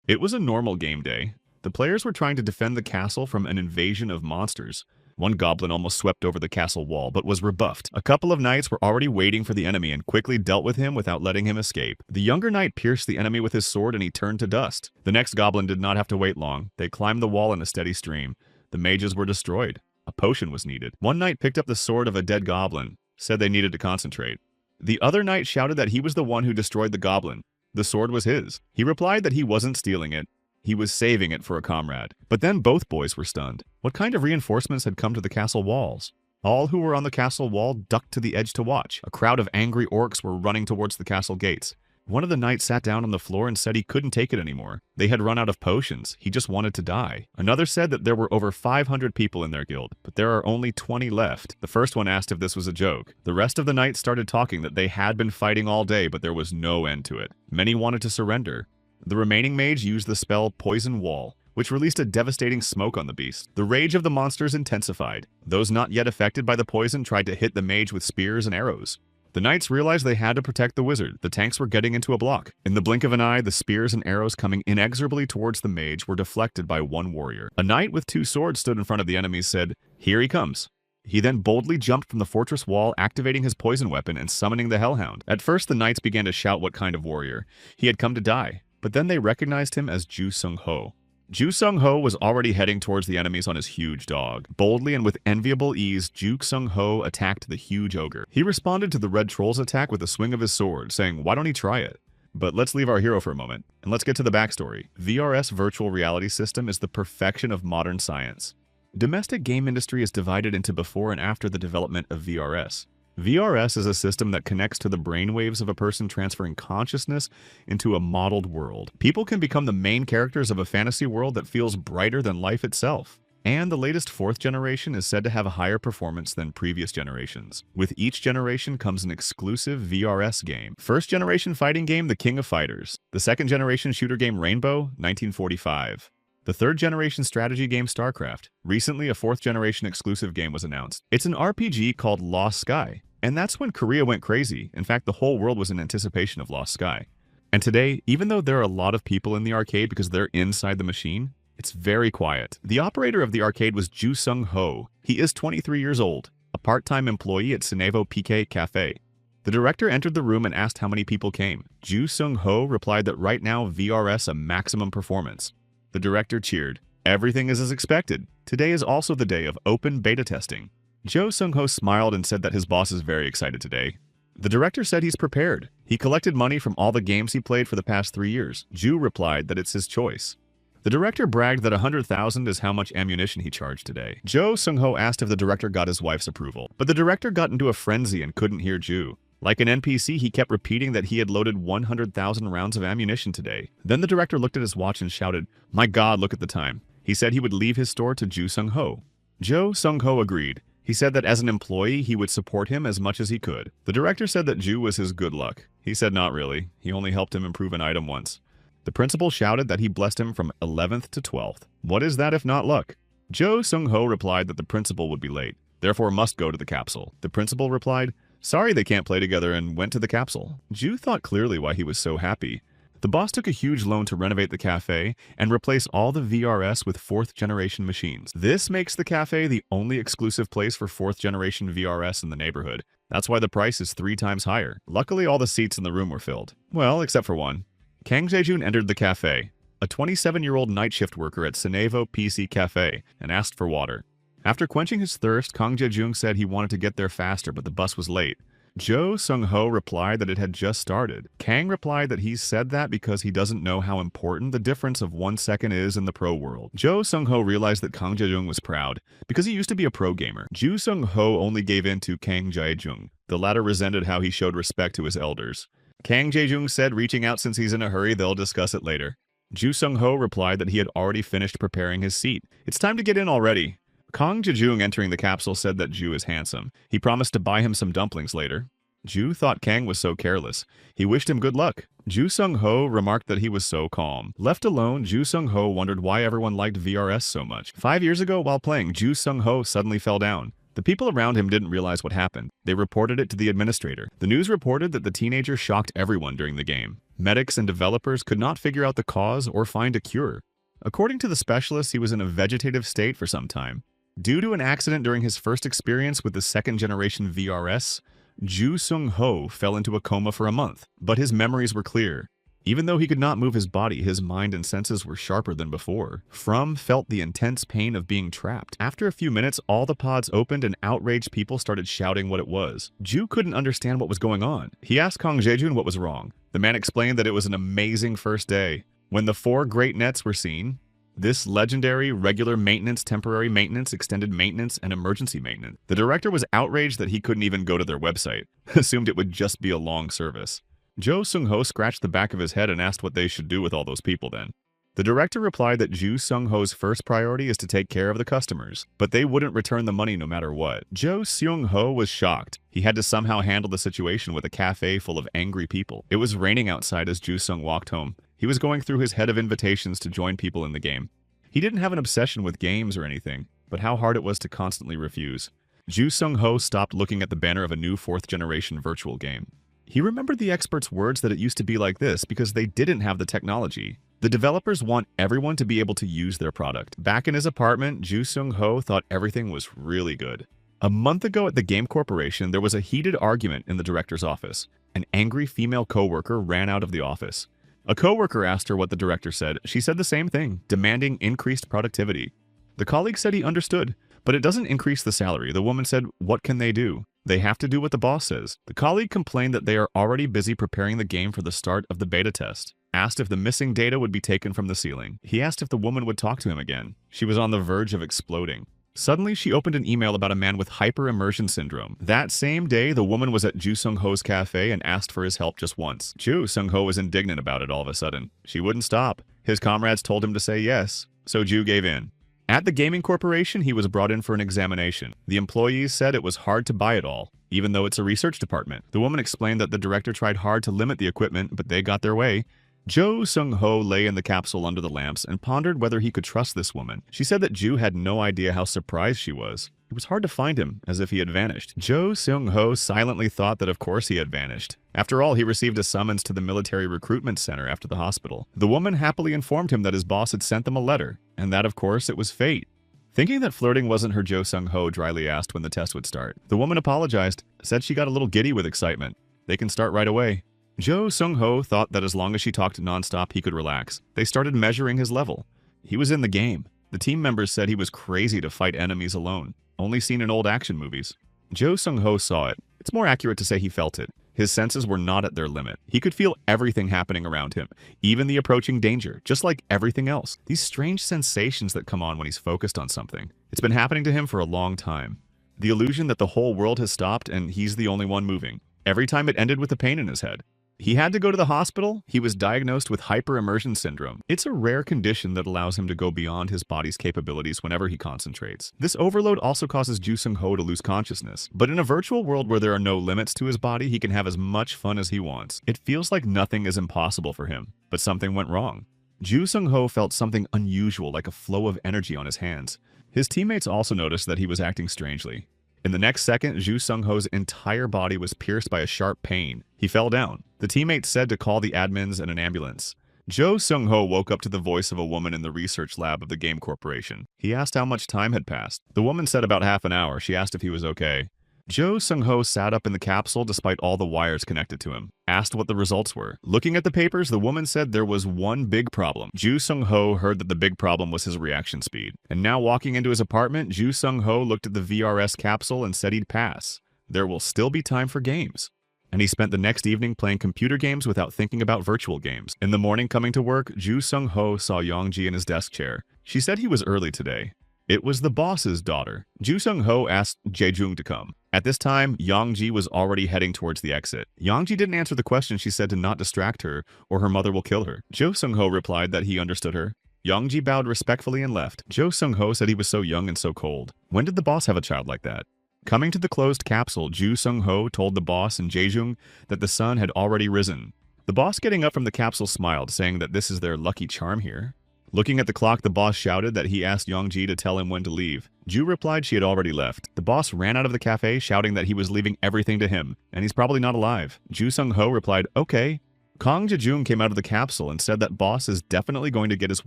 It was a normal game day. The players were trying to defend the castle from an invasion of monsters. One goblin almost swept over the castle wall, but was rebuffed. A couple of knights were already waiting for the enemy and quickly dealt with him without letting him escape. The younger knight pierced the enemy with his sword and he turned to dust. The next goblin did not have to wait long. They climbed the wall in a steady stream. The mages were destroyed. A potion was needed. One knight picked up the sword of a dead goblin, said they needed to concentrate. The other knight shouted that he was the one who destroyed the goblin. The sword was his. He replied that he wasn't stealing it. He was saving it for a comrade. But then both boys were stunned. What kind of reinforcements had come to the castle walls? All who were on the castle wall ducked to the edge to watch. A crowd of angry orcs were running towards the castle gates. One of the knights sat down on the floor and said he couldn't take it anymore. They had run out of potions. He just wanted to die. Another said that there were over 500 people in their guild, but there are only 20 left. The first one asked if this was a joke. The rest of the knights started talking that they had been fighting all day, but there was no end to it. Many wanted to surrender. The remaining mage used the spell Poison Wall, which released a devastating smoke on the beast. The rage of the monsters intensified. Those not yet affected by the poison tried to hit the mage with spears and arrows. The knights realized they had to protect the wizard. The tanks were getting into a block. In the blink of an eye, the spears and arrows coming inexorably towards the mage were deflected by one warrior. A knight with 2 swords stood in front of the enemies, said, "Here he comes." He then boldly jumped from the fortress wall, activating his poison weapon and summoning the Hellhound. At first, the knights began to shout what kind of warrior. He had come to die. But then they recognized him as Ju Sung Ho. Ju Sung Ho was already heading towards the enemies on his huge dog. Boldly and with enviable ease, Ju Sung Ho attacked the huge ogre. He responded to the red troll's attack with a swing of his sword, saying, "Why don't he try it?" But let's leave our hero for a moment, and let's get to the backstory. VRS virtual reality system is the perfection of modern science. Domestic game industry is divided into before and after the development of VRS. VRS is a system that connects to the brainwaves of a person transferring consciousness into a modeled world. People can become the main characters of a fantasy world that feels brighter than life itself. And the latest 4th generation is said to have a higher performance than previous generations. With each generation comes an exclusive VRS game. 1st generation fighting game, The King of Fighters. The 2nd generation shooter game, Rainbow, 1945. The 3rd generation strategy game, StarCraft. Recently, a 4th generation exclusive game was announced. It's an RPG called Lost Sky. And that's when Korea went crazy. In fact, the whole world was in anticipation of Lost Sky. And today, even though there are a lot of people in the arcade because they're inside the machine, it's very quiet. The operator of the arcade was Ju Sung Ho. He is 23 years old, a part-time employee at Senevo PK Cafe. The director entered the room and asked how many people came. Ju Sung Ho replied that right now VRS a maximum performance. The director cheered. "Everything is as expected. Today is also the day of open beta testing." Jo Sung-ho smiled and said that his boss is very excited today. The director said he's prepared. He collected money from all the games he played for the past 3 years. Ju replied that it's his choice. The director bragged that 100,000 is how much ammunition he charged today. Jo Sung-ho asked if the director got his wife's approval, but the director got into a frenzy and couldn't hear Ju. Like an NPC, he kept repeating that he had loaded 100,000 rounds of ammunition today. Then the director looked at his watch and shouted, "My God, look at the time." He said he would leave his store to Ju Sung-ho. Jo Sung-ho agreed. He said that as an employee, he would support him as much as he could. The director said that Ju was his good luck. He said not really. He only helped him improve an item once. The principal shouted that he blessed him from 11th to 12th. What is that if not luck? Jo Sung-ho replied that the principal would be late, therefore must go to the capsule. The principal replied, "Sorry they can't play together," and went to the capsule. Ju thought clearly why he was so happy. The boss took a huge loan to renovate the cafe and replace all the VRS with 4th generation machines. This makes the cafe the only exclusive place for 4th generation VRS in the neighborhood. That's why the price is 3 times higher. Luckily, all the seats in the room were filled. Well, except for one. Kang Jae-jun entered the cafe, a 27-year-old night shift worker at Senevo PC Cafe, and asked for water. After quenching his thirst, Kang Jae-jun said he wanted to get there faster, but the bus was late. Jo Sung-ho replied that it had just started. Kang replied that he said that because he doesn't know how important the difference of 1 second is in the pro world. Jo Sung-ho realized that Kang Jae-jung was proud because he used to be a pro gamer. Ju Sung-ho only gave in to Kang Jae-jung. The latter resented how he showed respect to his elders. Kang Jae-jung said reaching out since he's in a hurry, they'll discuss it later. Ju Sung-ho replied that he had already finished preparing his seat. It's time to get in already. Kang Jae-jung entering the capsule said that Ju is handsome. He promised to buy him some dumplings later. Ju thought Kang was so careless. He wished him good luck. Ju Sung-ho remarked that he was so calm. Left alone, Ju Sung-ho wondered why everyone liked VRS so much. 5 years ago, while playing, Ju Sung-ho suddenly fell down. The people around him didn't realize what happened. They reported it to the administrator. The news reported that the teenager shocked everyone during the game. Medics and developers could not figure out the cause or find a cure. According to the specialists, he was in a vegetative state for some time. Due to an accident during his first experience with the second-generation VRS, Ju Sung-ho fell into a coma for a month, but his memories were clear. Even though he could not move his body, his mind and senses were sharper than before. From felt the intense pain of being trapped. After a few minutes, all the pods opened and outraged people started shouting what it was. Ju couldn't understand what was going on. He asked Kang Jae-jun what was wrong. The man explained that it was an amazing first day. When the 4 great nets were seen, this legendary, regular maintenance, temporary maintenance, extended maintenance, and emergency maintenance. The director was outraged that he couldn't even go to their website, assumed it would just be a long service. Jo Sung-ho scratched the back of his head and asked what they should do with all those people then. The director replied that Ju Sung-ho's first priority is to take care of the customers, but they wouldn't return the money no matter what. Jo Sung-ho was shocked. He had to somehow handle the situation with a cafe full of angry people. It was raining outside as Ju Sung walked home. He was going through his head of invitations to join people in the game. He didn't have an obsession with games or anything, but how hard it was to constantly refuse. Ju Sung-ho stopped looking at the banner of a new 4th-generation virtual game. He remembered the expert's words that it used to be like this because they didn't have the technology. The developers want everyone to be able to use their product. Back in his apartment, Ju Sung-ho thought everything was really good. A month ago at the Game Corporation, there was a heated argument in the director's office. An angry female coworker ran out of the office. A coworker asked her what the director said. She said the same thing, demanding increased productivity. The colleague said he understood, but it doesn't increase the salary. The woman said, what can they do? They have to do what the boss says. The colleague complained that they are already busy preparing the game for the start of the beta test. Asked if the missing data would be taken from the ceiling. He asked if the woman would talk to him again. She was on the verge of exploding. Suddenly, she opened an email about a man with hyper-immersion syndrome. That same day, the woman was at Ju Sung-ho's cafe and asked for his help just once. Ju Sung-ho was indignant about it all of a sudden. She wouldn't stop. His comrades told him to say yes, so Ju gave in. At the gaming corporation, he was brought in for an examination. The employees said it was hard to buy it all, even though it's a research department. The woman explained that the director tried hard to limit the equipment, but they got their way. Jo Sung-ho lay in the capsule under the lamps and pondered whether he could trust this woman. She said that Ju had no idea how surprised she was. It was hard to find him, as if he had vanished. Jo Sung-ho silently thought that of course he had vanished. After all, he received a summons to the military recruitment center after the hospital. The woman happily informed him that his boss had sent them a letter, and that of course it was fate. Thinking that flirting wasn't her, Jo Sung-ho dryly asked when the test would start. The woman apologized, said she got a little giddy with excitement. They can start right away. Jo Sung-ho thought that as long as she talked nonstop, he could relax. They started measuring his level. He was in the game. The team members said he was crazy to fight enemies alone, only seen in old action movies. Jo Sung-ho saw it. It's more accurate to say he felt it. His senses were not at their limit. He could feel everything happening around him, even the approaching danger, just like everything else. These strange sensations that come on when he's focused on something. It's been happening to him for a long time. The illusion that the whole world has stopped and he's the only one moving. Every time it ended with a pain in his head. He had to go to the hospital. He was diagnosed with hyper-immersion syndrome. It's a rare condition that allows him to go beyond his body's capabilities whenever he concentrates. This overload also causes Ju Sung-ho to lose consciousness. But in a virtual world where there are no limits to his body, he can have as much fun as he wants. It feels like nothing is impossible for him. But something went wrong. Ju Sung-ho felt something unusual, like a flow of energy on his hands. His teammates also noticed that he was acting strangely. In the next second, Ju Sung-ho's entire body was pierced by a sharp pain. He fell down. The teammates said to call the admins and an ambulance. Jo Sung-ho woke up to the voice of a woman in the research lab of the Game Corporation. He asked how much time had passed. The woman said about half an hour. She asked if he was okay. Jo Sung-ho sat up in the capsule despite all the wires connected to him. Asked what the results were. Looking at the papers, the woman said there was one big problem. Ju Sung-ho heard that the big problem was his reaction speed. And now walking into his apartment, Ju Sung-ho looked at the VRS capsule and said he'd pass. There will still be time for games. And he spent the next evening playing computer games without thinking about virtual games. In the morning coming to work, Ju Sung-ho saw Yongji in his desk chair. She said he was early today. It was the boss's daughter. Ju Sung-ho asked Jae-jung to come. At this time, Yongji was already heading towards the exit. Yongji didn't answer the question. She said to not distract her, or her mother will kill her. Jo Sung-ho replied that he understood her. Yongji bowed respectfully and left. Jo Sung-ho said he was so young and so cold. When did the boss have a child like that? Coming to the closed capsule, Ju Sung-ho told the boss and Jae-jung that the sun had already risen. The boss getting up from the capsule smiled, saying that this is their lucky charm here. Looking at the clock, the boss shouted that he asked Yongji to tell him when to leave. Ju replied she had already left. The boss ran out of the cafe shouting that he was leaving everything to him, and he's probably not alive. Ju Sung-ho replied, okay. Kang Jejung came out of the capsule and said that boss is definitely going to get his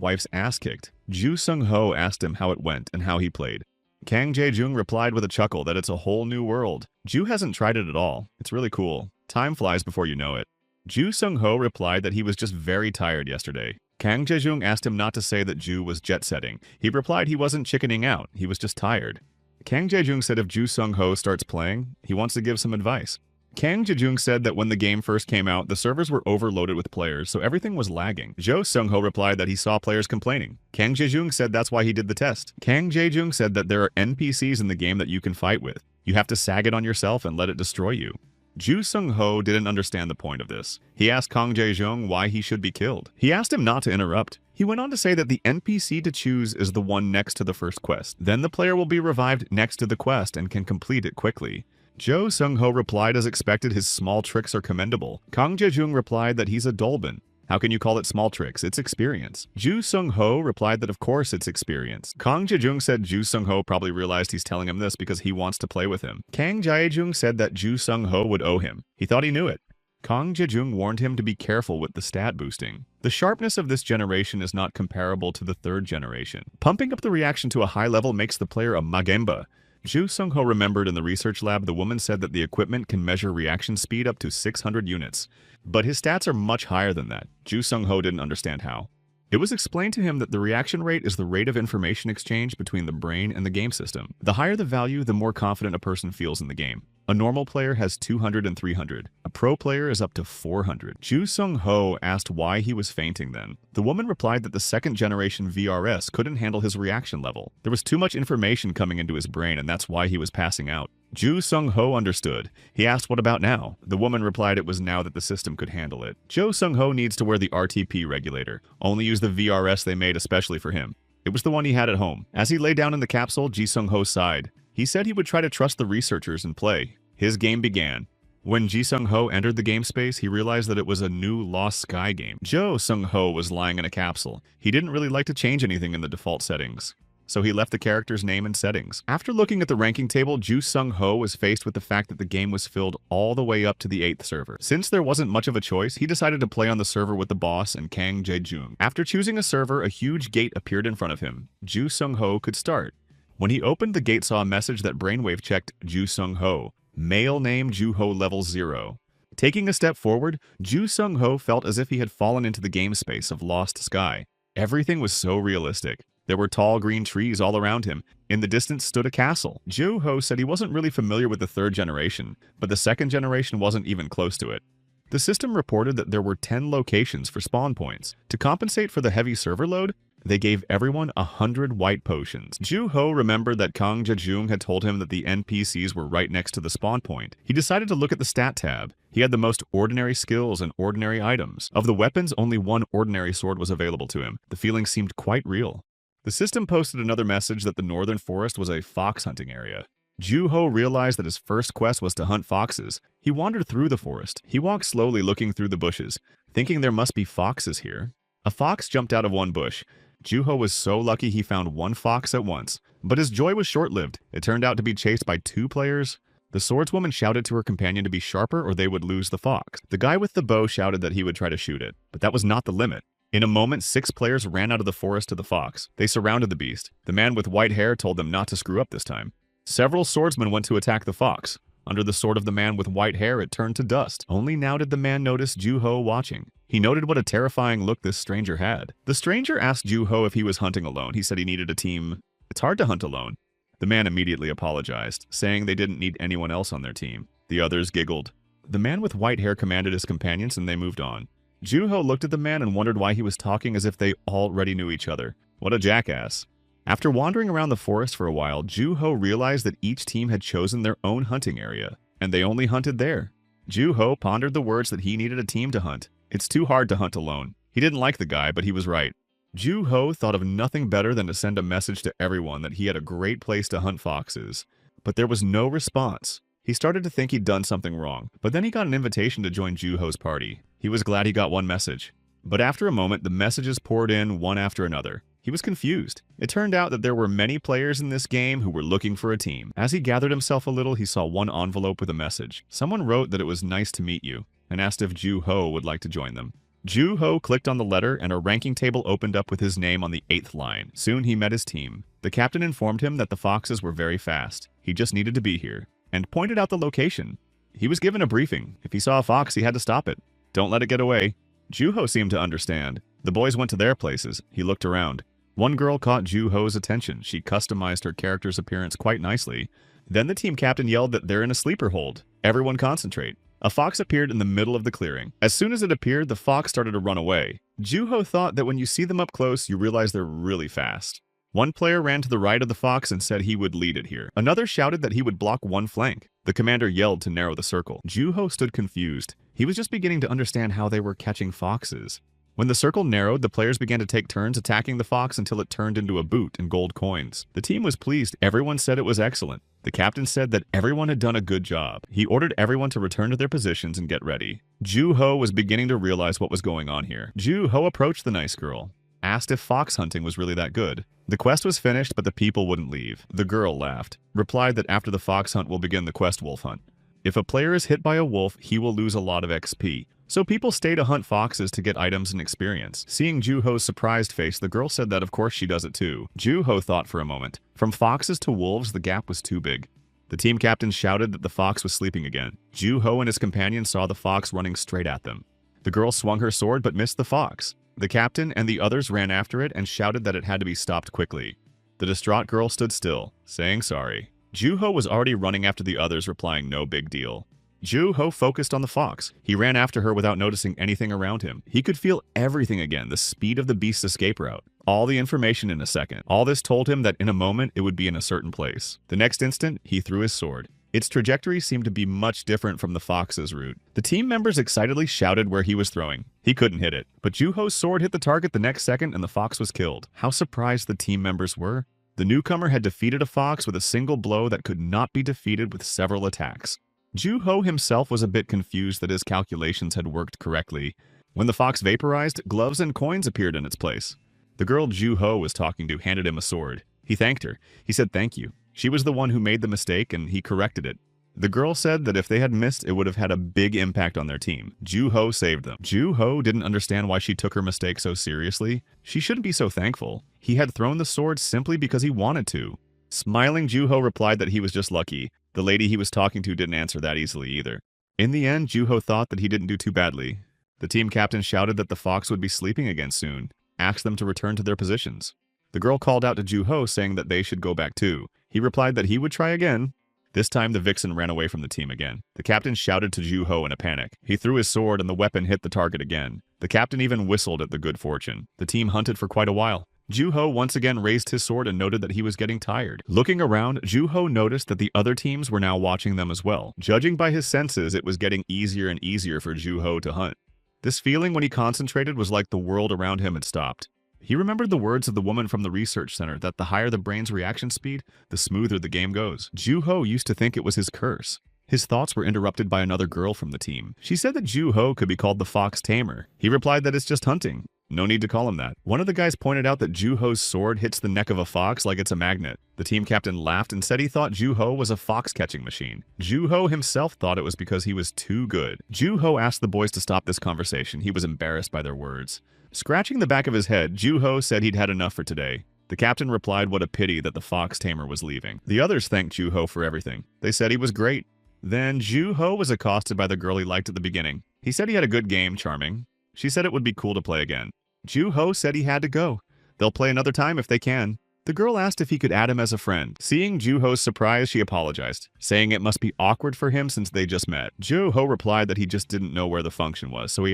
wife's ass kicked. Ju Sung-ho asked him how it went and how he played. Kang Jae-jung replied with a chuckle that it's a whole new world. Ju hasn't tried it at all. It's really cool. Time flies before you know it. Ju Sung-ho replied that he was just very tired yesterday. Kang Jae-jung asked him not to say that Ju was jet-setting. He replied he wasn't chickening out, he was just tired. Kang Jae-jung said if Ju Sung-ho starts playing, he wants to give some advice. Kang Jae-jung said that when the game first came out, the servers were overloaded with players, so everything was lagging. Jo Sung-ho replied that he saw players complaining. Kang Jae-jung said that's why he did the test. Kang Jae-jung said that there are NPCs in the game that you can fight with. You have to sag it on yourself and let it destroy you. Ju Sung-ho didn't understand the point of this. He asked Kang Jae-jung why he should be killed. He asked him not to interrupt. He went on to say that the NPC to choose is the one next to the first quest. Then the player will be revived next to the quest and can complete it quickly. Jo Sung-ho replied as expected his small tricks are commendable. Kang Jae-jung replied that he's a dolben. How can you call it small tricks? It's experience. Ju Sung-ho replied that of course it's experience. Kang Jae-jung said Ju Sung-ho probably realized he's telling him this because he wants to play with him. Kang Jae-jung said that Ju Sung-ho would owe him. He thought he knew it. Kang Jae-jung warned him to be careful with the stat boosting. The sharpness of this generation is not comparable to the third generation. Pumping up the reaction to a high level makes the player a magemba. Ju Sung-ho remembered in the research lab the woman said that the equipment can measure reaction speed up to 600 units. But his stats are much higher than that. Ju Sung-ho didn't understand how. It was explained to him that the reaction rate is the rate of information exchange between the brain and the game system. The higher the value, the more confident a person feels in the game. A normal player has 200 and 300. A pro player is up to 400. Ju Sung-ho asked why he was fainting then. The woman replied that the second generation VRS couldn't handle his reaction level. There was too much information coming into his brain and that's why he was passing out. Ju Sung-ho understood. He asked what about now? The woman replied it was now that the system could handle it. Jo Sung-ho needs to wear the RTP regulator. Only use the VRS they made especially for him. It was the one he had at home. As he lay down in the capsule, Ji Sung-ho sighed. He said he would try to trust the researchers and play. His game began. When Ji Sung-ho entered the game space, he realized that it was a new Lost Sky game. Jo Sung-ho was lying in a capsule. He didn't really like to change anything in the default settings, so he left the character's name in settings. After looking at the ranking table, Ju Sung-ho was faced with the fact that the game was filled all the way up to the 8th server. Since there wasn't much of a choice, he decided to play on the server with the boss and Kang Jae-jung. After choosing a server, a huge gate appeared in front of him. Ju Sung-ho could start. When he opened the gate, saw a message that Brainwave checked Ju Sung-ho. Male name Ju-ho level 0. Taking a step forward, Ju Sung-ho felt as if he had fallen into the game space of Lost Sky. Everything was so realistic. There were tall green trees all around him. In the distance stood a castle. Ju-ho said he wasn't really familiar with the third generation, but the second generation wasn't even close to it. The system reported that there were 10 locations for spawn points. To compensate for the heavy server load, they gave everyone 100 white potions. Ju-ho remembered that Kang Jae-jung had told him that the NPCs were right next to the spawn point. He decided to look at the stat tab. He had the most ordinary skills and ordinary items. Of the weapons, only one ordinary sword was available to him. The feeling seemed quite real. The system posted another message that the northern forest was a fox hunting area. Ju-ho realized that his first quest was to hunt foxes. He wandered through the forest. He walked slowly looking through the bushes, thinking there must be foxes here. A fox jumped out of one bush. Ju-ho was so lucky he found one fox at once, but his joy was short-lived. It turned out to be chased by 2 players. The swordswoman shouted to her companion to be sharper or they would lose the fox. The guy with the bow shouted that he would try to shoot it, but that was not the limit. In a moment, 6 players ran out of the forest to the fox. They surrounded the beast. The man with white hair told them not to screw up this time. Several swordsmen went to attack the fox. Under the sword of the man with white hair, it turned to dust. Only now did the man notice Ju-ho watching. He noted what a terrifying look this stranger had. The stranger asked Ju-ho if he was hunting alone. He said he needed a team. It's hard to hunt alone. The man immediately apologized, saying they didn't need anyone else on their team. The others giggled. The man with white hair commanded his companions and they moved on. Ju-ho looked at the man and wondered why he was talking as if they already knew each other. What a jackass. After wandering around the forest for a while, Ju-ho realized that each team had chosen their own hunting area, and they only hunted there. Ju-ho pondered the words that he needed a team to hunt. It's too hard to hunt alone. He didn't like the guy, but he was right. Ju-ho thought of nothing better than to send a message to everyone that he had a great place to hunt foxes. But there was no response. He started to think he'd done something wrong, but then he got an invitation to join Ju-ho's party. He was glad he got one message. But after a moment, the messages poured in one after another. He was confused. It turned out that there were many players in this game who were looking for a team. As he gathered himself a little, he saw one envelope with a message. Someone wrote that it was nice to meet you, and asked if Ju-ho would like to join them. Ju-ho clicked on the letter, and a ranking table opened up with his name on the 8th line. Soon he met his team. The captain informed him that the foxes were very fast. He just needed to be here, and pointed out the location. He was given a briefing. If he saw a fox, he had to stop it. Don't let it get away. Ju-ho seemed to understand. The boys went to their places. He looked around. One girl caught Ju-ho's attention. She customized her character's appearance quite nicely. Then the team captain yelled that they're in a sleeper hold. Everyone concentrate. A fox appeared in the middle of the clearing. As soon as it appeared, the fox started to run away. Ju-ho thought that when you see them up close, you realize they're really fast. One player ran to the right of the fox and said he would lead it here. Another shouted that he would block one flank. The commander yelled to narrow the circle. Ju-ho stood confused. He was just beginning to understand how they were catching foxes. When the circle narrowed, the players began to take turns attacking the fox until it turned into a boot and gold coins. The team was pleased. Everyone said it was excellent. The captain said that everyone had done a good job. He ordered everyone to return to their positions and get ready. Ju-ho was beginning to realize what was going on here. Ju-ho approached the nice girl, asked if fox hunting was really that good. The quest was finished, but the people wouldn't leave. The girl laughed, replied that after the fox hunt will begin the quest wolf hunt. If a player is hit by a wolf, he will lose a lot of XP. So people stay to hunt foxes to get items and experience. Seeing Ju-ho's surprised face, the girl said that of course she does it too. Ju-ho thought for a moment. From foxes to wolves, the gap was too big. The team captain shouted that the fox was sleeping again. Ju-ho and his companion saw the fox running straight at them. The girl swung her sword but missed the fox. The captain and the others ran after it and shouted that it had to be stopped quickly. The distraught girl stood still, saying sorry. Ju-ho was already running after the others, replying no big deal. Ju-ho focused on the fox. He ran after her without noticing anything around him. He could feel everything again, the speed of the beast's escape route. All the information in a second. All this told him that in a moment it would be in a certain place. The next instant, he threw his sword. Its trajectory seemed to be much different from the fox's route. The team members excitedly shouted where he was throwing. He couldn't hit it, but Ju-ho's sword hit the target the next second and the fox was killed. How surprised the team members were. The newcomer had defeated a fox with a single blow that could not be defeated with several attacks. Ju-ho himself was a bit confused that his calculations had worked correctly. When the fox vaporized, gloves and coins appeared in its place. The girl Ju-ho was talking to handed him a sword. He thanked her. He said thank you. She was the one who made the mistake and he corrected it. The girl said that if they had missed, it would have had a big impact on their team. Ju-ho saved them. Ju-ho didn't understand why she took her mistake so seriously. She shouldn't be so thankful. He had thrown the sword simply because he wanted to. Smiling, Ju-ho replied that he was just lucky. The lady he was talking to didn't answer that easily either. In the end, Ju-ho thought that he didn't do too badly. The team captain shouted that the fox would be sleeping again soon, asked them to return to their positions. The girl called out to Ju-ho saying that they should go back too. He replied that he would try again. This time the vixen ran away from the team again. The captain shouted to Ju-ho in a panic. He threw his sword and the weapon hit the target again. The captain even whistled at the good fortune. The team hunted for quite a while. Ju-ho once again raised his sword and noted that he was getting tired. Looking around, Ju-ho noticed that the other teams were now watching them as well. Judging by his senses, it was getting easier and easier for Ju-ho to hunt. This feeling when he concentrated was like the world around him had stopped. He remembered the words of the woman from the research center that the higher the brain's reaction speed, the smoother the game goes. Ju-ho used to think it was his curse. His thoughts were interrupted by another girl from the team. She said that Ju-ho could be called the fox tamer. He replied that it's just hunting. No need to call him that. One of the guys pointed out that Ju-ho's sword hits the neck of a fox like it's a magnet. The team captain laughed and said he thought Ju-ho was a fox-catching machine. Ju-ho himself thought it was because he was too good. Ju-ho asked the boys to stop this conversation. He was embarrassed by their words. Scratching the back of his head, Ju-ho said he'd had enough for today. The captain replied what a pity that the fox tamer was leaving. The others thanked Ju-ho for everything. They said he was great. Then Ju-ho was accosted by the girl he liked at the beginning. He said he had a good game, charming. She said it would be cool to play again. Ju-ho said he had to go. They'll play another time if they can. The girl asked if he could add him as a friend. Seeing Ju-ho's surprise, she apologized, saying it must be awkward for him since they just met. Ju-ho replied that he just didn't know where the function was, so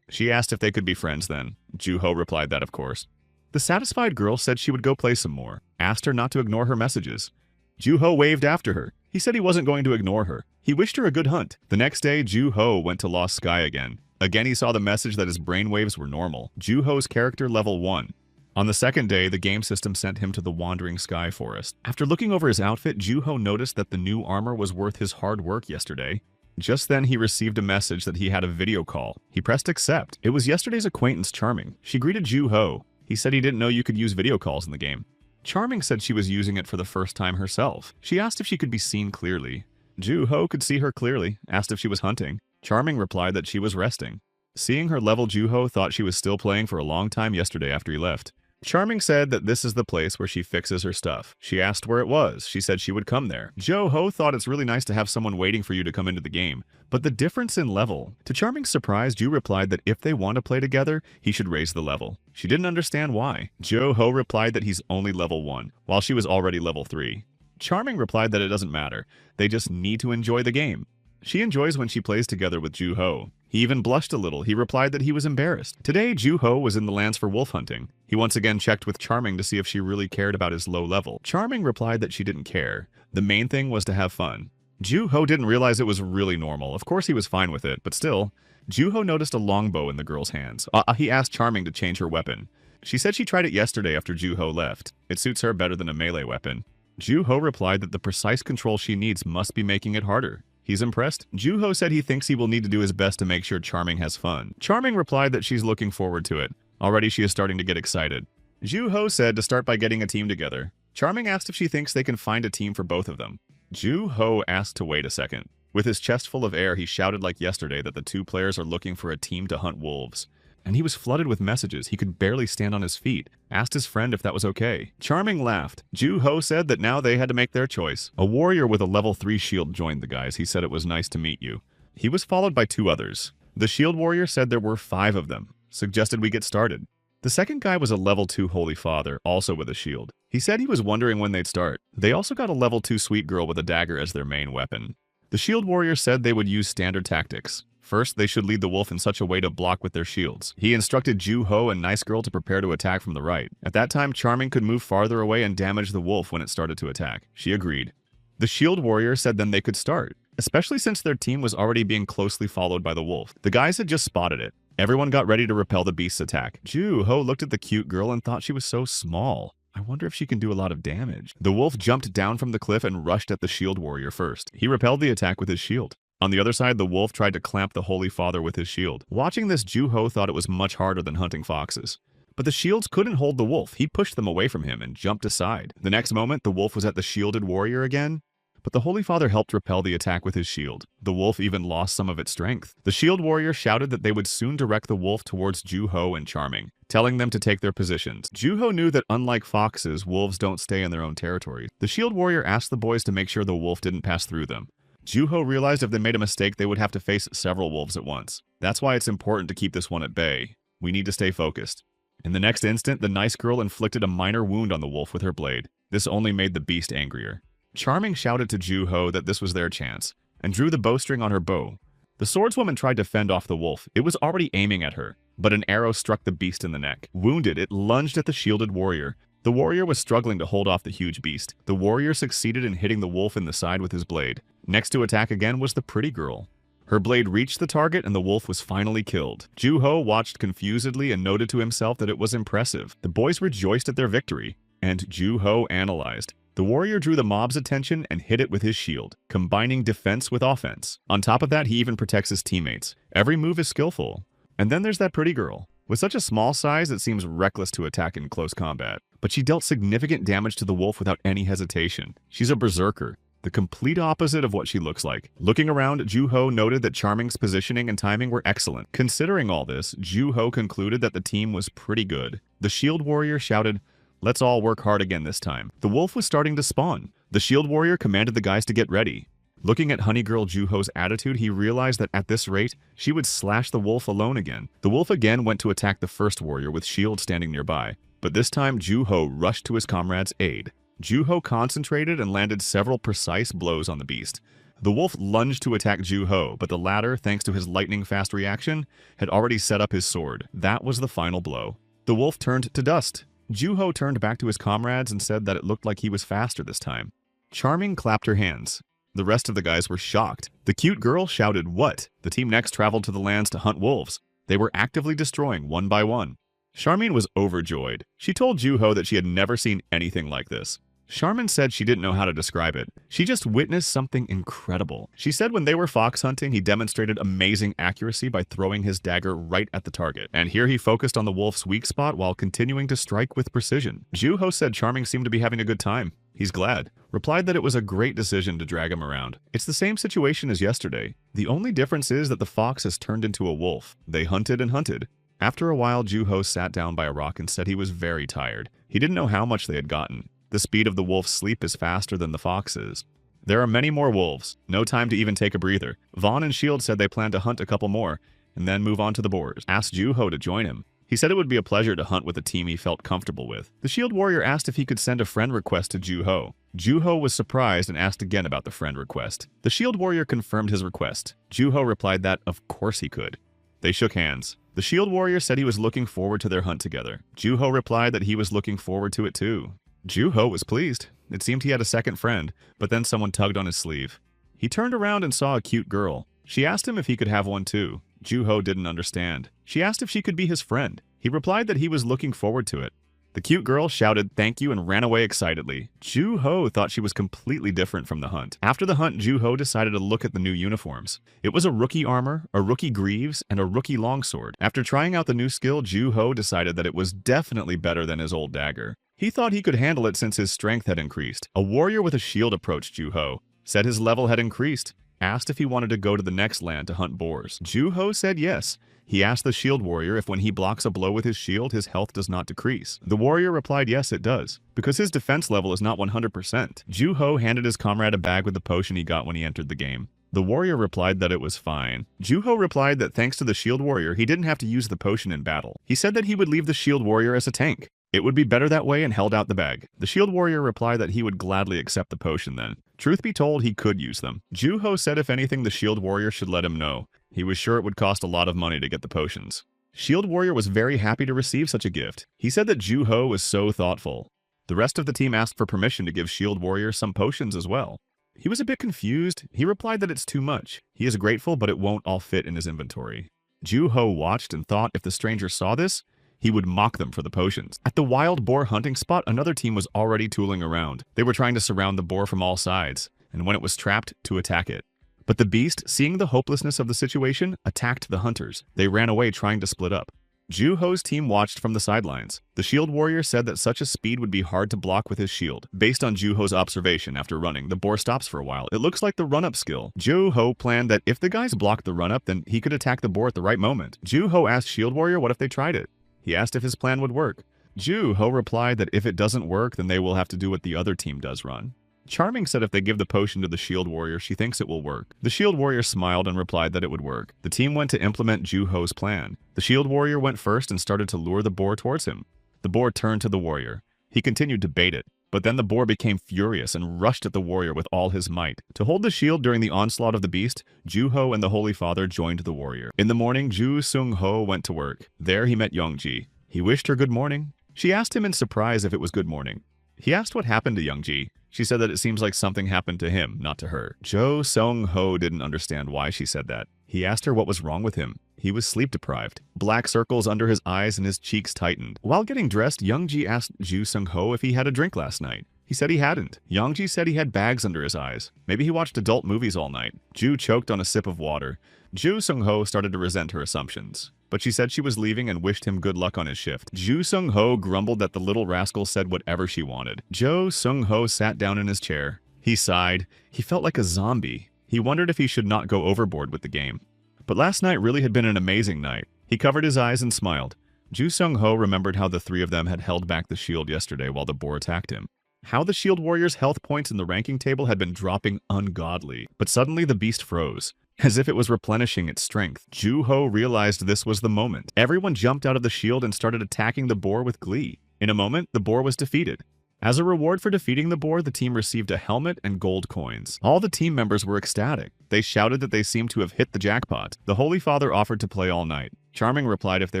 she asked if they could be friends then. Ju-ho replied that of course. The satisfied girl said she would go play some more, asked her not to ignore her messages. Ju-ho waved after her. He said he wasn't going to ignore her. He wished her a good hunt. The next day, Ju-ho went to Lost Sky again. Again, he saw the message that his brainwaves were normal. Ju-ho's character level 1. On the second day, the game system sent him to the Wandering Sky Forest. After looking over his outfit, Ju-ho noticed that the new armor was worth his hard work yesterday. Just then, he received a message that he had a video call. He pressed accept. It was yesterday's acquaintance, Charming. She greeted Ju-ho. He said he didn't know you could use video calls in the game. Charming said she was using it for the first time herself. She asked if she could be seen clearly. Ju-ho could see her clearly, asked if she was hunting. Charming replied that she was resting. Seeing her level, Ju-ho thought she was still playing for a long time yesterday after he left. Charming said that this is the place where she fixes her stuff. She asked where it was. She said she would come there. Ju-ho thought it's really nice to have someone waiting for you to come into the game. But the difference in level. To Charming's surprise, Ju replied that if they want to play together, he should raise the level. She didn't understand why. Ju-ho replied that he's only level 1, while she was already level 3. Charming replied that it doesn't matter. They just need to enjoy the game. She enjoys when she plays together with Ju-ho. He even blushed a little. He replied that he was embarrassed. Today, Ju-ho was in the lands for wolf hunting. He once again checked with Charming to see if she really cared about his low level. Charming replied that she didn't care. The main thing was to have fun. Ju-ho didn't realize it was really normal. Of course he was fine with it, but still. Ju-ho noticed a longbow in the girl's hands. He asked Charming to change her weapon. She said she tried it yesterday after Ju-ho left. It suits her better than a melee weapon. Ju-ho replied that the precise control she needs must be making it harder. He's impressed. Ju-ho said he thinks he will need to do his best to make sure Charming has fun. Charming replied that she's looking forward to it. Already she is starting to get excited. Ju-ho said to start by getting a team together. Charming asked if she thinks they can find a team for both of them. Ju-ho asked to wait a second. With his chest full of air, he shouted like yesterday that the two players are looking for a team to hunt wolves. And he was flooded with messages. He could barely stand on his feet. Asked his friend if that was okay. Charming laughed. Ju-ho said that now they had to make their choice. A warrior with a level 3 shield joined the guys. He said it was nice to meet you. He was followed by 2 others. The shield warrior said there were 5 of them. Suggested we get started. The second guy was a level 2 holy father, also with a shield. He said he was wondering when they'd start. They also got a level 2 sweet girl with a dagger as their main weapon. The shield warrior said they would use standard tactics. First, they should lead the wolf in such a way to block with their shields. He instructed Ju-ho and Nice Girl to prepare to attack from the right. At that time, Charming could move farther away and damage the wolf when it started to attack. She agreed. The shield warrior said then they could start, especially since their team was already being closely followed by the wolf. The guys had just spotted it. Everyone got ready to repel the beast's attack. Ju-ho looked at the cute girl and thought she was so small. I wonder if she can do a lot of damage. The wolf jumped down from the cliff and rushed at the shield warrior first. He repelled the attack with his shield. On the other side, the wolf tried to clamp the Holy Father with his shield. Watching this, Ju-ho thought it was much harder than hunting foxes. But the shields couldn't hold the wolf. He pushed them away from him and jumped aside. The next moment, the wolf was at the shielded warrior again. But the Holy Father helped repel the attack with his shield. The wolf even lost some of its strength. The shield warrior shouted that they would soon direct the wolf towards Ju-ho and Charming, telling them to take their positions. Ju-ho knew that unlike foxes, wolves don't stay in their own territory. The shield warrior asked the boys to make sure the wolf didn't pass through them. Ju-ho realized if they made a mistake, they would have to face several wolves at once. That's why it's important to keep this one at bay. We need to stay focused. In the next instant, the nice girl inflicted a minor wound on the wolf with her blade. This only made the beast angrier. Charming shouted to Ju-ho that this was their chance, and drew the bowstring on her bow. The swordswoman tried to fend off the wolf. It was already aiming at her, but an arrow struck the beast in the neck. Wounded, it lunged at the shielded warrior. The warrior was struggling to hold off the huge beast. The warrior succeeded in hitting the wolf in the side with his blade. Next to attack again was the pretty girl. Her blade reached the target and the wolf was finally killed. Ju-ho watched confusedly and noted to himself that it was impressive. The boys rejoiced at their victory, and Ju-ho analyzed. The warrior drew the mob's attention and hit it with his shield, combining defense with offense. On top of that, he even protects his teammates. Every move is skillful. And then there's that pretty girl. With such a small size, it seems reckless to attack in close combat. But she dealt significant damage to the wolf without any hesitation. She's a berserker, the complete opposite of what she looks like. Looking around, Ju-ho noted that Charming's positioning and timing were excellent. Considering all this, Ju-ho concluded that the team was pretty good. The shield warrior shouted, "Let's all work hard again this time." The wolf was starting to spawn. The shield warrior commanded the guys to get ready. Looking at Honey Girl Ju-ho's attitude, he realized that at this rate, she would slash the wolf alone again. The wolf again went to attack the first warrior with shield standing nearby. But this time, Ju-ho rushed to his comrade's aid. Ju-ho concentrated and landed several precise blows on the beast. The wolf lunged to attack Ju-ho, but the latter, thanks to his lightning-fast reaction, had already set up his sword. That was the final blow. The wolf turned to dust. Ju-ho turned back to his comrades and said that it looked like he was faster this time. Charming clapped her hands. The rest of the guys were shocked. The cute girl shouted, "What?" The team next traveled to the lands to hunt wolves. They were actively destroying one by one. Charming was overjoyed. She told Ju-ho that she had never seen anything like this. Charmin said she didn't know how to describe it. She just witnessed something incredible. She said when they were fox hunting, he demonstrated amazing accuracy by throwing his dagger right at the target. And here he focused on the wolf's weak spot while continuing to strike with precision. Juho said Charming seemed to be having a good time. He's glad. Replied that it was a great decision to drag him around. It's the same situation as yesterday. The only difference is that the fox has turned into a wolf. They hunted and hunted. After a while, Juho sat down by a rock and said he was very tired. He didn't know how much they had gotten. The speed of the wolf's sleep is faster than the fox's. There are many more wolves. No time to even take a breather. Vaughn and Shield said they planned to hunt a couple more, and then move on to the boars. Asked Juho to join him. He said it would be a pleasure to hunt with a team he felt comfortable with. The Shield Warrior asked if he could send a friend request to Juho. Juho was surprised and asked again about the friend request. The Shield Warrior confirmed his request. Juho replied that, of course he could. They shook hands. The Shield Warrior said he was looking forward to their hunt together. Juho replied that he was looking forward to it too. Juho was pleased. It seemed he had a second friend, but then someone tugged on his sleeve. He turned around and saw a cute girl. She asked him if he could have one too. Juho didn't understand. She asked if she could be his friend. He replied that he was looking forward to it. The cute girl shouted thank you and ran away excitedly. Juho thought she was completely different from the hunt. After the hunt, Juho decided to look at the new uniforms. It was a rookie armor, a rookie greaves, and a rookie longsword. After trying out the new skill, Juho decided that it was definitely better than his old dagger. He thought he could handle it since his strength had increased. A warrior with a shield approached Juho, said his level had increased, asked if he wanted to go to the next land to hunt boars. Juho said yes. He asked the shield warrior if when he blocks a blow with his shield, his health does not decrease. The warrior replied yes, it does, because his defense level is not 100%. Juho handed his comrade a bag with the potion he got when he entered the game. The warrior replied that it was fine. Juho replied that thanks to the shield warrior, he didn't have to use the potion in battle. He said that he would leave the shield warrior as a tank. It would be better that way and held out the bag. The shield warrior replied that he would gladly accept the potion then. Truth be told, he could use them. Juho said if anything, the shield warrior should let him know. He was sure it would cost a lot of money to get the potions. Shield warrior was very happy to receive such a gift. He said that Juho was so thoughtful. The rest of the team asked for permission to give shield warrior some potions as well. He was a bit confused. He replied that it's too much. He is grateful, but it won't all fit in his inventory. Juho watched and thought if the stranger saw this, he would mock them for the potions. At the wild boar hunting spot, another team was already tooling around. They were trying to surround the boar from all sides, and when it was trapped, to attack it. But the beast, seeing the hopelessness of the situation, attacked the hunters. They ran away trying to split up. Juho's team watched from the sidelines. The shield warrior said that such a speed would be hard to block with his shield. Based on Juho's observation after running, the boar stops for a while. It looks like the run-up skill. Juho planned that if the guys blocked the run-up, then he could attack the boar at the right moment. Juho asked shield warrior what if they tried it. He asked if his plan would work. Juho replied that if it doesn't work, then they will have to do what the other team does run. Charming said if they give the potion to the shield warrior, she thinks it will work. The shield warrior smiled and replied that it would work. The team went to implement Juho's plan. The shield warrior went first and started to lure the boar towards him. The boar turned to the warrior. He continued to bait it, but then the boar became furious and rushed at the warrior with all his might. To hold the shield during the onslaught of the beast, Juho and the Holy Father joined the warrior. In the morning, Ju Sung-ho went to work. There he met Youngji. He wished her good morning. She asked him in surprise if it was good morning. He asked what happened to Youngji. She said that it seems like something happened to him, not to her. Jo Sung-ho didn't understand why she said that. He asked her what was wrong with him. He was sleep-deprived. Black circles under his eyes and his cheeks tightened. While getting dressed, Youngji asked Ju Sung-ho if he had a drink last night. He said he hadn't. Youngji said he had bags under his eyes. Maybe he watched adult movies all night. Ju choked on a sip of water. Ju Sung-ho started to resent her assumptions, but she said she was leaving and wished him good luck on his shift. Ju Sung-ho grumbled that the little rascal said whatever she wanted. Jo Sung-ho sat down in his chair. He sighed. He felt like a zombie. He wondered if he should not go overboard with the game. But last night really had been an amazing night. He covered his eyes and smiled. Ju Sung-ho remembered how the three of them had held back the shield yesterday while the boar attacked him. How the shield warrior's health points in the ranking table had been dropping ungodly. But suddenly the beast froze, as if it was replenishing its strength. Juho realized this was the moment. Everyone jumped out of the shield and started attacking the boar with glee. In a moment, the boar was defeated. As a reward for defeating the boar, the team received a helmet and gold coins. All the team members were ecstatic. They shouted that they seemed to have hit the jackpot. The Holy Father offered to play all night. Charming replied if they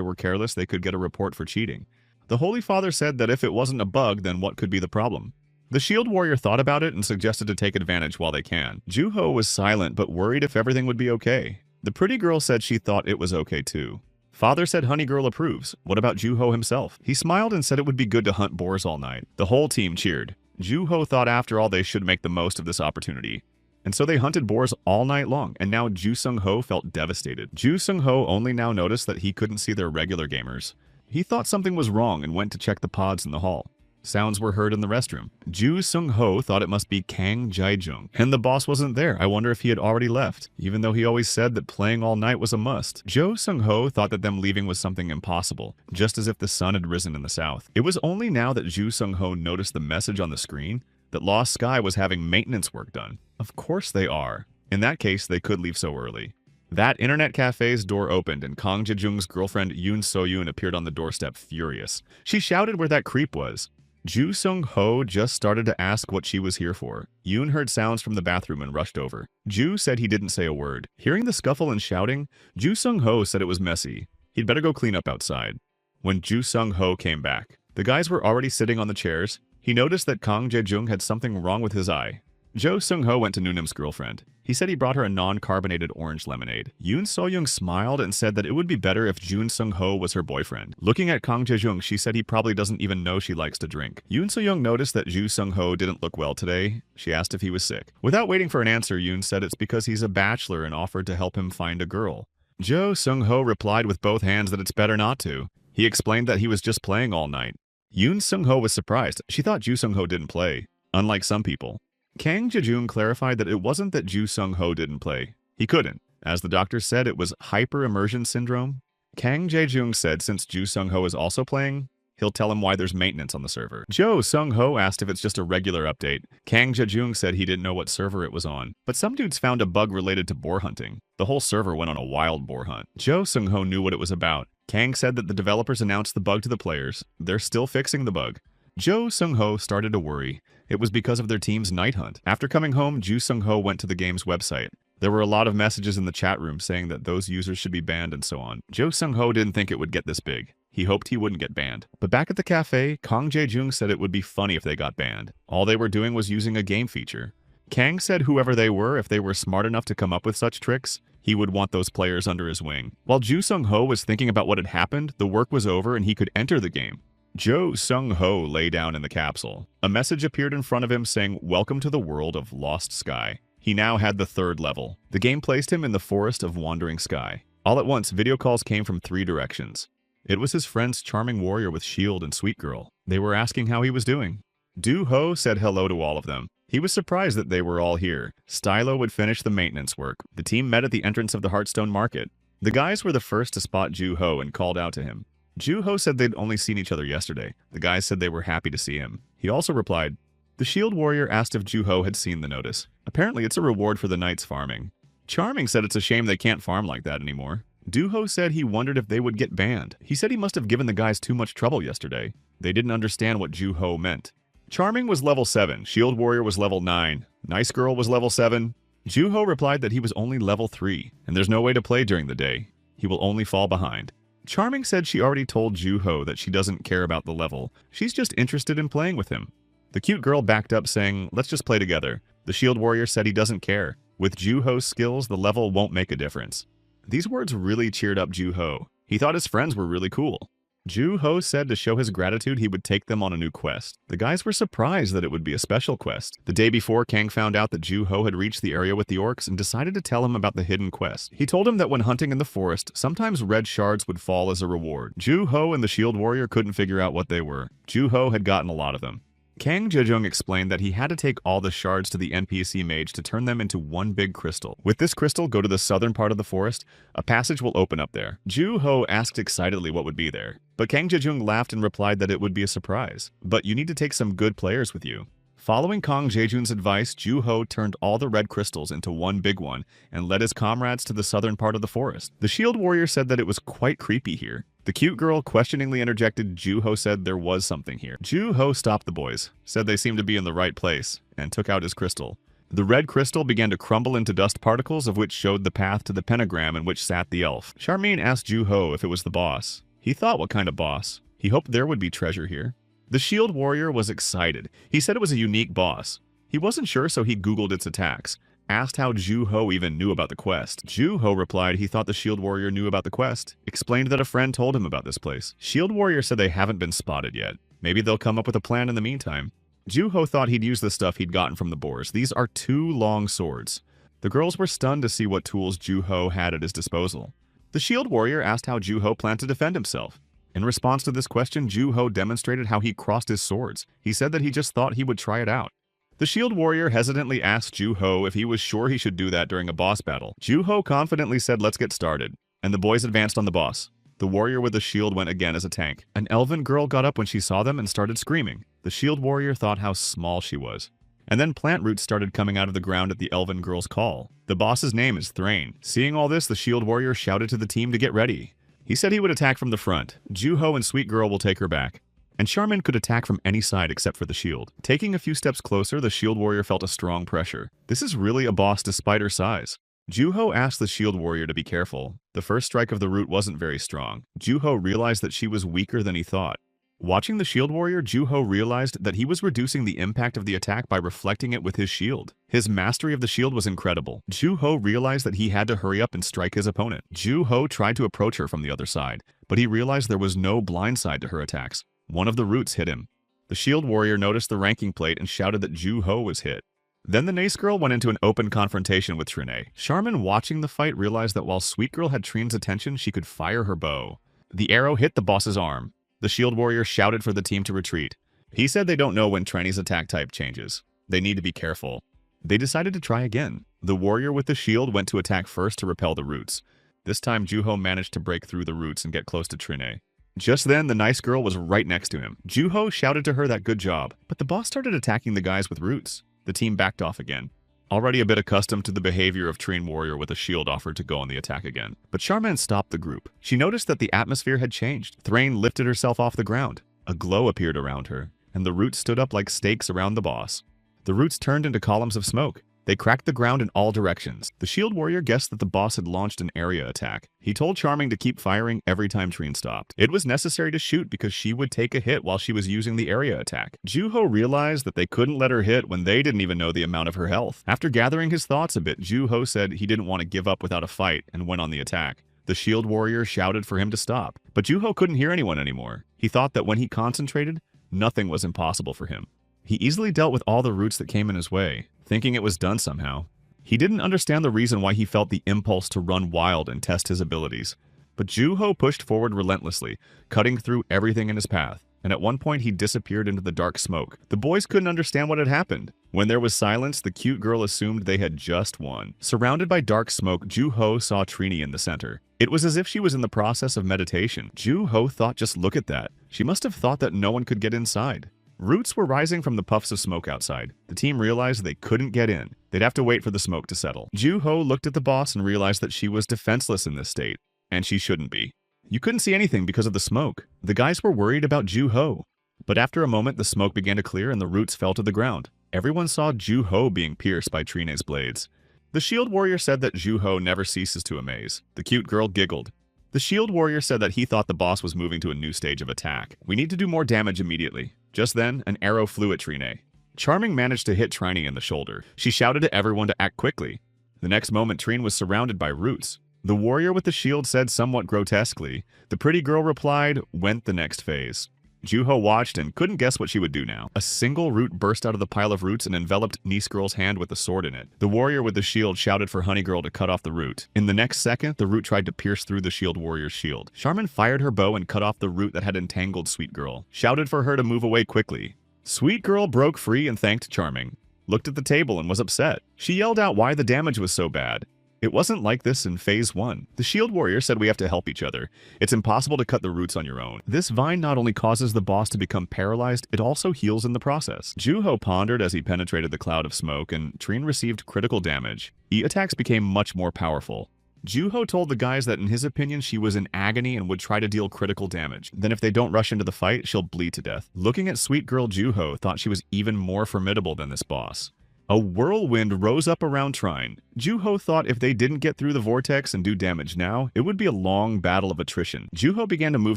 were careless, they could get a report for cheating. The Holy Father said that if it wasn't a bug, then what could be the problem? The shield warrior thought about it and suggested to take advantage while they can. Juho was silent but worried if everything would be okay. The pretty girl said she thought it was okay too. Father said Honey Girl approves. What about Juho himself? He smiled and said it would be good to hunt boars all night. The whole team cheered. Ju-ho thought after all they should make the most of this opportunity. And so they hunted boars all night long, and now Ju Sung-ho felt devastated. Ju Sung-ho only now noticed that he couldn't see their regular gamers. He thought something was wrong and went to check the pods in the hall. Sounds were heard in the restroom. Ju Sung-ho thought it must be Kang Jae-jung, and the boss wasn't there. I wonder if he had already left, even though he always said that playing all night was a must. Jo Sung-ho thought that them leaving was something impossible, just as if the sun had risen in the south. It was only now that Ju Sung-ho noticed the message on the screen that Lost Sky was having maintenance work done. Of course they are. In that case, they could leave so early. That internet cafe's door opened and Kang Jae-jung's girlfriend Yoon So-yoon appeared on the doorstep furious. She shouted where that creep was. Ju Sung-ho just started to ask what she was here for. Yoon heard sounds from the bathroom and rushed over. Ju said he didn't say a word. Hearing the scuffle and shouting, Ju Sung-ho said it was messy. He'd better go clean up outside. When Ju Sung-ho came back, the guys were already sitting on the chairs. He noticed that Kang Jae-jung had something wrong with his eye. Jo Sung-ho went to Noonim's girlfriend. He said he brought her a non-carbonated orange lemonade. Yoon So-young smiled and said that it would be better if Jun Sung-ho was her boyfriend. Looking at Kang Jae-jung, she said he probably doesn't even know she likes to drink. Yoon So-young noticed that Ju Sung-ho didn't look well today. She asked if he was sick. Without waiting for an answer, Yoon said it's because he's a bachelor and offered to help him find a girl. Jo Sung-ho replied with both hands that it's better not to. He explained that he was just playing all night. Yoon Sung-ho was surprised. She thought Ju Sung-ho didn't play, unlike some people. Kang Jae-jung clarified that it wasn't that Ju Sung-ho didn't play. He couldn't. As the doctor said, it was hyper-immersion syndrome. Kang Jae-jung said since Ju Sung-ho is also playing, he'll tell him why there's maintenance on the server. Jo Sung-ho asked if it's just a regular update. Kang Jae-jung said he didn't know what server it was on. But some dudes found a bug related to boar hunting. The whole server went on a wild boar hunt. Jo Sung-ho knew what it was about. Kang said that the developers announced the bug to the players. They're still fixing the bug. Jo Sung-ho started to worry. It was because of their team's night hunt. After coming home, Ju Sung-ho went to the game's website. There were a lot of messages in the chat room saying that those users should be banned and so on. Jo Sung-ho didn't think it would get this big. He hoped he wouldn't get banned. But back at the cafe, Kang Jae-jung said it would be funny if they got banned. All they were doing was using a game feature. Kang said whoever they were, if they were smart enough to come up with such tricks, he would want those players under his wing. While Ju Sung-ho was thinking about what had happened, the work was over and he could enter the game. Jo Sung-ho lay down in the capsule. A message appeared in front of him saying, "Welcome to the world of Lost Sky." He now had the 3rd level. The game placed him in the Forest of Wandering Sky. All at once, video calls came from 3 directions. It was his friend's charming warrior with shield and sweet girl. They were asking how he was doing. Do-ho said hello to all of them. He was surprised that they were all here. Stylo would finish the maintenance work. The team met at the entrance of the Heartstone Market. The guys were the first to spot Ju-ho and called out to him. Ju-ho said they'd only seen each other yesterday. The guys said they were happy to see him. He also replied. The shield warrior asked if Ju-ho had seen the notice. Apparently it's a reward for the night's farming. Charming said it's a shame they can't farm like that anymore. Do-ho said he wondered if they would get banned. He said he must have given the guys too much trouble yesterday. They didn't understand what Ju-ho meant. Charming was level 7. Shield warrior was level 9. Nice girl was level 7. Ju-ho replied that he was only level 3, and there's no way to play during the day. He will only fall behind. Charming said she already told Ju-ho that she doesn't care about the level. She's just interested in playing with him. The cute girl backed up saying, "Let's just play together." The shield warrior said he doesn't care. With Ju-ho's skills, the level won't make a difference. These words really cheered up Ju-ho. He thought his friends were really cool. Ju-ho said to show his gratitude he would take them on a new quest. The guys were surprised that it would be a special quest. The day before, Kang found out that Ju-ho had reached the area with the orcs and decided to tell him about the hidden quest. He told him that when hunting in the forest, sometimes red shards would fall as a reward. Ju-ho and the shield warrior couldn't figure out what they were. Ju-ho had gotten a lot of them. Kang Jae-jung explained that he had to take all the shards to the NPC mage to turn them into one big crystal. With this crystal, go to the southern part of the forest. A passage will open up there. Ju-ho asked excitedly what would be there, but Kang Jae-jung laughed and replied that it would be a surprise. But you need to take some good players with you. Following Kang Jae-jung's advice, Ju-ho turned all the red crystals into one big one and led his comrades to the southern part of the forest. The shield warrior said that it was quite creepy here. The cute girl questioningly interjected Ju-ho said there was something here. Ju-ho stopped the boys, said they seemed to be in the right place, and took out his crystal. The red crystal began to crumble into dust particles, of which showed the path to the pentagram in which sat the elf. Charmin asked Ju-ho if it was the boss. He thought what kind of boss. He hoped there would be treasure here. The shield warrior was excited. He said it was a unique boss. He wasn't sure, so he googled its attacks. Asked how Ju-ho even knew about the quest. Ju-ho replied he thought the shield warrior knew about the quest. Explained that a friend told him about this place. Shield warrior said they haven't been spotted yet. Maybe they'll come up with a plan in the meantime. Juho thought he'd use the stuff he'd gotten from the boars. These are 2 long swords. The girls were stunned to see what tools Juho had at his disposal. The shield warrior asked how Juho planned to defend himself. In response to this question, Juho demonstrated how he crossed his swords. He said that he just thought he would try it out. The shield warrior hesitantly asked Juho if he was sure he should do that during a boss battle. Juho confidently said, "Let's get started," and the boys advanced on the boss. The warrior with the shield went again as a tank. An elven girl got up when she saw them and started screaming. The shield warrior thought how small she was. And then plant roots started coming out of the ground at the elven girl's call. The boss's name is Thrain. Seeing all this, the shield warrior shouted to the team to get ready. He said he would attack from the front. Juho and Sweet Girl will take her back. And Charmin could attack from any side except for the shield. Taking a few steps closer, the shield warrior felt a strong pressure. This is really a boss despite her size. Juho asked the shield warrior to be careful. The first strike of the root wasn't very strong. Juho realized that she was weaker than he thought. Watching the shield warrior, Juho realized that he was reducing the impact of the attack by reflecting it with his shield. His mastery of the shield was incredible. Juho realized that he had to hurry up and strike his opponent. Juho tried to approach her from the other side, but he realized there was no blind side to her attacks. One of the roots hit him. The shield warrior noticed the ranking plate and shouted that Juho was hit. Then the Nace Girl went into an open confrontation with Trine. Charmin, watching the fight, realized that while Sweet Girl had Trine's attention, she could fire her bow. The arrow hit the boss's arm. The shield warrior shouted for the team to retreat. He said they don't know when Trine's attack type changes. They need to be careful. They decided to try again. The warrior with the shield went to attack first to repel the roots. This time, Juho managed to break through the roots and get close to Trine. Just then, the nice girl was right next to him. Juho shouted to her that good job, but the boss started attacking the guys with roots. The team backed off again. Already a bit accustomed to the behavior of Trine Warrior with a shield, offered to go on the attack again. But Charmin stopped the group. She noticed that the atmosphere had changed. Thrain lifted herself off the ground. A glow appeared around her, and the roots stood up like stakes around the boss. The roots turned into columns of smoke. They cracked the ground in all directions. The shield warrior guessed that the boss had launched an area attack. He told Charming to keep firing every time Trine stopped. It was necessary to shoot because she would take a hit while she was using the area attack. Juho realized that they couldn't let her hit when they didn't even know the amount of her health. After gathering his thoughts a bit, Juho said he didn't want to give up without a fight and went on the attack. The shield warrior shouted for him to stop, but Juho couldn't hear anyone anymore. He thought that when he concentrated, nothing was impossible for him. He easily dealt with all the roots that came in his way, thinking it was done somehow. He didn't understand the reason why he felt the impulse to run wild and test his abilities. But Juho pushed forward relentlessly, cutting through everything in his path, and at one point he disappeared into the dark smoke. The boys couldn't understand what had happened. When there was silence, the cute girl assumed they had just won. Surrounded by dark smoke, Juho saw Trini in the center. It was as if she was in the process of meditation. Juho thought, just look at that. She must have thought that no one could get inside. Roots were rising from the puffs of smoke outside. The team realized they couldn't get in. They'd have to wait for the smoke to settle. Juho looked at the boss and realized that she was defenseless in this state, and she shouldn't be. You couldn't see anything because of the smoke. The guys were worried about Juho. But after a moment, the smoke began to clear and the roots fell to the ground. Everyone saw Juho being pierced by Trine's blades. The shield warrior said that Juho never ceases to amaze. The cute girl giggled. The shield warrior said that he thought the boss was moving to a new stage of attack. We need to do more damage immediately. Just then, an arrow flew at Trine. Charming managed to hit Trine in the shoulder. She shouted to everyone to act quickly. The next moment, Trine was surrounded by roots. The warrior with the shield said somewhat grotesquely. The pretty girl replied, "Went the next phase." Juho watched and couldn't guess what she would do now. A single root burst out of the pile of roots and enveloped Niece Girl's hand with the sword in it. The warrior with the shield shouted for Honey Girl to cut off the root. In the next second, the root tried to pierce through the shield warrior's shield. Charmin fired her bow and cut off the root that had entangled Sweet Girl, shouted for her to move away quickly. Sweet Girl broke free and thanked Charming, looked at the table and was upset. She yelled out why the damage was so bad. It wasn't like this in Phase 1. The shield warrior said we have to help each other. It's impossible to cut the roots on your own. This vine not only causes the boss to become paralyzed, it also heals in the process. Juho pondered as he penetrated the cloud of smoke, and Trine received critical damage. Attacks became much more powerful. Juho told the guys that in his opinion she was in agony and would try to deal critical damage. Then if they don't rush into the fight, she'll bleed to death. Looking at Sweet Girl, Juho thought she was even more formidable than this boss. A whirlwind rose up around Trine. Juho thought if they didn't get through the vortex and do damage now, it would be a long battle of attrition. Juho began to move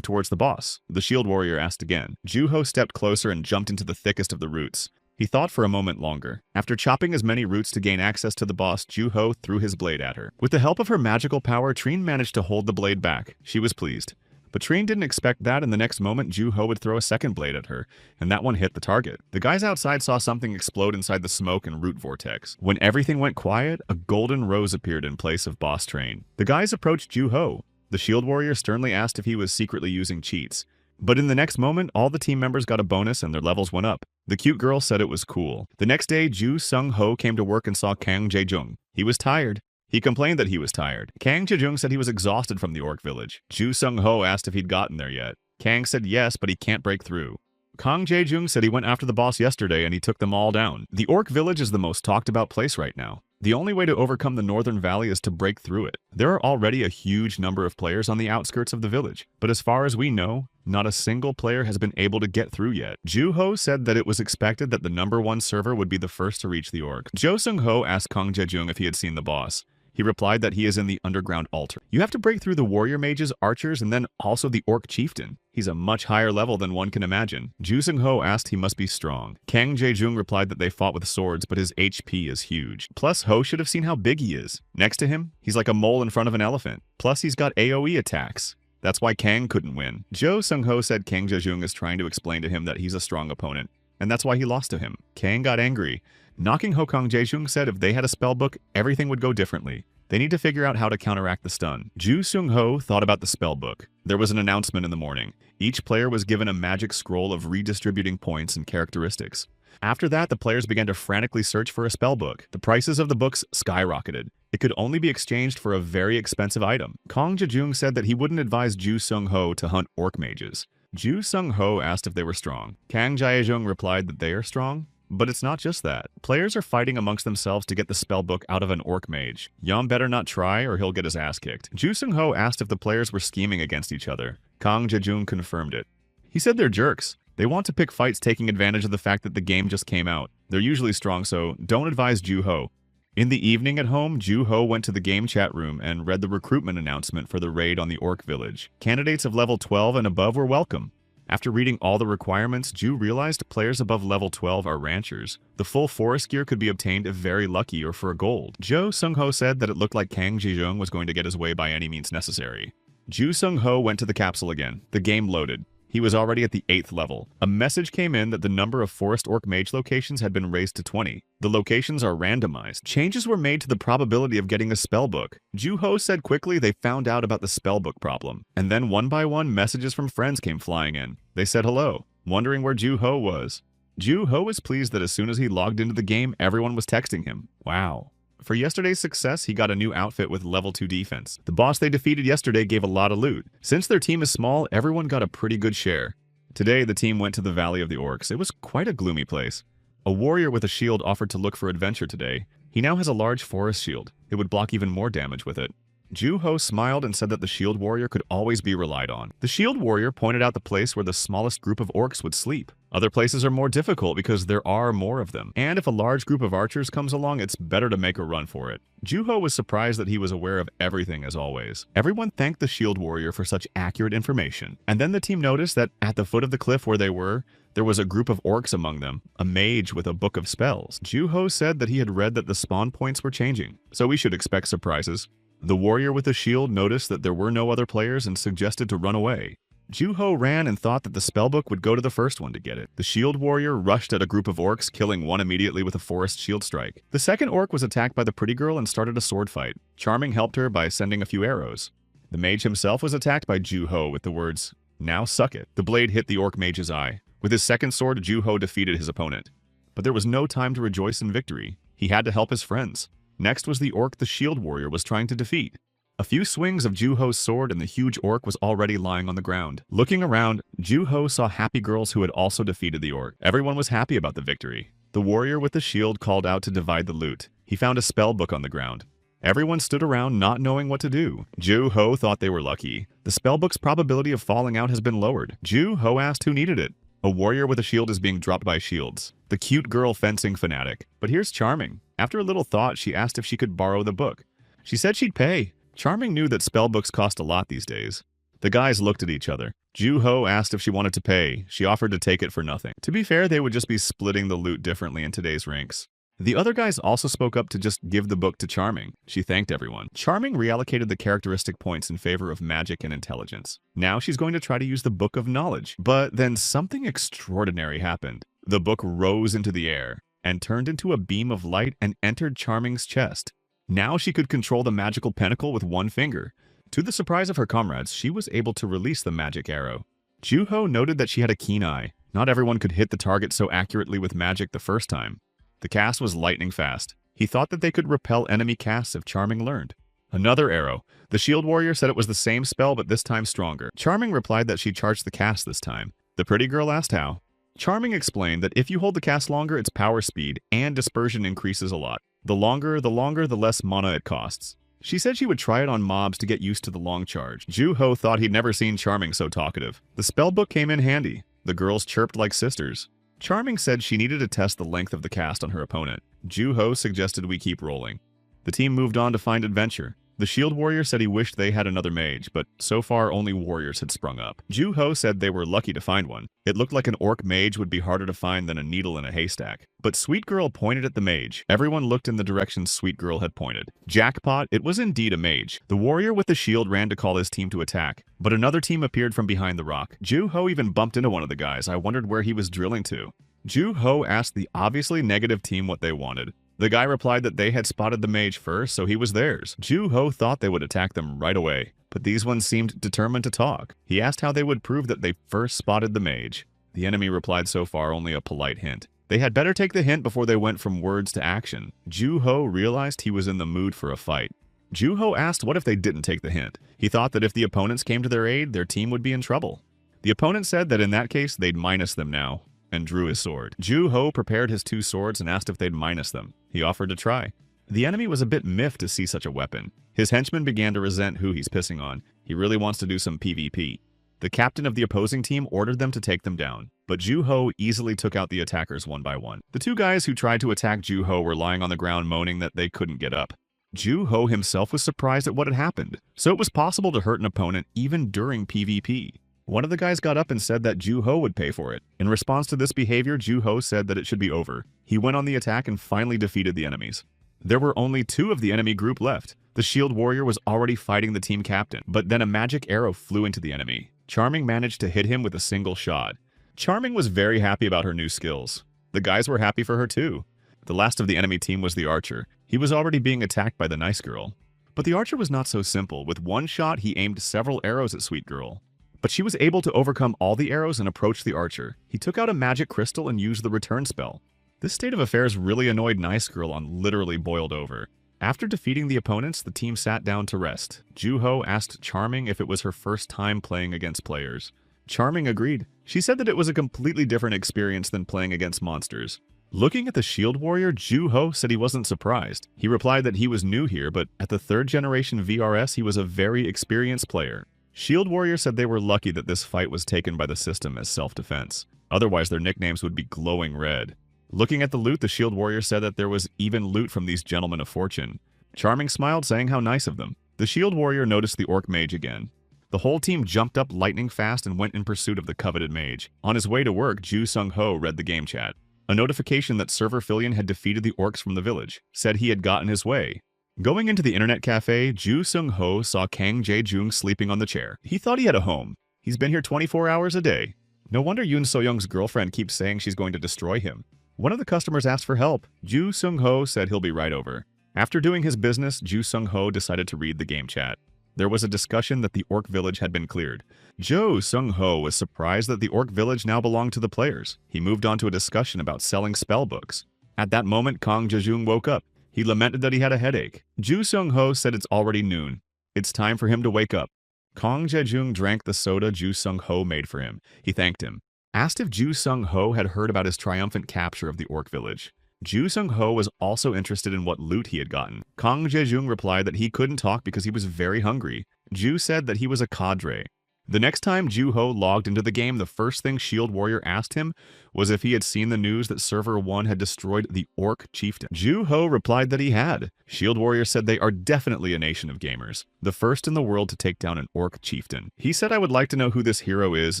towards the boss. The shield warrior asked again. Juho stepped closer and jumped into the thickest of the roots. He thought for a moment longer. After chopping as many roots to gain access to the boss, Juho threw his blade at her. With the help of her magical power, Trine managed to hold the blade back. She was pleased. But Trine didn't expect that, and the next moment Ju-ho would throw a second blade at her, and that one hit the target. The guys outside saw something explode inside the smoke and root vortex. When everything went quiet, a golden rose appeared in place of Boss Trine. The guys approached Ju-ho. The shield warrior sternly asked if he was secretly using cheats. But in the next moment, all the team members got a bonus and their levels went up. The cute girl said it was cool. The next day, Ju Sung-ho came to work and saw Kang Jae-jung. He was tired. He complained that he was tired. Kang Jae-jung said he was exhausted from the orc village. Ju Sung-ho asked if he'd gotten there yet. Kang said yes, but he can't break through. Kang Jae-jung said he went after the boss yesterday and he took them all down. The orc village is the most talked about place right now. The only way to overcome the Northern Valley is to break through it. There are already a huge number of players on the outskirts of the village, but as far as we know, not a single player has been able to get through yet. Ju-ho said that it was expected that the #1 server would be the first to reach the orc. Jo Sung-ho asked Kang Jae-jung if he had seen the boss. He replied that he is in the underground altar. You have to break through the warrior mages, archers, and then also the orc chieftain. He's a much higher level than one can imagine. Ju Sung-ho asked he must be strong. Kang Jae-jung replied that they fought with swords, but his HP is huge. Plus, Ho should have seen how big he is. Next to him, he's like a mole in front of an elephant. Plus, he's got AoE attacks. That's why Kang couldn't win. Jo Sung-ho said Kang Jae-jung is trying to explain to him that he's a strong opponent, and that's why he lost to him. Kang got angry. Knocking Ho Kang Jae-jung said if they had a spellbook, everything would go differently. They need to figure out how to counteract the stun. Ju Sung-ho thought about the spellbook. There was an announcement in the morning. Each player was given a magic scroll of redistributing points and characteristics. After that, the players began to frantically search for a spellbook. The prices of the books skyrocketed. It could only be exchanged for a very expensive item. Kang Jae-jung said that he wouldn't advise Ju Sung-ho to hunt orc mages. Ju Sung-ho asked if they were strong. Kang Jae-jung replied that they are strong. But it's not just that. Players are fighting amongst themselves to get the spellbook out of an orc mage. Yum better not try or he'll get his ass kicked. Ju Sung-ho asked if the players were scheming against each other. Kang Jae-jung confirmed it. He said they're jerks. They want to pick fights taking advantage of the fact that the game just came out. They're usually strong, so don't advise Ju-ho. In the evening at home, Ju-ho went to the game chat room and read the recruitment announcement for the raid on the orc village. Candidates of level 12 and above were welcome. After reading all the requirements, Ju realized players above level 12 are ranchers. The full forest gear could be obtained if very lucky or for gold. Jo Sung-ho said that it looked like Kang Jae-jung was going to get his way by any means necessary. Ju Sung-ho went to the capsule again. The game loaded. He was already at the 8th level. A message came in that the number of forest orc mage locations had been raised to 20. The locations are randomized. Changes were made to the probability of getting a spellbook. Ju-ho said quickly they found out about the spellbook problem. And then one by one, messages from friends came flying in. They said hello, wondering where Ju-ho was. Ju-ho was pleased that as soon as he logged into the game, everyone was texting him. Wow. For yesterday's success, he got a new outfit with level 2 defense. The boss they defeated yesterday gave a lot of loot. Since their team is small, everyone got a pretty good share. Today, the team went to the Valley of the Orcs. It was quite a gloomy place. A warrior with a shield offered to look for adventure today. He now has a large forest shield. It would block even more damage with it. Ju-ho smiled and said that the shield warrior could always be relied on. The shield warrior pointed out the place where the smallest group of orcs would sleep. Other places are more difficult because there are more of them. And if a large group of archers comes along, it's better to make a run for it. Ju-ho was surprised that he was aware of everything as always. Everyone thanked the shield warrior for such accurate information. And then the team noticed that at the foot of the cliff where they were, there was a group of orcs among them, a mage with a book of spells. Ju-ho said that he had read that the spawn points were changing, so we should expect surprises. The warrior with the shield noticed that there were no other players and suggested to run away. Ju-ho ran and thought that the spellbook would go to the first one to get it. The shield warrior rushed at a group of orcs, killing one immediately with a forest shield strike. The second orc was attacked by the pretty girl and started a sword fight. Charming helped her by sending a few arrows. The mage himself was attacked by Ju-ho with the words, "Now suck it." The blade hit the orc mage's eye. With his second sword, Ju-ho defeated his opponent. But there was no time to rejoice in victory. He had to help his friends. Next was the orc the shield warrior was trying to defeat. A few swings of Ju-ho's sword and the huge orc was already lying on the ground. Looking around, Ju-ho saw happy girls who had also defeated the orc. Everyone was happy about the victory. The warrior with the shield called out to divide the loot. He found a spell book on the ground. Everyone stood around not knowing what to do. Ju-ho thought they were lucky. The spellbook's probability of falling out has been lowered. Ju-ho asked who needed it. A warrior with a shield is being dropped by shields. The cute girl fencing fanatic. But here's Charming. After a little thought, she asked if she could borrow the book. She said she'd pay. Charming knew that spellbooks cost a lot these days. The guys looked at each other. Ju-ho asked if she wanted to pay. She offered to take it for nothing. To be fair, they would just be splitting the loot differently in today's ranks. The other guys also spoke up to just give the book to Charming. She thanked everyone. Charming reallocated the characteristic points in favor of magic and intelligence. Now she's going to try to use the Book of Knowledge. But then something extraordinary happened. The book rose into the air and turned into a beam of light and entered Charming's chest. Now she could control the magical pentacle with one finger. To the surprise of her comrades, she was able to release the magic arrow. Juho noted that she had a keen eye. Not everyone could hit the target so accurately with magic the first time. The cast was lightning fast. He thought that they could repel enemy casts if Charming learned. Another arrow. The shield warrior said it was the same spell but this time stronger. Charming replied that she charged the cast this time. The pretty girl asked how. Charming explained that if you hold the cast longer, its power speed and dispersion increases a lot. The longer, the less mana it costs. She said she would try it on mobs to get used to the long charge. Juho thought he'd never seen Charming so talkative. The spellbook came in handy. The girls chirped like sisters. Charming said she needed to test the length of the cast on her opponent. Juho suggested we keep rolling. The team moved on to find adventure. The shield warrior said he wished they had another mage, but so far only warriors had sprung up. Juho said they were lucky to find one. It looked like an orc mage would be harder to find than a needle in a haystack. But Sweet Girl pointed at the mage. Everyone looked in the direction Sweet Girl had pointed. Jackpot, it was indeed a mage. The warrior with the shield ran to call his team to attack, but another team appeared from behind the rock. Juho even bumped into one of the guys. I wondered where he was drilling to. Juho asked the obviously negative team what they wanted. The guy replied that they had spotted the mage first, so he was theirs. Juho thought they would attack them right away, but these ones seemed determined to talk. He asked how they would prove that they first spotted the mage. The enemy replied so far only a polite hint. They had better take the hint before they went from words to action. Juho realized he was in the mood for a fight. Juho asked what if they didn't take the hint. He thought that if the opponents came to their aid, their team would be in trouble. The opponent said that in that case, they'd minus them now, and drew his sword. Juho prepared his 2 swords and asked if they'd minus them. He offered to try. The enemy was a bit miffed to see such a weapon. His henchmen began to resent who he's pissing on. He really wants to do some PvP. The captain of the opposing team ordered them to take them down, but Juho easily took out the attackers one by one. The 2 guys who tried to attack Juho were lying on the ground moaning that they couldn't get up. Juho himself was surprised at what had happened, so it was possible to hurt an opponent even during PvP. One of the guys got up and said that Juho would pay for it. In response to this behavior, Juho said that it should be over. He went on the attack and finally defeated the enemies. There were only 2 of the enemy group left. The shield warrior was already fighting the team captain, but then a magic arrow flew into the enemy. Charming managed to hit him with a single shot. Charming was very happy about her new skills. The guys were happy for her too. The last of the enemy team was the archer. He was already being attacked by the nice girl. But the archer was not so simple. With one shot, he aimed several arrows at Sweet Girl. But she was able to overcome all the arrows and approach the archer. He took out a magic crystal and used the return spell. This state of affairs really annoyed Nice Girl on literally boiled over. After defeating the opponents, the team sat down to rest. Juho asked Charming if it was her first time playing against players. Charming agreed. She said that it was a completely different experience than playing against monsters. Looking at the shield warrior, Juho said he wasn't surprised. He replied that he was new here, but at the 3rd generation VRS, he was a very experienced player. Shield Warrior said they were lucky that this fight was taken by the system as self-defense. Otherwise, their nicknames would be glowing red. Looking at the loot, the Shield Warrior said that there was even loot from these gentlemen of fortune. Charming smiled, saying how nice of them. The Shield Warrior noticed the Orc Mage again. The whole team jumped up lightning fast and went in pursuit of the coveted mage. On his way to work, Ju Sung-ho read the game chat. A notification that Server Filion had defeated the orcs from the village. Said he had gotten his way. Going into the internet cafe, Ju Sung-ho saw Kang Jae-jung sleeping on the chair. He thought he had a home. He's been here 24 hours a day. No wonder Yoon So-young's girlfriend keeps saying she's going to destroy him. One of the customers asked for help. Ju Sung-ho said he'll be right over. After doing his business, Ju Sung-ho decided to read the game chat. There was a discussion that the orc village had been cleared. Jo Sung-ho was surprised that the orc village now belonged to the players. He moved on to a discussion about selling spell books. At that moment, Kang Jae-jung woke up. He lamented that he had a headache. Ju Sung-ho said it's already noon. It's time for him to wake up. Kang Jae-jung drank the soda Ju Sung-ho made for him. He thanked him. Asked if Ju Sung-ho had heard about his triumphant capture of the orc village. Ju Sung-ho was also interested in what loot he had gotten. Kang Jae-jung replied that he couldn't talk because he was very hungry. Ju said that he was a cadre. The next time Ju-ho logged into the game, the first thing Shield Warrior asked him was if he had seen the news that Server 1 had destroyed the Orc Chieftain. Ju-ho replied that he had. Shield Warrior said they are definitely a nation of gamers, the first in the world to take down an Orc Chieftain. He said I would like to know who this hero is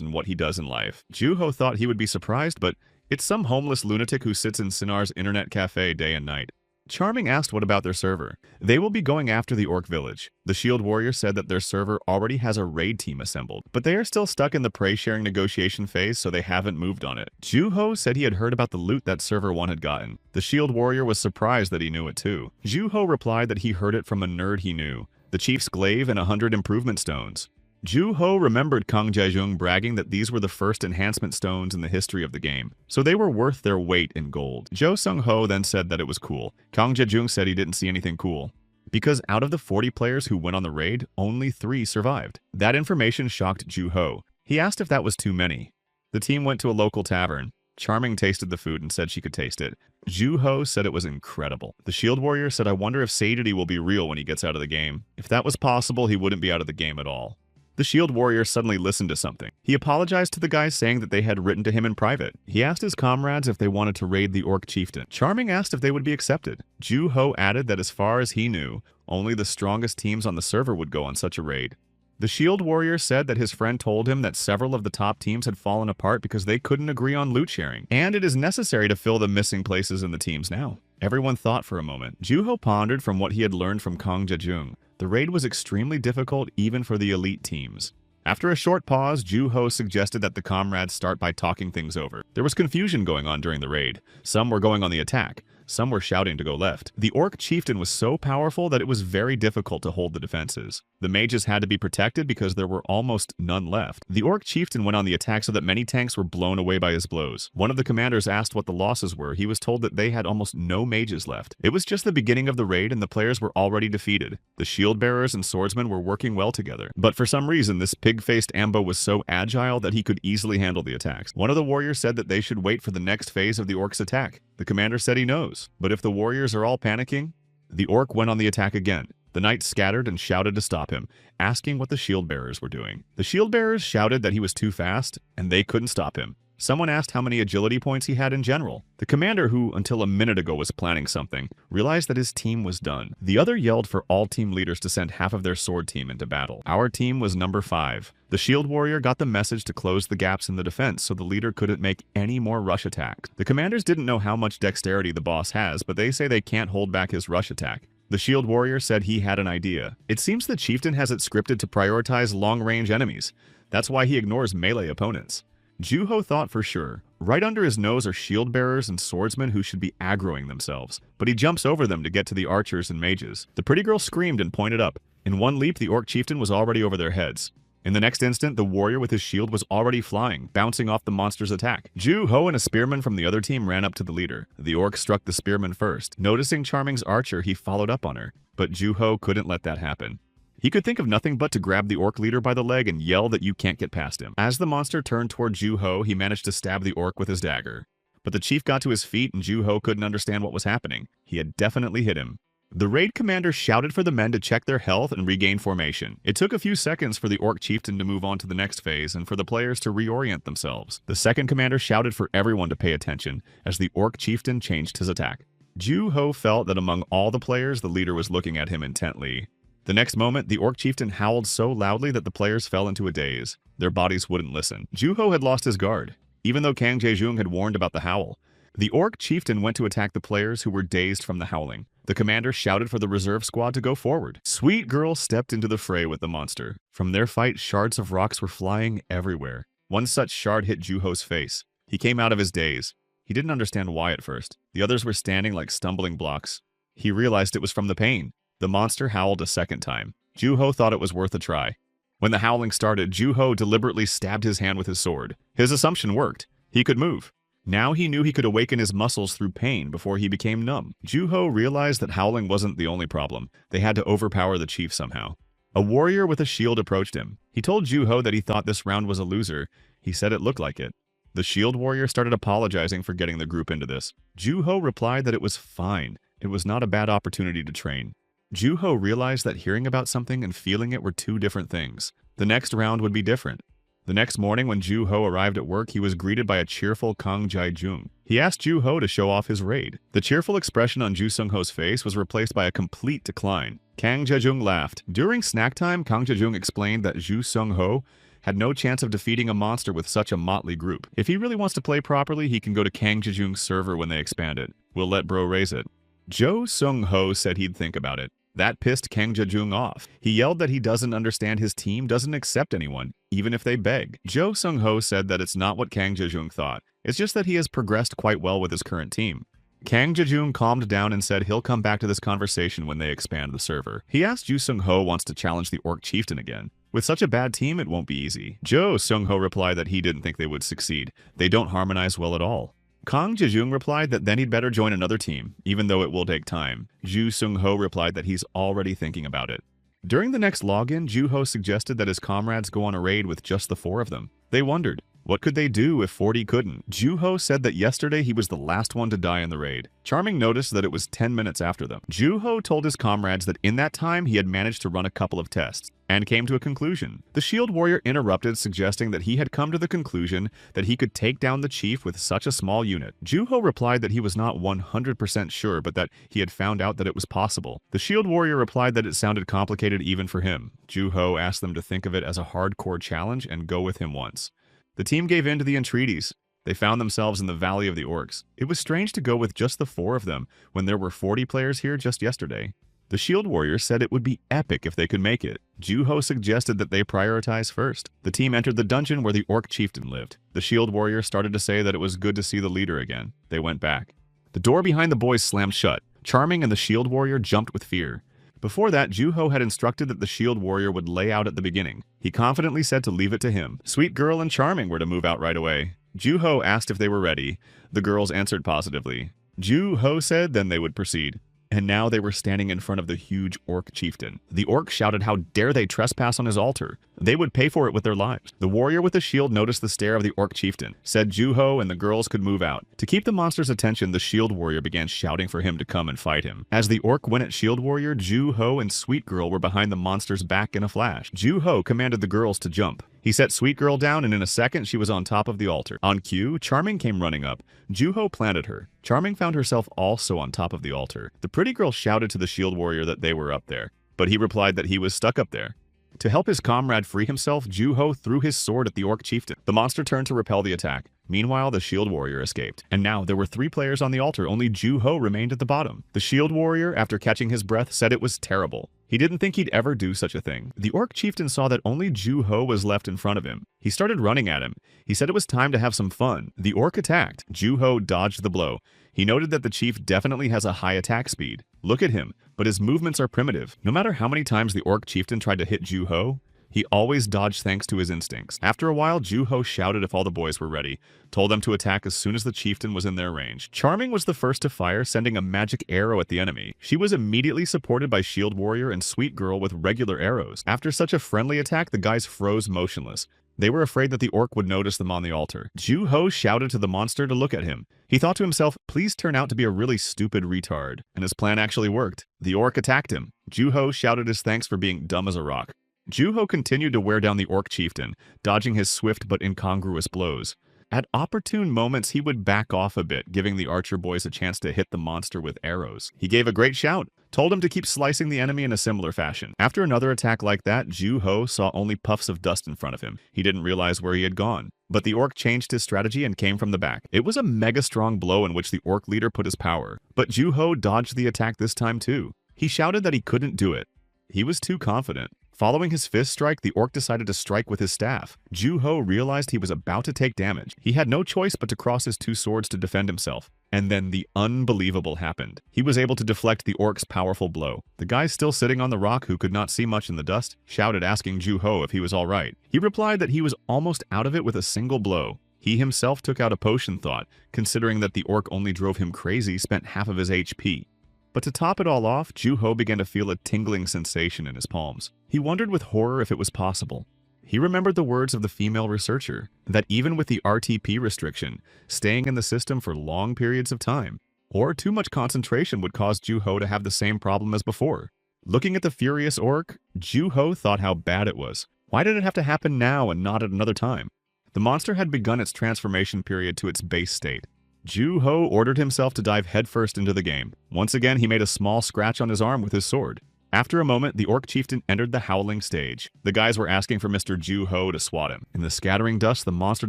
and what he does in life. Ju-ho thought he would be surprised, but It's some homeless lunatic who sits in Sinar's internet cafe day and night. Charming asked what about their server. They will be going after the orc village. The shield warrior said that their server already has a raid team assembled, but they are still stuck in the prey sharing negotiation phase, so they haven't moved on it. Juho said he had heard about the loot that server 1 had gotten. The shield warrior was surprised that he knew it too. Juho replied that he heard it from a nerd he knew, the chief's glaive and 100 improvement stones. Juho remembered Kang Jaejung bragging that these were the first enhancement stones in the history of the game, so they were worth their weight in gold. Jo Sung-ho then said that it was cool. Kang Jaejung said he didn't see anything cool, because out of the 40 players who went on the raid, only 3 survived. That information shocked Juho. He asked if that was too many. The team went to a local tavern. Charming tasted the food and said she could taste it. Juho said it was incredible. The shield warrior said, "I wonder if Sadity will be real when he gets out of the game. If that was possible, he wouldn't be out of the game at all." The shield warrior suddenly listened to something. He apologized to the guys saying that they had written to him in private. He asked his comrades if they wanted to raid the orc chieftain. Charming asked if they would be accepted. Juho added that as far as he knew, only the strongest teams on the server would go on such a raid. The shield warrior said that his friend told him that several of the top teams had fallen apart because they couldn't agree on loot sharing, and it is necessary to fill the missing places in the teams now. Everyone thought for a moment. Juho pondered from what he had learned from Kang Jaejung. The raid was extremely difficult even for the elite teams. After a short pause, Juho suggested that the comrades start by talking things over. There was confusion going on during the raid. Some were going on the attack. Some were shouting to go left. The orc chieftain was so powerful that it was very difficult to hold the defenses. The mages had to be protected because there were almost none left. The orc chieftain went on the attack so that many tanks were blown away by his blows. One of the commanders asked what the losses were. He was told that they had almost no mages left. It was just the beginning of the raid and the players were already defeated. The shield bearers and swordsmen were working well together. But for some reason, this pig-faced Ambo was so agile that he could easily handle the attacks. One of the warriors said that they should wait for the next phase of the orc's attack. The commander said he knows, but if the warriors are all panicking, the orc went on the attack again. The knights scattered and shouted to stop him, asking what the shield bearers were doing. The shield bearers shouted that he was too fast, and they couldn't stop him. Someone asked how many agility points he had in general. The commander, who until a minute ago was planning something, realized that his team was done. The other yelled for all team leaders to send half of their sword team into battle. Our team was number 5. The shield warrior got the message to close the gaps in the defense so the leader couldn't make any more rush attacks. The commanders didn't know how much dexterity the boss has, but they say they can't hold back his rush attack. The shield warrior said he had an idea. It seems the chieftain has it scripted to prioritize long-range enemies. That's why he ignores melee opponents. Juho thought for sure. Right under his nose are shield bearers and swordsmen who should be aggroing themselves, but he jumps over them to get to the archers and mages. The pretty girl screamed and pointed up. In one leap, the orc chieftain was already over their heads. In the next instant, the warrior with his shield was already flying, bouncing off the monster's attack. Juho and a spearman from the other team ran up to the leader. The orc struck the spearman first. Noticing Charming's archer, he followed up on her, but Juho couldn't let that happen. He could think of nothing but to grab the orc leader by the leg and yell that you can't get past him. As the monster turned toward Juho, he managed to stab the orc with his dagger. But the chief got to his feet and Juho couldn't understand what was happening. He had definitely hit him. The raid commander shouted for the men to check their health and regain formation. It took a few seconds for the orc chieftain to move on to the next phase and for the players to reorient themselves. The second commander shouted for everyone to pay attention as the orc chieftain changed his attack. Juho felt that among all the players, the leader was looking at him intently. The next moment, the orc chieftain howled so loudly that the players fell into a daze. Their bodies wouldn't listen. Juho had lost his guard, even though Kang Jaejung had warned about the howl. The orc chieftain went to attack the players who were dazed from the howling. The commander shouted for the reserve squad to go forward. Sweet Girl stepped into the fray with the monster. From their fight, shards of rocks were flying everywhere. One such shard hit Juho's face. He came out of his daze. He didn't understand why at first. The others were standing like stumbling blocks. He realized it was from the pain. The monster howled a second time. Juho thought it was worth a try. When the howling started, Juho deliberately stabbed his hand with his sword. His assumption worked. He could move. Now he knew he could awaken his muscles through pain before he became numb. Juho realized that howling wasn't the only problem. They had to overpower the chief somehow. A warrior with a shield approached him. He told Juho that he thought this round was a loser. He said it looked like it. The shield warrior started apologizing for getting the group into this. Juho replied that it was fine. It was not a bad opportunity to train. Juho realized that hearing about something and feeling it were two different things. The next round would be different. The next morning when Juho arrived at work, he was greeted by a cheerful Kang Jaejung. He asked Juho to show off his raid. The cheerful expression on Ju Sung-ho's face was replaced by a complete decline. Kang Jaejung laughed. During snack time, Kang Jaejung explained that Ju Sung-ho had no chance of defeating a monster with such a motley group. If he really wants to play properly, he can go to Kang Jejung's server when they expand it. We'll let bro raise it. Jo Sung-ho said he'd think about it. That pissed Kang Jejung off. He yelled that he doesn't understand his team doesn't accept anyone, even if they beg. Jo Sung-ho said that it's not what Kang Jejung thought. It's just that he has progressed quite well with his current team. Kang Jejung calmed down and said he'll come back to this conversation when they expand the server. He asked Jo Sung-ho wants to challenge the Orc Chieftain again. With such a bad team, it won't be easy. Jo Sung-ho replied that he didn't think they would succeed. They don't harmonize well at all. Kang Jejung replied that then he'd better join another team, even though it will take time. Jo Sung-ho replied that he's already thinking about it. During the next login, Joo-ho suggested that his comrades go on a raid with just the 4 of them. They wondered, what could they do if 40 couldn't? Joo-ho said that yesterday he was the last one to die in the raid. Charming noticed that it was 10 minutes after them. Joo-ho told his comrades that in that time he had managed to run a couple of tests, and came to a conclusion. The shield warrior interrupted, suggesting that he had come to the conclusion that he could take down the chief with such a small unit. Joo-ho replied that he was not 100% sure, but that he had found out that it was possible. The shield warrior replied that it sounded complicated even for him. Joo-ho asked them to think of it as a hardcore challenge and go with him once. The team gave in to the entreaties. They found themselves in the Valley of the Orcs. It was strange to go with just the 4 of them when there were 40 players here just yesterday. The shield warrior said it would be epic if they could make it. Joo-ho suggested that they prioritize first. The team entered the dungeon where the Orc Chieftain lived. The shield warrior started to say that it was good to see the leader again. They went back. The door behind the boys slammed shut. Charming and the shield warrior jumped with fear. Before that, Joo-ho had instructed that the shield warrior would lay out at the beginning. He confidently said to leave it to him. Sweet Girl and Charming were to move out right away. Joo-ho asked if they were ready. The girls answered positively. Joo-ho said then they would proceed. And now they were standing in front of the huge Orc Chieftain. The Orc shouted how dare they trespass on his altar. They would pay for it with their lives. The warrior with the shield noticed the stare of the Orc Chieftain, said Joo-ho and the girls could move out. To keep the monster's attention, the shield warrior began shouting for him to come and fight him. As the Orc went at shield warrior, Joo-ho and Sweet Girl were behind the monster's back in a flash. Joo-ho commanded the girls to jump. He set Sweet Girl down, and in a second she was on top of the altar. On cue, Charming came running up. Joo-ho planted her. Charming found herself also on top of the altar. The pretty girl shouted to the shield warrior that they were up there, but he replied that he was stuck up there. To help his comrade free himself, Joo-ho threw his sword at the Orc Chieftain. The monster turned to repel the attack. Meanwhile, the shield warrior escaped. And now there were 3 players on the altar, only Joo-ho remained at the bottom. The shield warrior, after catching his breath, said it was terrible. He didn't think he'd ever do such a thing. The Orc Chieftain saw that only Joo-ho was left in front of him. He started running at him. He said it was time to have some fun. The Orc attacked. Joo-ho dodged the blow. He noted that the chief definitely has a high attack speed. Look at him, but his movements are primitive. No matter how many times the Orc Chieftain tried to hit Joo-ho, he always dodged thanks to his instincts. After a while, Joo-ho shouted if all the boys were ready, told them to attack as soon as the chieftain was in their range. Charming was the first to fire, sending a magic arrow at the enemy. She was immediately supported by Shield Warrior and Sweet Girl with regular arrows. After such a friendly attack, the guys froze motionless. They were afraid that the orc would notice them on the altar. Joo-ho shouted to the monster to look at him. He thought to himself, please turn out to be a really stupid retard. And his plan actually worked. The orc attacked him. Joo-ho shouted his thanks for being dumb as a rock. Joo-ho continued to wear down the Orc Chieftain, dodging his swift but incongruous blows. At opportune moments, he would back off a bit, giving the archer boys a chance to hit the monster with arrows. He gave a great shout, told him to keep slicing the enemy in a similar fashion. After another attack like that, Joo-ho saw only puffs of dust in front of him. He didn't realize where he had gone. But the orc changed his strategy and came from the back. It was a mega strong blow in which the orc leader put his power. But Joo-ho dodged the attack this time too. He shouted that he couldn't do it. He was too confident. Following his fist strike, the orc decided to strike with his staff. Joo-ho realized he was about to take damage. He had no choice but to cross his 2 swords to defend himself. And then the unbelievable happened. He was able to deflect the orc's powerful blow. The guy still sitting on the rock, who could not see much in the dust, shouted asking Joo-ho if he was alright. He replied that he was almost out of it with a single blow. He himself took out a potion thought, considering that the orc only drove him crazy, spent half of his HP. But to top it all off, Joo-ho began to feel a tingling sensation in his palms. He wondered with horror if it was possible. He remembered the words of the female researcher, that even with the RTP restriction, staying in the system for long periods of time, or too much concentration would cause Joo-ho to have the same problem as before. Looking at the furious orc, Joo-ho thought how bad it was. Why did it have to happen now and not at another time? The monster had begun its transformation period to its base state. Joo-ho ordered himself to dive headfirst into the game. Once again, he made a small scratch on his arm with his sword. After a moment, the orc chieftain entered the howling stage. The guys were asking for Mr. Ju-Ho to swat him. In the scattering dust, the monster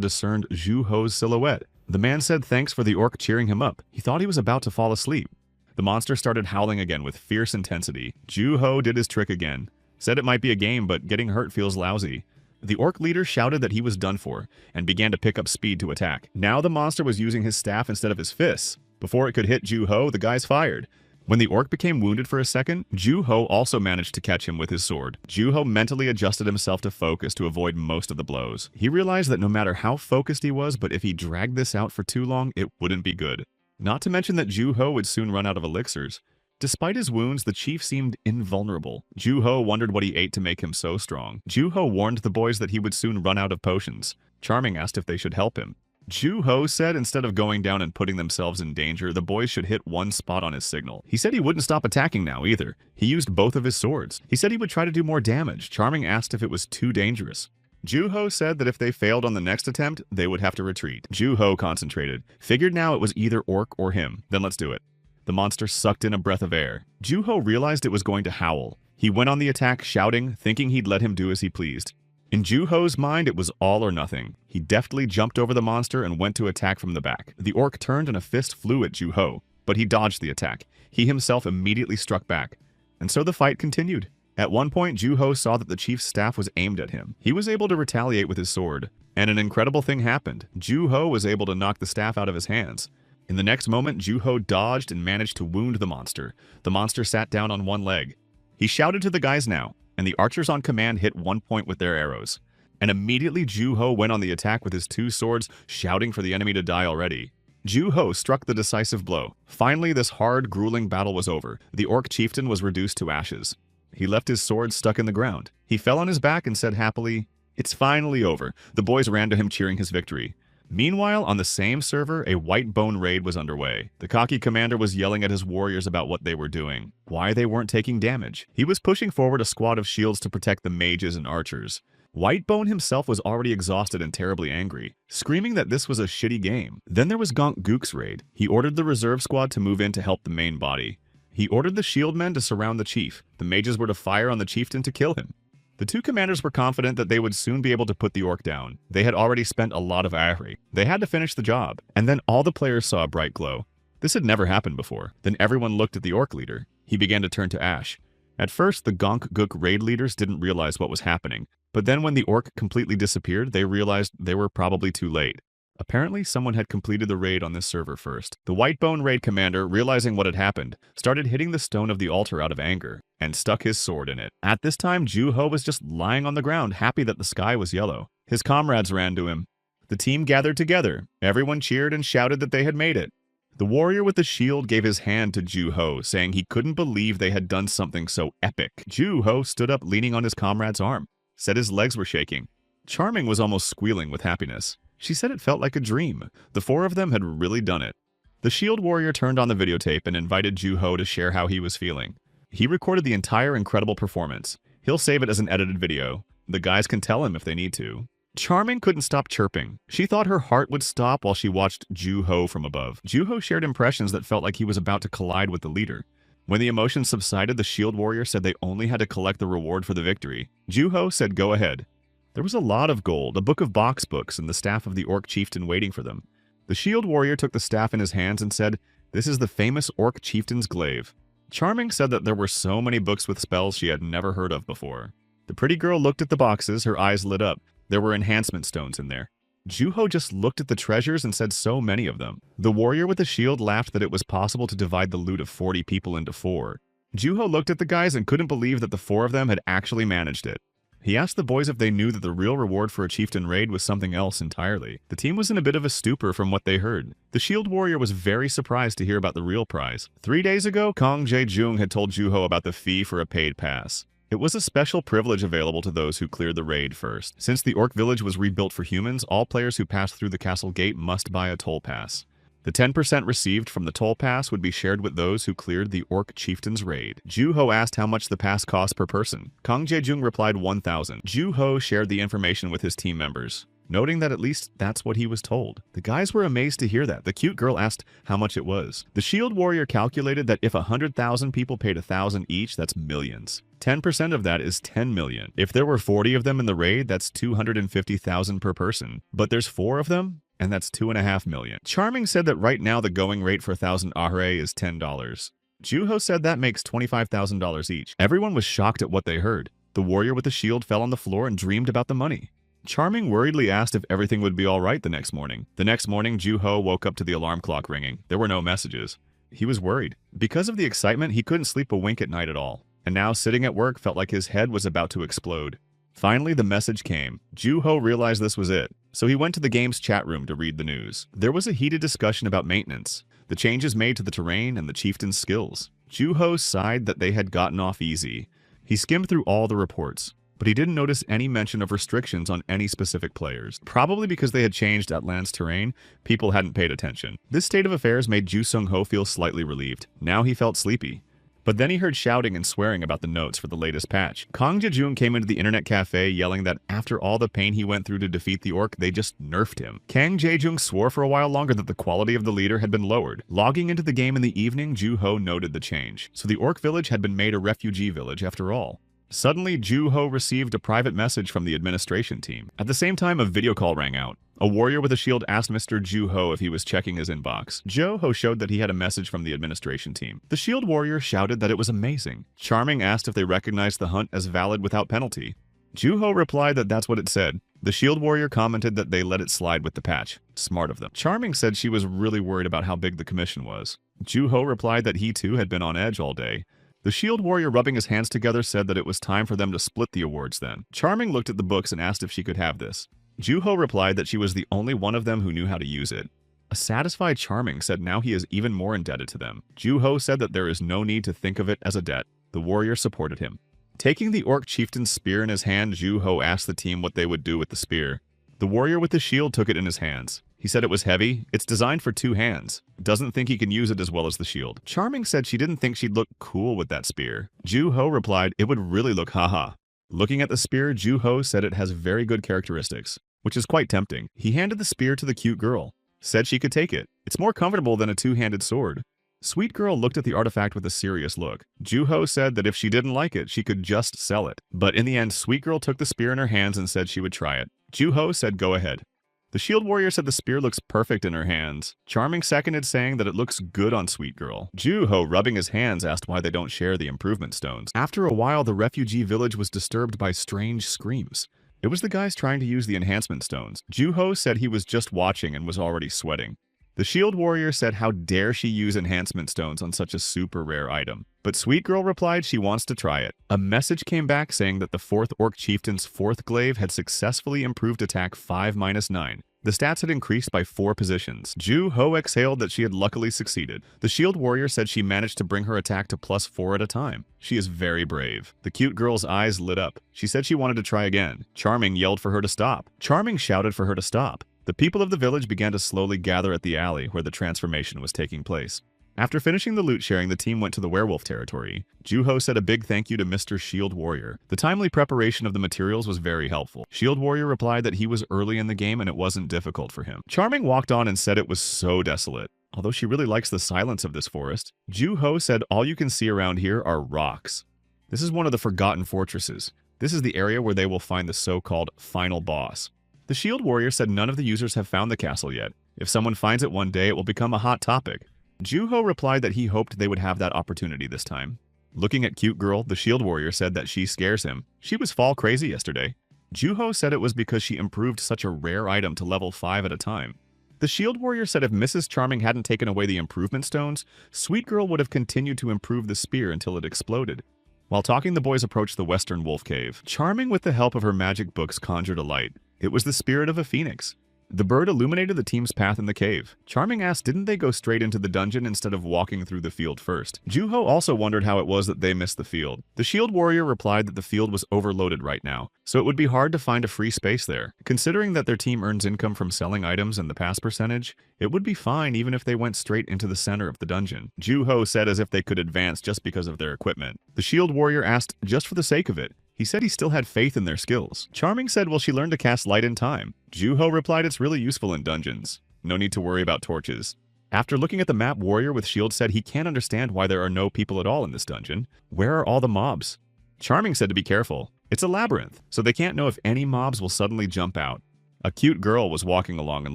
discerned Ju-Ho's silhouette. The man said thanks for the orc cheering him up. He thought he was about to fall asleep. The monster started howling again with fierce intensity. Ju-Ho did his trick again. Said it might be a game, but getting hurt feels lousy. The orc leader shouted that he was done for, and began to pick up speed to attack. Now the monster was using his staff instead of his fists. Before it could hit Ju-Ho, the guys fired. When the orc became wounded for a second, Ju-Ho also managed to catch him with his sword. Ju-Ho mentally adjusted himself to focus to avoid most of the blows. He realized that no matter how focused he was, but if he dragged this out for too long, it wouldn't be good. Not to mention that Ju-Ho would soon run out of elixirs. Despite his wounds, the chief seemed invulnerable. Ju-Ho wondered what he ate to make him so strong. Ju-Ho warned the boys that he would soon run out of potions. Charming asked if they should help him. Ju-Ho said instead of going down and putting themselves in danger, the boys should hit one spot on his signal. He said he wouldn't stop attacking now either. He used both of his swords. He said he would try to do more damage. Charming asked if it was too dangerous. Ju-Ho said that if they failed on the next attempt, they would have to retreat. Ju-Ho concentrated. Figured now it was either orc or him. Then let's do it. The monster sucked in a breath of air. Ju-Ho realized it was going to howl. He went on the attack shouting, thinking he'd let him do as he pleased. In Ju-Ho's mind, it was all or nothing. He deftly jumped over the monster and went to attack from the back. The orc turned and a fist flew at Ju-Ho, but he dodged the attack. He himself immediately struck back. And so the fight continued. At one point, Ju-Ho saw that the chief's staff was aimed at him. He was able to retaliate with his sword. And an incredible thing happened. Ju-Ho was able to knock the staff out of his hands. In the next moment, Ju-Ho dodged and managed to wound the monster. The monster sat down on one leg. He shouted to the guys now, and the archers on command hit one point with their arrows. And immediately Ju-Ho went on the attack with his two swords, shouting for the enemy to die already. Ju-Ho struck the decisive blow. Finally, this hard, grueling battle was over. The orc chieftain was reduced to ashes. He left his sword stuck in the ground. He fell on his back and said happily, "It's finally over." The boys ran to him cheering his victory. Meanwhile, on the same server, a white bone raid was underway. The cocky commander was yelling at his warriors about what they were doing, why they weren't taking damage. He was pushing forward a squad of shields to protect the mages and archers. Whitebone himself was already exhausted and terribly angry, screaming that this was a shitty game. Then there was Gonk Gook's raid. He ordered the reserve squad to move in to help the main body. He ordered the shield men to surround the chief. The mages were to fire on the chieftain to kill him. The two commanders were confident that they would soon be able to put the orc down. They had already spent a lot of ahri. They had to finish the job. And then all the players saw a bright glow. This had never happened before. Then everyone looked at the orc leader. He began to turn to ash. At first, the Gonk Gook raid leaders didn't realize what was happening. But then when the orc completely disappeared, they realized they were probably too late. Apparently, someone had completed the raid on this server first. The Whitebone raid commander, realizing what had happened, started hitting the stone of the altar out of anger, and stuck his sword in it. At this time, Ju-Ho was just lying on the ground, happy that the sky was yellow. His comrades ran to him. The team gathered together. Everyone cheered and shouted that they had made it. The warrior with the shield gave his hand to Ju-Ho, saying he couldn't believe they had done something so epic. Ju-Ho stood up leaning on his comrade's arm, said his legs were shaking. Charming was almost squealing with happiness. She said it felt like a dream. The four of them had really done it. The shield warrior turned on the videotape and invited Ju-Ho to share how he was feeling. He recorded the entire incredible performance. He'll save it as an edited video. The guys can tell him if they need to. Charming couldn't stop chirping. She thought her heart would stop while she watched Ju-Ho from above. Ju-Ho shared impressions that felt like he was about to collide with the leader. When the emotions subsided, the shield warrior said they only had to collect the reward for the victory. Ju-Ho said go ahead. There was a lot of gold, a book of box books, and the staff of the orc chieftain waiting for them. The shield warrior took the staff in his hands and said, "This is the famous orc chieftain's glaive." Charming said that there were so many books with spells she had never heard of before. The pretty girl looked at the boxes, her eyes lit up. There were enhancement stones in there. Ju-Ho just looked at the treasures and said so many of them. The warrior with the shield laughed that it was possible to divide the loot of 40 people into 4. Ju-Ho looked at the guys and couldn't believe that the 4 of them had actually managed it. He asked the boys if they knew that the real reward for a chieftain raid was something else entirely. The team was in a bit of a stupor from what they heard. The shield warrior was very surprised to hear about the real prize. 3 days ago, Kong Jae-jung had told Ju-Ho about the fee for a paid pass. It was a special privilege available to those who cleared the raid first. Since the orc village was rebuilt for humans, all players who passed through the castle gate must buy a toll pass. The 10% received from the toll pass would be shared with those who cleared the orc chieftain's raid. Ju-Ho asked how much the pass cost per person. Kong Jae-jung replied 1,000. Ju-Ho shared the information with his team members. noting that at least that's what he was told. The guys were amazed to hear that. The cute girl asked how much it was. The shield warrior calculated that if 100,000 people paid 1,000 each, that's millions. 10% of that is 10 million. If there were 40 of them in the raid, that's 250,000 per person. But there's 4 of them, and that's 2.5 million. Charming said that right now the going rate for 1,000 ahre is $10. Juho said that makes $25,000 each. Everyone was shocked at what they heard. The warrior with the shield fell on the floor and dreamed about the money. Charming worriedly asked if everything would be all right the next morning. The next morning, Juho woke up to the alarm clock ringing. There were no messages. He was worried. Because of the excitement, he couldn't sleep a wink at night at all. And now, sitting at work, felt like his head was about to explode. Finally, the message came. Juho realized this was it, so he went to the game's chat room to read the news. There was a heated discussion about maintenance, the changes made to the terrain, and the chieftain's skills. Juho sighed that they had gotten off easy. He skimmed through all the reports, but he didn't notice any mention of restrictions on any specific players. Probably because they had changed Atlan's terrain, people hadn't paid attention. This state of affairs made Ju Sung-ho feel slightly relieved. Now he felt sleepy. But then he heard shouting and swearing about the notes for the latest patch. Kang Jejung came into the internet cafe yelling that after all the pain he went through to defeat the orc, they just nerfed him. Kang Jejung swore for a while longer that the quality of the leader had been lowered. Logging into the game in the evening, Juho noted the change. So the orc village had been made a refugee village after all. Suddenly, Juho received a private message from the administration team. At the same time, a video call rang out. A warrior with a shield asked Mr. Juho if he was checking his inbox. Juho showed that he had a message from the administration team. The shield warrior shouted that it was amazing. Charming asked if they recognized the hunt as valid without penalty. Juho replied that that's what it said. The shield warrior commented that they let it slide with the patch. Smart of them. Charming said she was really worried about how big the commission was. Juho replied that he too had been on edge all day. The shield warrior, rubbing his hands together, said that it was time for them to split the awards then. Charming looked at the books and asked if she could have this. Juho replied that she was the only one of them who knew how to use it. A satisfied Charming said now he is even more indebted to them. Juho said that there is no need to think of it as a debt. The warrior supported him. Taking the orc chieftain's spear in his hand, Juho asked the team what they would do with the spear. The warrior with the shield took it in his hands. He said it was heavy. It's designed for 2 hands. Doesn't think he can use it as well as the shield. Charming said she didn't think she'd look cool with that spear. Juho replied it would really look haha. Looking at the spear, Juho said it has very good characteristics, which is quite tempting. He handed the spear to the cute girl. Said she could take it. It's more comfortable than a 2-handed sword. Sweet girl looked at the artifact with a serious look. Juho said that if she didn't like it, she could just sell it. But in the end, Sweet girl took the spear in her hands and said she would try it. Juho said go ahead. The shield warrior said the spear looks perfect in her hands. Charming seconded, saying that it looks good on Sweet girl. Juho, rubbing his hands, asked why they don't share the improvement stones. After a while, the refugee village was disturbed by strange screams. It was the guys trying to use the enhancement stones. Juho said he was just watching and was already sweating. The shield warrior said how dare she use enhancement stones on such a super rare item. But Sweet girl replied she wants to try it. A message came back saying that the 4th orc chieftain's 4th glaive had successfully improved attack 5-9. The stats had increased by 4 positions. Juho exhaled that she had luckily succeeded. The shield warrior said she managed to bring her attack to +4 at a time. She is very brave. The cute girl's eyes lit up. She said she wanted to try again. Charming yelled for her to stop. Charming shouted for her to stop. The people of the village began to slowly gather at the alley where the transformation was taking place. After finishing the loot sharing, the team went to the werewolf territory. Juho said a big thank you to Mr. Shield Warrior. The timely preparation of the materials was very helpful. Shield Warrior replied that he was early in the game and it wasn't difficult for him. Charming walked on and said it was so desolate. Although she really likes the silence of this forest, Juho said all you can see around here are rocks. This is one of the forgotten fortresses. This is the area where they will find the so-called final boss. The Shield Warrior said none of the users have found the castle yet. If someone finds it one day, it will become a hot topic. Juho replied that he hoped they would have that opportunity this time. Looking at cute girl, the Shield Warrior said that she scares him. She was fall crazy yesterday. Juho said it was because she improved such a rare item to level 5 at a time. The Shield Warrior said if Mrs. Charming hadn't taken away the improvement stones, Sweet Girl would have continued to improve the spear until it exploded. While talking, the boys approached the Western Wolf Cave. Charming, with the help of her magic books, conjured a light. It was the spirit of a phoenix. The bird illuminated the team's path in the cave. Charming asked didn't they go straight into the dungeon instead of walking through the field first. Juho also wondered how it was that they missed the field. The Shield Warrior replied that the field was overloaded right now, so it would be hard to find a free space there. Considering that their team earns income from selling items and the pass percentage, it would be fine even if they went straight into the center of the dungeon. Juho said as if they could advance just because of their equipment. The Shield Warrior asked just for the sake of it, He said he still had faith in their skills. Charming said, well, she learned to cast light in time. Juho replied, it's really useful in dungeons. No need to worry about torches. After looking at the map, Warrior with Shield said he can't understand why there are no people at all in this dungeon. Where are all the mobs? Charming said to be careful. It's a labyrinth, so they can't know if any mobs will suddenly jump out. A cute girl was walking along and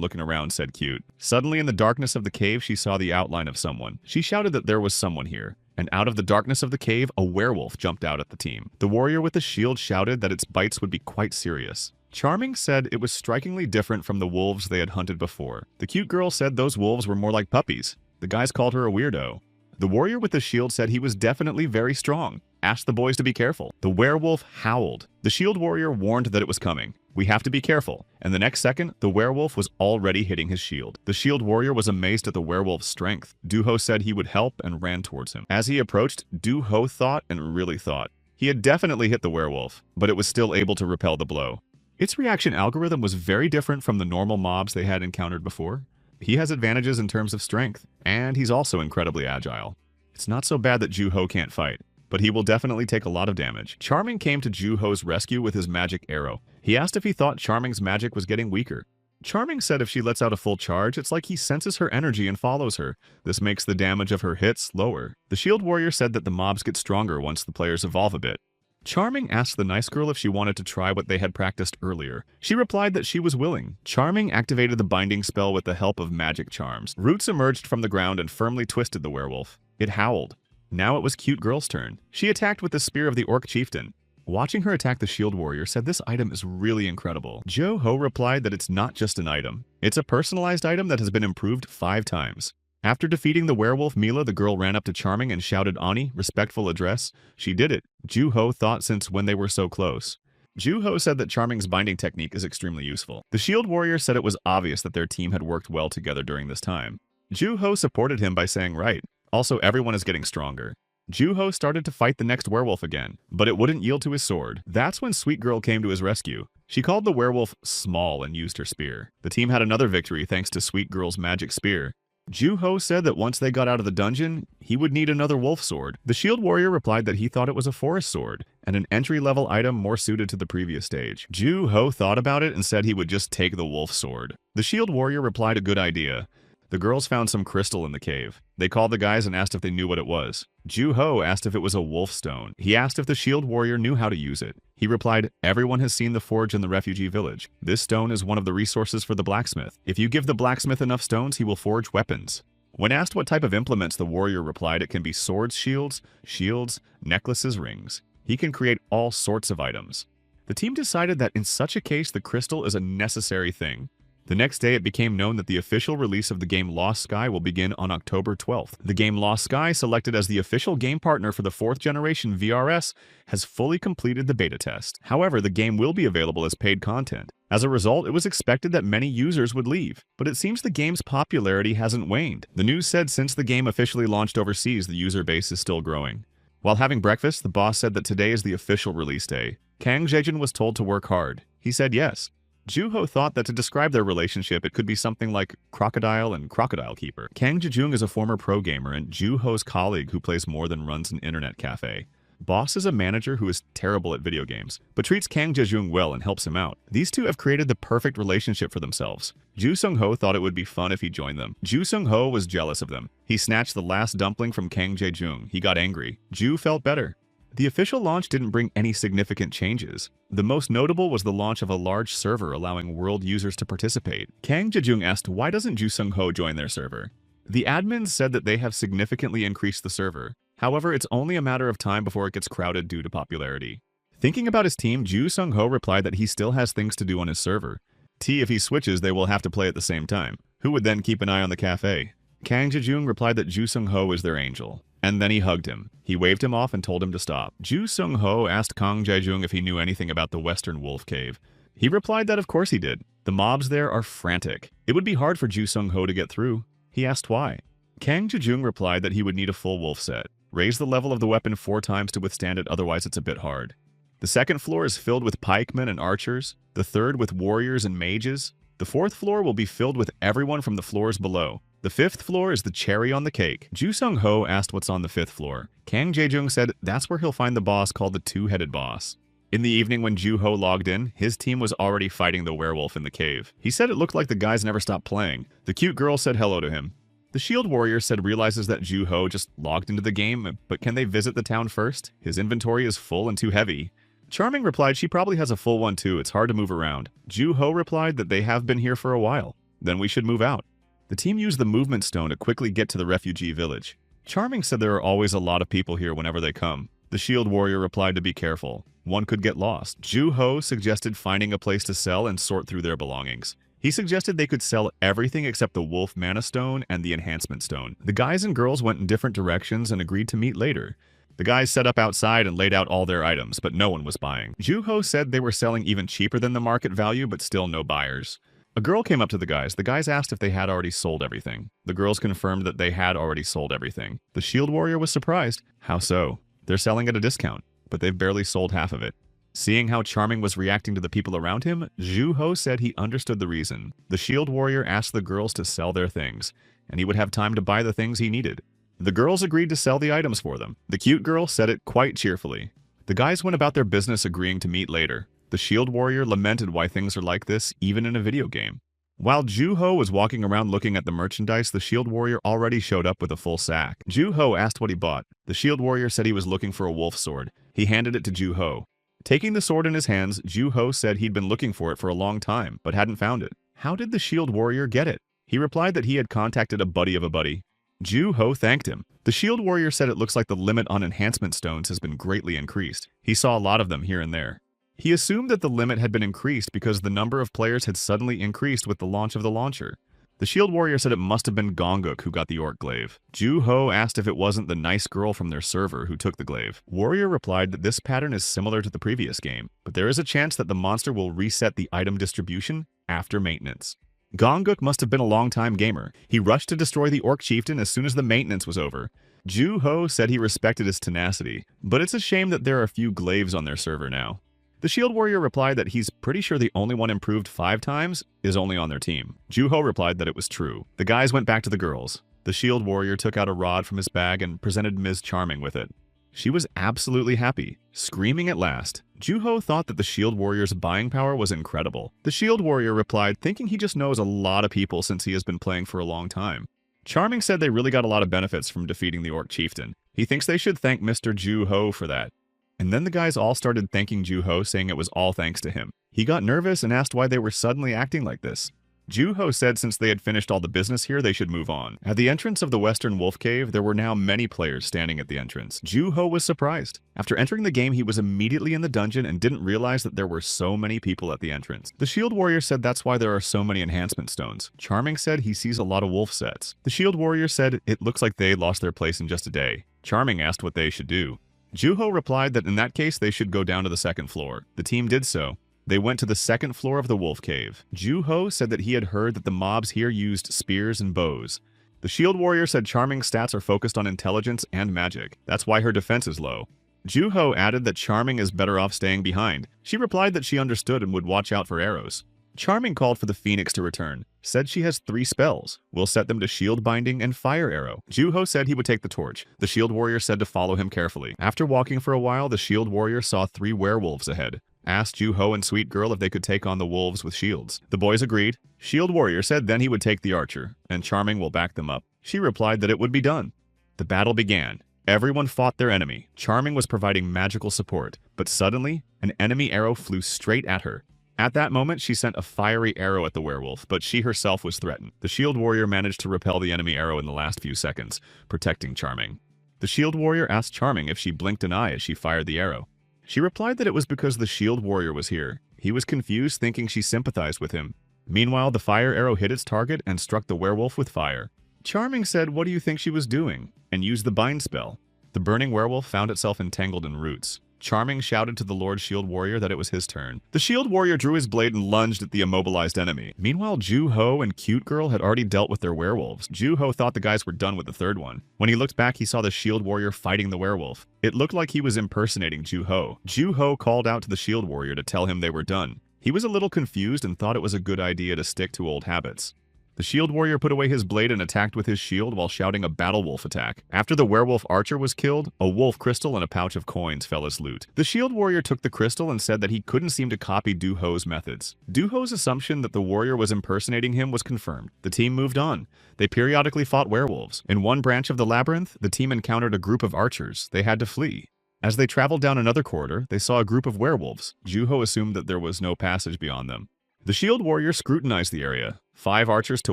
looking around, said Cute. Suddenly in the darkness of the cave, she saw the outline of someone. She shouted that there was someone here. And out of the darkness of the cave, a werewolf jumped out at the team. The warrior with the shield shouted that its bites would be quite serious. Charming said it was strikingly different from the wolves they had hunted before. The cute girl said those wolves were more like puppies. The guys called her a weirdo. The warrior with the shield said he was definitely very strong. Asked the boys to be careful. The werewolf howled. The shield warrior warned that it was coming. We have to be careful. And the next second, the werewolf was already hitting his shield. The shield warrior was amazed at the werewolf's strength. Duho said he would help and ran towards him. As he approached, Duho thought and really thought. He had definitely hit the werewolf, but it was still able to repel the blow. Its reaction algorithm was very different from the normal mobs they had encountered before. He has advantages in terms of strength, and he's also incredibly agile. It's not so bad that Juho can't fight, but he will definitely take a lot of damage. Charming came to Juho's rescue with his magic arrow. He asked if he thought Charming's magic was getting weaker. Charming said if she lets out a full charge, it's like he senses her energy and follows her. This makes the damage of her hits lower. The shield warrior said that the mobs get stronger once the players evolve a bit. Charming asked the nice girl if she wanted to try what they had practiced earlier. She replied that she was willing. Charming activated the binding spell with the help of magic charms. Roots emerged from the ground and firmly twisted the werewolf. It howled. Now it was Cute Girl's turn. She attacked with the spear of the orc chieftain. Watching her attack the shield warrior said this item is really incredible. Jo-Ho replied that it's not just an item. It's a personalized item that has been improved 5 times. After defeating the werewolf Mila, the girl ran up to Charming and shouted Ani, respectful address. She did it. Juho thought since when they were so close. Juho said that Charming's binding technique is extremely useful. The shield warrior said it was obvious that their team had worked well together during this time. Juho supported him by saying right. Also, everyone is getting stronger. Juho started to fight the next werewolf again, but it wouldn't yield to his sword. That's when Sweet Girl came to his rescue. She called the werewolf small and used her spear. The team had another victory thanks to Sweet Girl's magic spear. Juho said that once they got out of the dungeon, he would need another wolf sword. The shield warrior replied that he thought it was a forest sword, and an entry-level item more suited to the previous stage. Juho thought about it and said he would just take the wolf sword. The shield warrior replied a good idea. The girls found some crystal in the cave. They called the guys and asked if they knew what it was. Juho asked if it was a wolf stone. He asked if the shield warrior knew how to use it. He replied, everyone has seen the forge in the refugee village. This stone is one of the resources for the blacksmith. If you give the blacksmith enough stones, he will forge weapons. When asked what type of implements, the warrior replied it can be swords, shields, necklaces, rings. He can create all sorts of items. The team decided that in such a case, the crystal is a necessary thing. The next day, it became known that the official release of the game Lost Sky will begin on October 12th. The game Lost Sky, selected as the official game partner for the 4th generation VRS, has fully completed the beta test. However, the game will be available as paid content. As a result, it was expected that many users would leave, but it seems the game's popularity hasn't waned. The news said since the game officially launched overseas, the user base is still growing. While having breakfast, the boss said that today is the official release day. Kang Jaejin was told to work hard. He said yes. Juho thought that to describe their relationship, it could be something like crocodile and crocodile keeper. Kang Jaejung is a former pro gamer and Juho's colleague who plays more than runs an internet cafe. Boss is a manager who is terrible at video games, but treats Kang Jaejung well and helps him out. These two have created the perfect relationship for themselves. Ju Sung-ho thought it would be fun if he joined them. Ju Sung-ho was jealous of them. He snatched the last dumpling from Kang Jaejung. He got angry. Ju felt better. The official launch didn't bring any significant changes. The most notable was the launch of a large server allowing world users to participate. Kang Jaejung asked why doesn't Ju Sung-ho join their server? The admins said that they have significantly increased the server. However, it's only a matter of time before it gets crowded due to popularity. Thinking about his team, Ju Sung-ho replied that he still has things to do on his server. If he switches, they will have to play at the same time. Who would then keep an eye on the cafe? Kang Jaejung replied that Ju Sung-ho is their angel. And then he hugged him. He waved him off and told him to stop. Ju Sung-ho asked Kang Jaejung if he knew anything about the Western Wolf Cave. He replied that of course he did. The mobs there are frantic. It would be hard for Ju Sung-ho to get through. He asked why. Kang Jaejung replied that he would need a full wolf set. Raise the level of the weapon 4 times to withstand it, otherwise it's a bit hard. The second floor is filled with pikemen and archers. The third with warriors and mages. The 4th floor will be filled with everyone from the floors below. The 5th floor is the cherry on the cake. Ju Sung-ho asked what's on the 5th floor. Kang Jaejung said that's where he'll find the boss called the Two-Headed Boss. In the evening when Ju-ho logged in, his team was already fighting the werewolf in the cave. He said it looked like the guys never stopped playing. The cute girl said hello to him. The shield warrior said realizes that Ju-ho just logged into the game, but can they visit the town first? His inventory is full and too heavy. Charming replied she probably has a full one too, it's hard to move around. Ju-ho replied that they have been here for a while. Then we should move out. The team used the movement stone to quickly get to the refugee village. Charming said there are always a lot of people here whenever they come. The shield warrior replied to be careful. One could get lost. Ju-ho suggested finding a place to sell and sort through their belongings. He suggested they could sell everything except the wolf mana stone and the enhancement stone. The guys and girls went in different directions and agreed to meet later. The guys set up outside and laid out all their items, but no one was buying. Ju-ho said they were selling even cheaper than the market value, but still no buyers. A girl came up to the guys. The guys asked if they had already sold everything. The girls confirmed that they had already sold everything. The shield warrior was surprised. How so? They're selling at a discount, but they've barely sold half of it. Seeing how Charming was reacting to the people around him, Ju-ho said he understood the reason. The shield warrior asked the girls to sell their things, and he would have time to buy the things he needed. The girls agreed to sell the items for them. The cute girl said it quite cheerfully. The guys went about their business agreeing to meet later. The shield warrior lamented why things are like this, even in a video game. While Ju-ho was walking around looking at the merchandise, the shield warrior already showed up with a full sack. Ju-ho asked what he bought. The shield warrior said he was looking for a wolf sword. He handed it to Ju-ho. Taking the sword in his hands, Ju-ho said he'd been looking for it for a long time, but hadn't found it. How did the shield warrior get it? He replied that he had contacted a buddy of a buddy. Ju-ho thanked him. The shield warrior said it looks like the limit on enhancement stones has been greatly increased. He saw a lot of them here and there. He assumed that the limit had been increased because the number of players had suddenly increased with the launch of the launcher. The shield warrior said it must have been Gongguk who got the orc glaive. Ju-ho asked if it wasn't the nice girl from their server who took the glaive. Warrior replied that this pattern is similar to the previous game, but there is a chance that the monster will reset the item distribution after maintenance. Gongguk must have been a long-time gamer. He rushed to destroy the orc chieftain as soon as the maintenance was over. Ju-ho said he respected his tenacity, but it's a shame that there are a few glaives on their server now. The shield warrior replied that he's pretty sure the only one improved 5 times is only on their team. Ju-ho replied that it was true. The guys went back to the girls. The shield warrior took out a rod from his bag and presented Ms. Charming with it. She was absolutely happy, screaming at last. Ju-ho thought that the shield warrior's buying power was incredible. The shield warrior replied, thinking he just knows a lot of people since he has been playing for a long time. Charming said they really got a lot of benefits from defeating the orc chieftain. He thinks they should thank Mr. Ju-ho for that. And then the guys all started thanking Ju-ho, saying it was all thanks to him. He got nervous and asked why they were suddenly acting like this. Ju-ho said since they had finished all the business here, they should move on. At the entrance of the Western Wolf Cave, there were now many players standing at the entrance. Ju-ho was surprised. After entering the game, he was immediately in the dungeon and didn't realize that there were so many people at the entrance. The shield warrior said that's why there are so many enhancement stones. Charming said he sees a lot of wolf sets. The shield warrior said it looks like they lost their place in just a day. Charming asked what they should do. Ju-ho replied that in that case they should go down to the second floor. The team did so. They went to the second floor of the wolf cave. Ju-ho said that he had heard that the mobs here used spears and bows. The shield warrior said Charming's stats are focused on intelligence and magic. That's why her defense is low. Ju-ho added that Charming is better off staying behind. She replied that she understood and would watch out for arrows. Charming called for the phoenix to return, said she has 3 spells. We'll set them to shield binding and fire arrow. Ju-ho said he would take the torch. The shield warrior said to follow him carefully. After walking for a while, the shield warrior saw 3 werewolves ahead. Asked Ju-ho and Sweet Girl if they could take on the wolves with shields. The boys agreed. Shield warrior said then he would take the archer, and Charming will back them up. She replied that it would be done. The battle began. Everyone fought their enemy. Charming was providing magical support, but suddenly, an enemy arrow flew straight at her. At that moment, she sent a fiery arrow at the werewolf, but she herself was threatened. The shield warrior managed to repel the enemy arrow in the last few seconds, protecting Charming. The shield warrior asked Charming if she blinked an eye as she fired the arrow. She replied that it was because the shield warrior was here. He was confused, thinking she sympathized with him. Meanwhile, the fire arrow hit its target and struck the werewolf with fire. Charming said, "What do you think she was doing?" and used the bind spell. The burning werewolf found itself entangled in roots. Charming shouted to the Lord Shield Warrior that it was his turn. The Shield Warrior drew his blade and lunged at the immobilized enemy. Meanwhile, Ju-ho and Cute Girl had already dealt with their werewolves. Ju-ho thought the guys were done with the third one. When he looked back, he saw the Shield Warrior fighting the werewolf. It looked like he was impersonating Ju-ho. Ju-ho called out to the Shield Warrior to tell him they were done. He was a little confused and thought it was a good idea to stick to old habits. The shield warrior put away his blade and attacked with his shield while shouting a battle wolf attack. After the werewolf archer was killed, a wolf crystal and a pouch of coins fell as loot. The shield warrior took the crystal and said that he couldn't seem to copy Duho's methods. Duho's assumption that the warrior was impersonating him was confirmed. The team moved on. They periodically fought werewolves. In one branch of the labyrinth, the team encountered a group of archers. They had to flee. As they traveled down another corridor, they saw a group of werewolves. Duho assumed that there was no passage beyond them. The shield warrior scrutinized the area. 5 archers to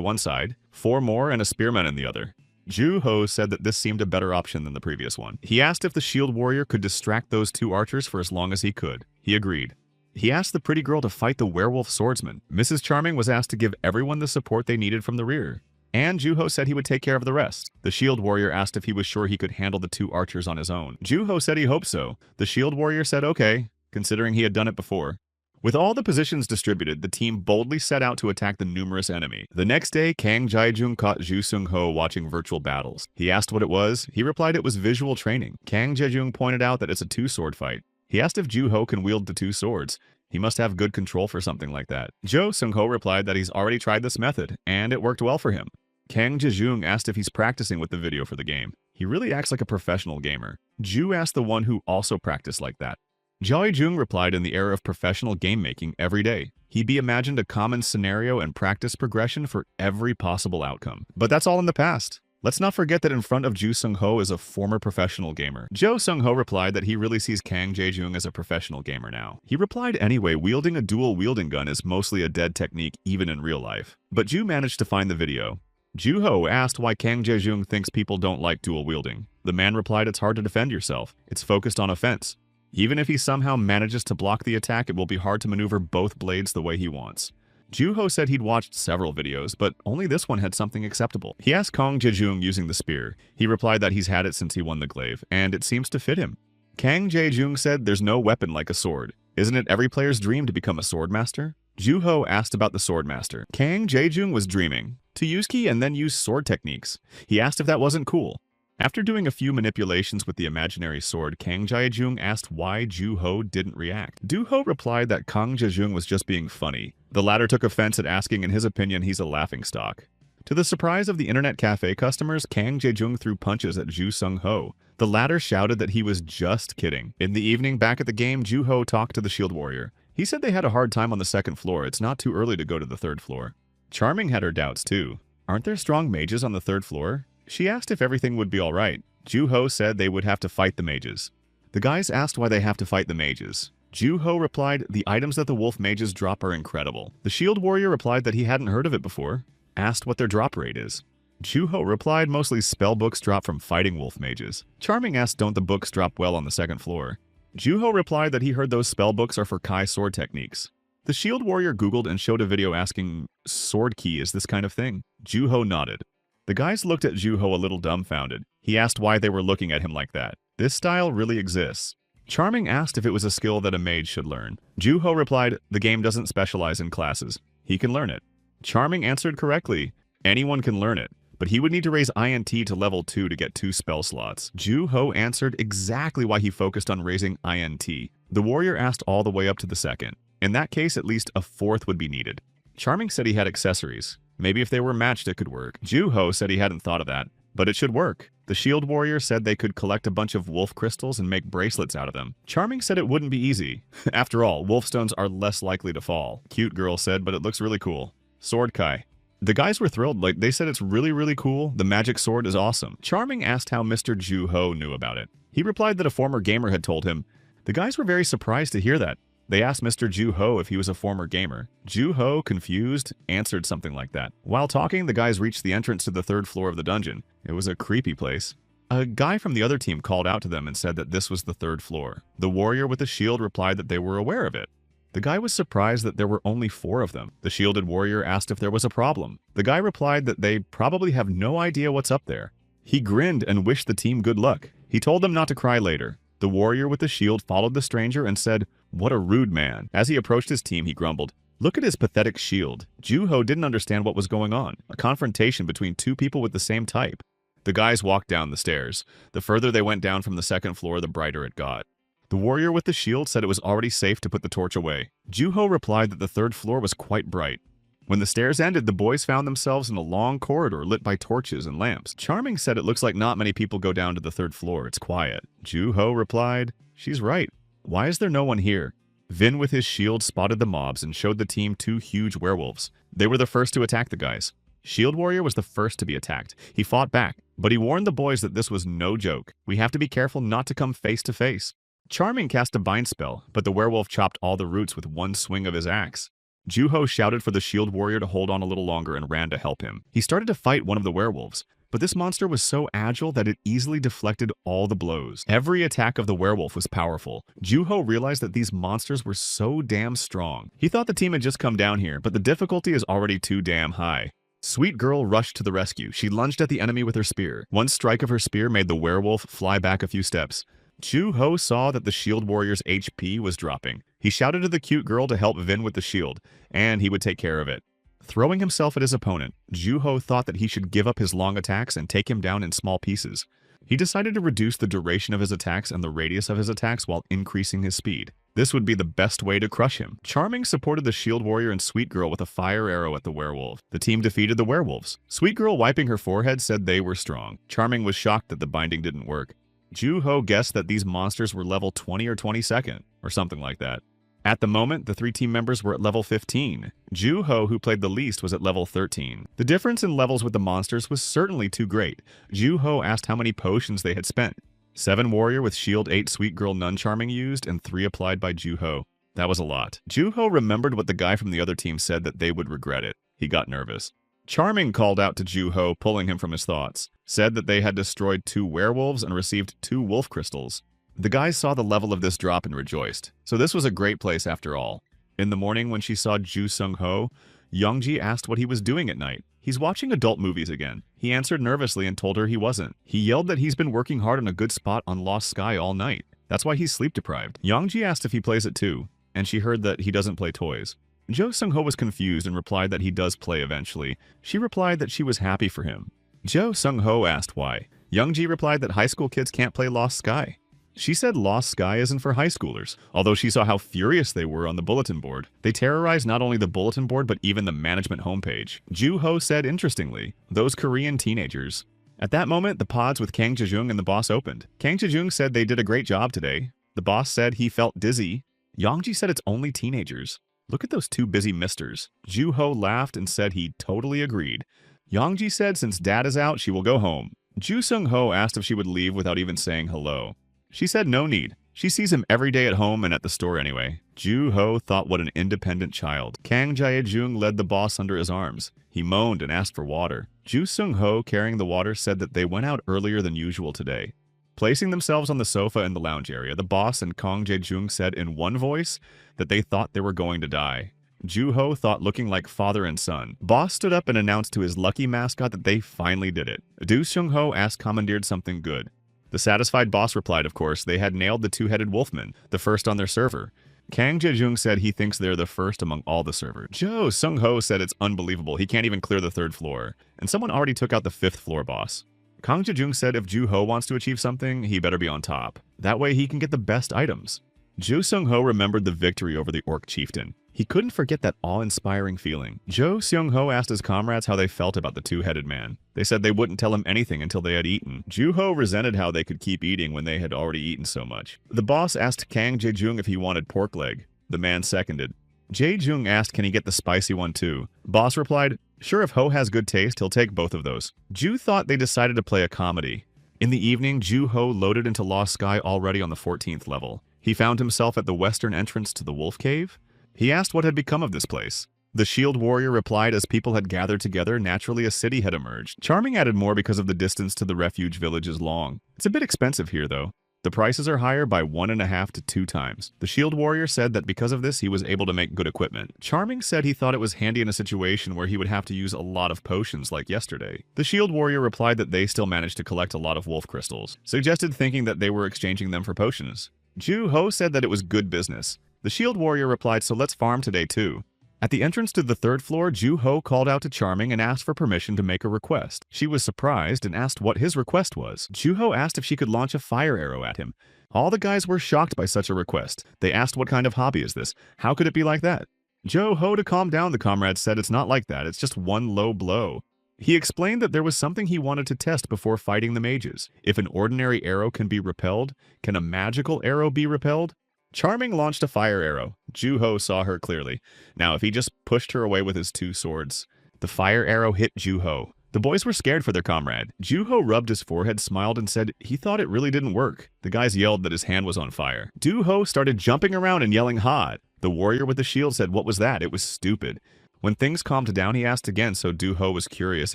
one side, 4 more and a spearman in the other. Duho said that this seemed a better option than the previous one. He asked if the shield warrior could distract those 2 archers for as long as he could. He agreed. He asked the pretty girl to fight the werewolf swordsman. Mrs. Charming was asked to give everyone the support they needed from the rear. And Duho said he would take care of the rest. The shield warrior asked if he was sure he could handle the 2 archers on his own. Duho said he hoped so. The shield warrior said okay, considering he had done it before. With all the positions distributed, the team boldly set out to attack the numerous enemy. The next day, Kang Jae-jung caught Ju Sung-ho watching virtual battles. He asked what it was. He replied it was visual training. Kang Jae-jung pointed out that it's a 2-sword fight. He asked if Ju-ho can wield the 2 swords. He must have good control for something like that. Jo Sung-ho replied that he's already tried this method, and it worked well for him. Kang Jae-jung asked if he's practicing with the video for the game. He really acts like a professional gamer. Ju asked the one who also practiced like that. Jae-jung replied in the era of professional game making every day. He imagined a common scenario and practice progression for every possible outcome. But that's all in the past. Let's not forget that in front of Ju Sung-ho is a former professional gamer. Jo Sung-ho replied that he really sees Kang Jae-jung as a professional gamer now. He replied anyway, wielding a dual wielding gun is mostly a dead technique even in real life. But Ju managed to find the video. Ju-ho asked why Kang Jae-jung thinks people don't like dual wielding. The man replied it's hard to defend yourself. It's focused on offense. Even if he somehow manages to block the attack, it will be hard to maneuver both blades the way he wants. Ju-ho said he'd watched several videos, but only this one had something acceptable. He asked Kang Jae-jung using the spear. He replied that he's had it since he won the glaive, and it seems to fit him. Kang Jae-jung said there's no weapon like a sword. Isn't it every player's dream to become a sword master? Ju-ho asked about the sword master. Kang Jae-jung was dreaming to use ki and then use sword techniques. He asked if that wasn't cool. After doing a few manipulations with the imaginary sword, Kang Jae-jung asked why Ju-ho didn't react. Du-ho replied that Kang Jae-jung was just being funny. The latter took offense at asking in his opinion he's a laughingstock. To the surprise of the internet cafe customers, Kang Jae-jung threw punches at Ju Sung-ho. The latter shouted that he was just kidding. In the evening, back at the game, Ju-ho talked to the shield warrior. He said they had a hard time on the 2nd floor. It's not too early to go to the 3rd floor. Charming had her doubts too. Aren't there strong mages on the 3rd floor? She asked if everything would be alright. Ju-ho said they would have to fight the mages. The guys asked why they have to fight the mages. Ju-ho replied the items that the wolf mages drop are incredible. The shield warrior replied that he hadn't heard of it before. Asked what their drop rate is. Ju-ho replied mostly spell books drop from fighting wolf mages. Charming asked don't the books drop well on the 2nd floor. Ju-ho replied that he heard those spell books are for Kai sword techniques. The shield warrior googled and showed a video asking, sword ki is this kind of thing? Ju-ho nodded. The guys looked at Ju-ho a little dumbfounded. He asked why they were looking at him like that. This style really exists. Charming asked if it was a skill that a mage should learn. Ju-ho replied, the game doesn't specialize in classes. He can learn it. Charming answered correctly. Anyone can learn it, but he would need to raise INT to level 2 to get 2 spell slots. Ju-ho answered exactly why he focused on raising INT. The warrior asked all the way up to the 2nd. In that case, at least a 4th would be needed. Charming said he had accessories. Maybe if they were matched, it could work. Ju-ho said he hadn't thought of that, but it should work. The shield warrior said they could collect a bunch of wolf crystals and make bracelets out of them. Charming said it wouldn't be easy. After all, wolf stones are less likely to fall. Cute girl said, but it looks really cool. Sword Kai. The guys were thrilled. They said it's really cool. The magic sword is awesome. Charming asked how Mr. Ju-ho knew about it. He replied that a former gamer had told him. The guys were very surprised to hear that. They asked Mr. Ju-ho if he was a former gamer. Ju-ho, confused, answered something like that. While talking, the guys reached the entrance to the 3rd floor of the dungeon. It was a creepy place. A guy from the other team called out to them and said that this was the 3rd floor. The warrior with the shield replied that they were aware of it. The guy was surprised that there were only 4 of them. The shielded warrior asked if there was a problem. The guy replied that they probably have no idea what's up there. He grinned and wished the team good luck. He told them not to cry later. The warrior with the shield followed the stranger and said, "What a rude man." As he approached his team, he grumbled, "Look at his pathetic shield." Ju-ho didn't understand what was going on. A confrontation between 2 people with the same type. The guys walked down the stairs. The further they went down from the 2nd floor, the brighter it got. The warrior with the shield said it was already safe to put the torch away. Ju-ho replied that the 3rd floor was quite bright. When the stairs ended, the boys found themselves in a long corridor lit by torches and lamps. Charming said it looks like not many people go down to the 3rd floor. It's quiet. Ju-ho replied, she's right. Why is there no one here? Vin with his shield spotted the mobs and showed the team 2 huge werewolves. They were the first to attack the guys. Shield Warrior was the first to be attacked. He fought back, but he warned the boys that this was no joke. We have to be careful not to come face to face. Charming cast a bind spell, but the werewolf chopped all the roots with one swing of his axe. Ju-ho shouted for the Shield Warrior to hold on a little longer and ran to help him. He started to fight one of the werewolves, but this monster was so agile that it easily deflected all the blows. Every attack of the werewolf was powerful. Ju-ho realized that these monsters were so damn strong. He thought the team had just come down here, but the difficulty is already too damn high. Sweet Girl rushed to the rescue. She lunged at the enemy with her spear. One strike of her spear made the werewolf fly back a few steps. Ju-ho saw that the Shield Warrior's HP was dropping. He shouted to the cute girl to help Vin with the shield, and he would take care of it. Throwing himself at his opponent, Ju-ho thought that he should give up his long attacks and take him down in small pieces. He decided to reduce the duration of his attacks and the radius of his attacks while increasing his speed. This would be the best way to crush him. Charming supported the Shield Warrior and Sweet Girl with a fire arrow at the werewolf. The team defeated the werewolves. Sweet Girl, wiping her forehead, said they were strong. Charming was shocked that the binding didn't work. Ju-ho guessed that these monsters were level 20 or 22nd, or something like that. At the moment, the 3 team members were at level 15. Ju-ho, who played the least, was at level 13. The difference in levels with the monsters was certainly too great. Ju-ho asked how many potions they had spent. 7 Warrior with Shield, 8 Sweet Girl None Charming used, and 3 applied by Ju-ho. That was a lot. Ju-ho remembered what the guy from the other team said, that they would regret it. He got nervous. Charming called out to Ju-ho, pulling him from his thoughts. Said that they had destroyed 2 werewolves and received 2 wolf crystals. The guys saw the level of this drop and rejoiced. So this was a great place after all. In the morning when she saw Ju Sung-ho, Youngji asked what he was doing at night. He's watching adult movies again. He answered nervously and told her he wasn't. He yelled that he's been working hard on a good spot on Lost Sky all night. That's why he's sleep deprived. Youngji asked if he plays it too, and she heard that he doesn't play toys. Jo Sung-ho was confused and replied that he does play eventually. She replied that she was happy for him. Jo Sung-ho asked why. Youngji replied that high school kids can't play Lost Sky. She said Lost Sky isn't for high schoolers, although she saw how furious they were on the bulletin board. They terrorized not only the bulletin board but even the management homepage. Ju-ho said interestingly, those Korean teenagers. At that moment, the pods with Kang Je-jung and the boss opened. Kang Je-jung said they did a great job today. The boss said he felt dizzy. Youngji said it's only teenagers. Look at those 2 busy misters. Ju-ho laughed and said he totally agreed. Youngji said since dad is out, she will go home. Ju Sung-ho asked if she would leave without even saying hello. She said no need. She sees him every day at home and at the store anyway. Ju-ho thought what an independent child. Kang Jae-jung led the boss under his arms. He moaned and asked for water. Ju Sung-ho, carrying the water, said that they went out earlier than usual today. Placing themselves on the sofa in the lounge area, the boss and Kang Jae-jung said in one voice that they thought they were going to die. Ju-ho thought looking like father and son. Boss stood up and announced to his lucky mascot that they finally did it. Do Sung-ho asked commandeered something good. The satisfied boss replied, of course, they had nailed the 2-headed wolfman, the first on their server. Kang Je-jung said he thinks they're the first among all the servers. Jo Sung-ho said it's unbelievable, he can't even clear the 3rd floor. And someone already took out the 5th floor boss. Kang Je-jung said if Ju-ho wants to achieve something, he better be on top. That way he can get the best items. Jo Sung-ho remembered the victory over the orc chieftain. He couldn't forget that awe-inspiring feeling. Jo Seung-ho asked his comrades how they felt about the 2-headed man. They said they wouldn't tell him anything until they had eaten. Ju-ho resented how they could keep eating when they had already eaten so much. The boss asked Kang Je-jung if he wanted pork leg. The man seconded. Jae-jung asked can he get the spicy one too. Boss replied, sure, if Ho has good taste, he'll take both of those. Ju thought they decided to play a comedy. In the evening, Ju-ho loaded into Lost Sky already on the 14th level. He found himself at the western entrance to the Wolf Cave. He asked what had become of this place. The Shield Warrior replied as people had gathered together, naturally a city had emerged. Charming added more because of the distance to the refuge village is long. It's a bit expensive here though. The prices are higher by 1.5 to 2 times. The Shield Warrior said that because of this he was able to make good equipment. Charming said he thought it was handy in a situation where he would have to use a lot of potions like yesterday. The Shield Warrior replied that they still managed to collect a lot of wolf crystals, suggested thinking that they were exchanging them for potions. Ju-ho said that it was good business. The Shield Warrior replied, so let's farm today too. At the entrance to the 3rd floor, Ju-ho called out to Charming and asked for permission to make a request. She was surprised and asked what his request was. Ju-ho asked if she could launch a fire arrow at him. All the guys were shocked by such a request. They asked what kind of hobby is this? How could it be like that? Ho, to calm down, the comrade said it's not like that, it's just one low blow. He explained that there was something he wanted to test before fighting the mages. If an ordinary arrow can be repelled, can a magical arrow be repelled? Charming launched a fire arrow. Ho saw her clearly. Now, if he just pushed her away with his two swords. The fire arrow hit Ho. The boys were scared for their comrade. Ho rubbed his forehead, smiled, and said he thought it really didn't work. The guys yelled that his hand was on fire. Ho started jumping around and yelling hot. The warrior with the shield said, "What was that? It was stupid." When things calmed down, he asked again, so Ho was curious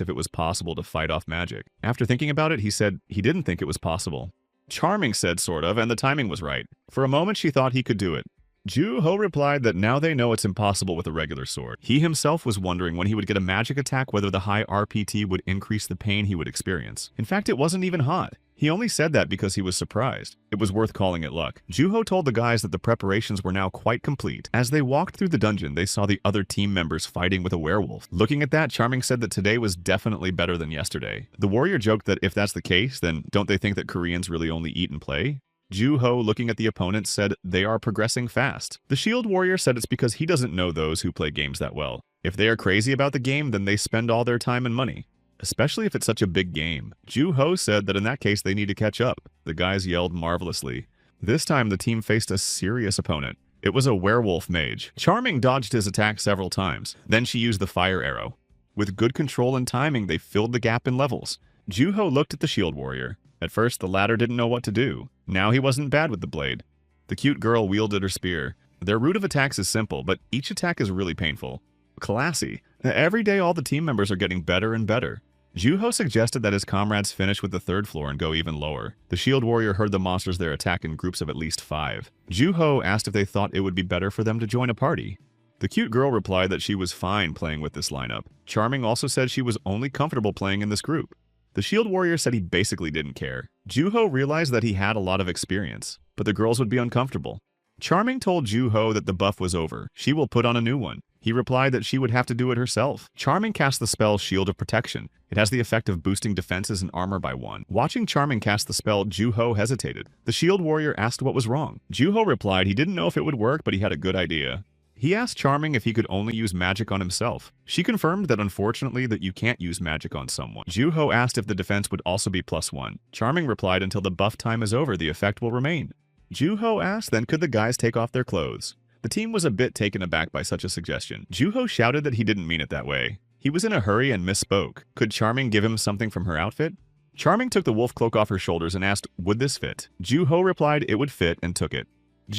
if it was possible to fight off magic. After thinking about it, he said he didn't think it was possible. Charming said sort of, and the timing was right. For a moment, she thought he could do it. Ho replied that now they know it's impossible with a regular sword. He himself was wondering when he would get a magic attack whether the high RPT would increase the pain he would experience. In fact, it wasn't even hot. He only said that because he was surprised. It was worth calling it luck. Ho told the guys that the preparations were now quite complete. As they walked through the dungeon, they saw the other team members fighting with a werewolf. Looking at that, Charming said that today was definitely better than yesterday. The warrior joked that if that's the case, then don't they think that Koreans really only eat and play? Ho, looking at the opponents, said they are progressing fast. The shield warrior said it's because he doesn't know those who play games that well. If they are crazy about the game, then they spend all their time and money. Especially if it's such a big game. Ho said that in that case they need to catch up. The guys yelled marvelously. This time the team faced a serious opponent. It was a werewolf mage. Charming dodged his attack several times. Then she used the fire arrow. With good control and timing, they filled the gap in levels. Ho looked at the shield warrior. At first, the latter didn't know what to do. Now he wasn't bad with the blade. The cute girl wielded her spear. Their route of attacks is simple, but each attack is really painful. Classy. Every day all the team members are getting better and better. Ho suggested that his comrades finish with the third floor and go even lower. The shield warrior heard the monsters there attack in groups of at least 5. Ho asked if they thought it would be better for them to join a party. The cute girl replied that she was fine playing with this lineup. Charming also said she was only comfortable playing in this group. The shield warrior said he basically didn't care. Ho realized that he had a lot of experience, but the girls would be uncomfortable. Charming told Ho that the buff was over. She will put on a new one. He replied that she would have to do it herself. Charming cast the spell Shield of Protection. It has the effect of boosting defenses and armor by 1. Watching Charming cast the spell, Ho hesitated. The shield warrior asked what was wrong. Ho replied he didn't know if it would work, but he had a good idea. He asked Charming if he could only use magic on himself. She confirmed that unfortunately that you can't use magic on someone. Ho asked if the defense would also be +1. Charming replied until the buff time is over, the effect will remain. Ho asked then could the guys take off their clothes. The team was a bit taken aback by such a suggestion. Ho shouted that he didn't mean it that way. He was in a hurry and misspoke. Could Charming give him something from her outfit? Charming took the wolf cloak off her shoulders and asked, would this fit? Ho replied it would fit and took it.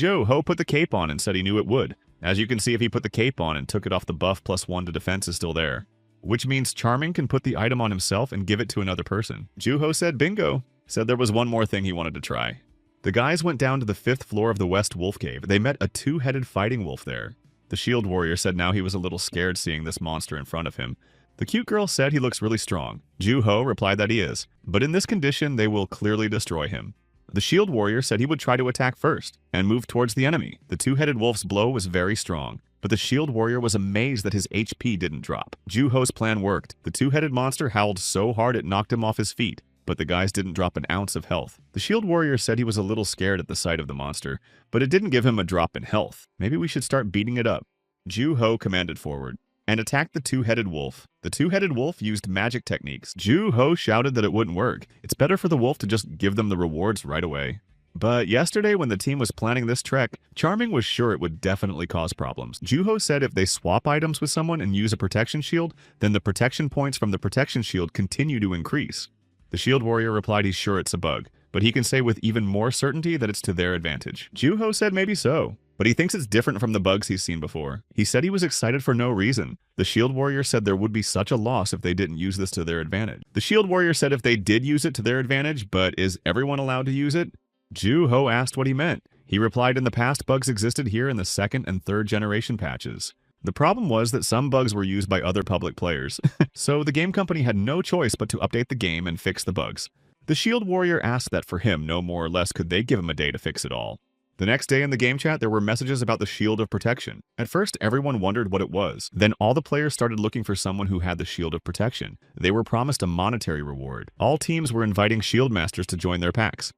Ho put the cape on and said he knew it would. As you can see, if he put the cape on and took it off, the buff +1 to defense is still there. Which means Charming can put the item on himself and give it to another person. Ho said bingo. Said there was one more thing he wanted to try. The guys went down to the 5th floor of the West Wolf Cave. They met a 2-headed fighting wolf there. The shield warrior said now he was a little scared seeing this monster in front of him. The cute girl said he looks really strong. Ho replied that he is, but in this condition they will clearly destroy him. The shield warrior said he would try to attack first and move towards the enemy. The 2-headed wolf's blow was very strong, but the shield warrior was amazed that his HP didn't drop. Ho's plan worked. The 2-headed monster howled so hard it knocked him off his feet. But the guys didn't drop an ounce of health. The shield warrior said he was a little scared at the sight of the monster, but it didn't give him a drop in health. Maybe we should start beating it up. Ho commanded forward and attacked the 2-headed wolf. The 2-headed wolf used magic techniques. Ho shouted that it wouldn't work. It's better for the wolf to just give them the rewards right away. But yesterday when the team was planning this trek, Charming was sure it would definitely cause problems. Ho said if they swap items with someone and use a protection shield, then the protection points from the protection shield continue to increase. The shield warrior replied he's sure it's a bug, but he can say with even more certainty that it's to their advantage. Ho said maybe so, but he thinks it's different from the bugs he's seen before. He said he was excited for no reason. The shield warrior said there would be such a loss if they didn't use this to their advantage. The shield warrior said if they did use it to their advantage, but is everyone allowed to use it? Ho asked what he meant. He replied in the past bugs existed here in the 2nd and 3rd generation patches. The problem was that some bugs were used by other public players, so the game company had no choice but to update the game and fix the bugs. The shield warrior asked that for him, no more or less could they give him a day to fix it all. The next day in the game chat, there were messages about the Shield of Protection. At first, everyone wondered what it was. Then all the players started looking for someone who had the Shield of Protection. They were promised a monetary reward. All teams were inviting Shield Masters to join their packs.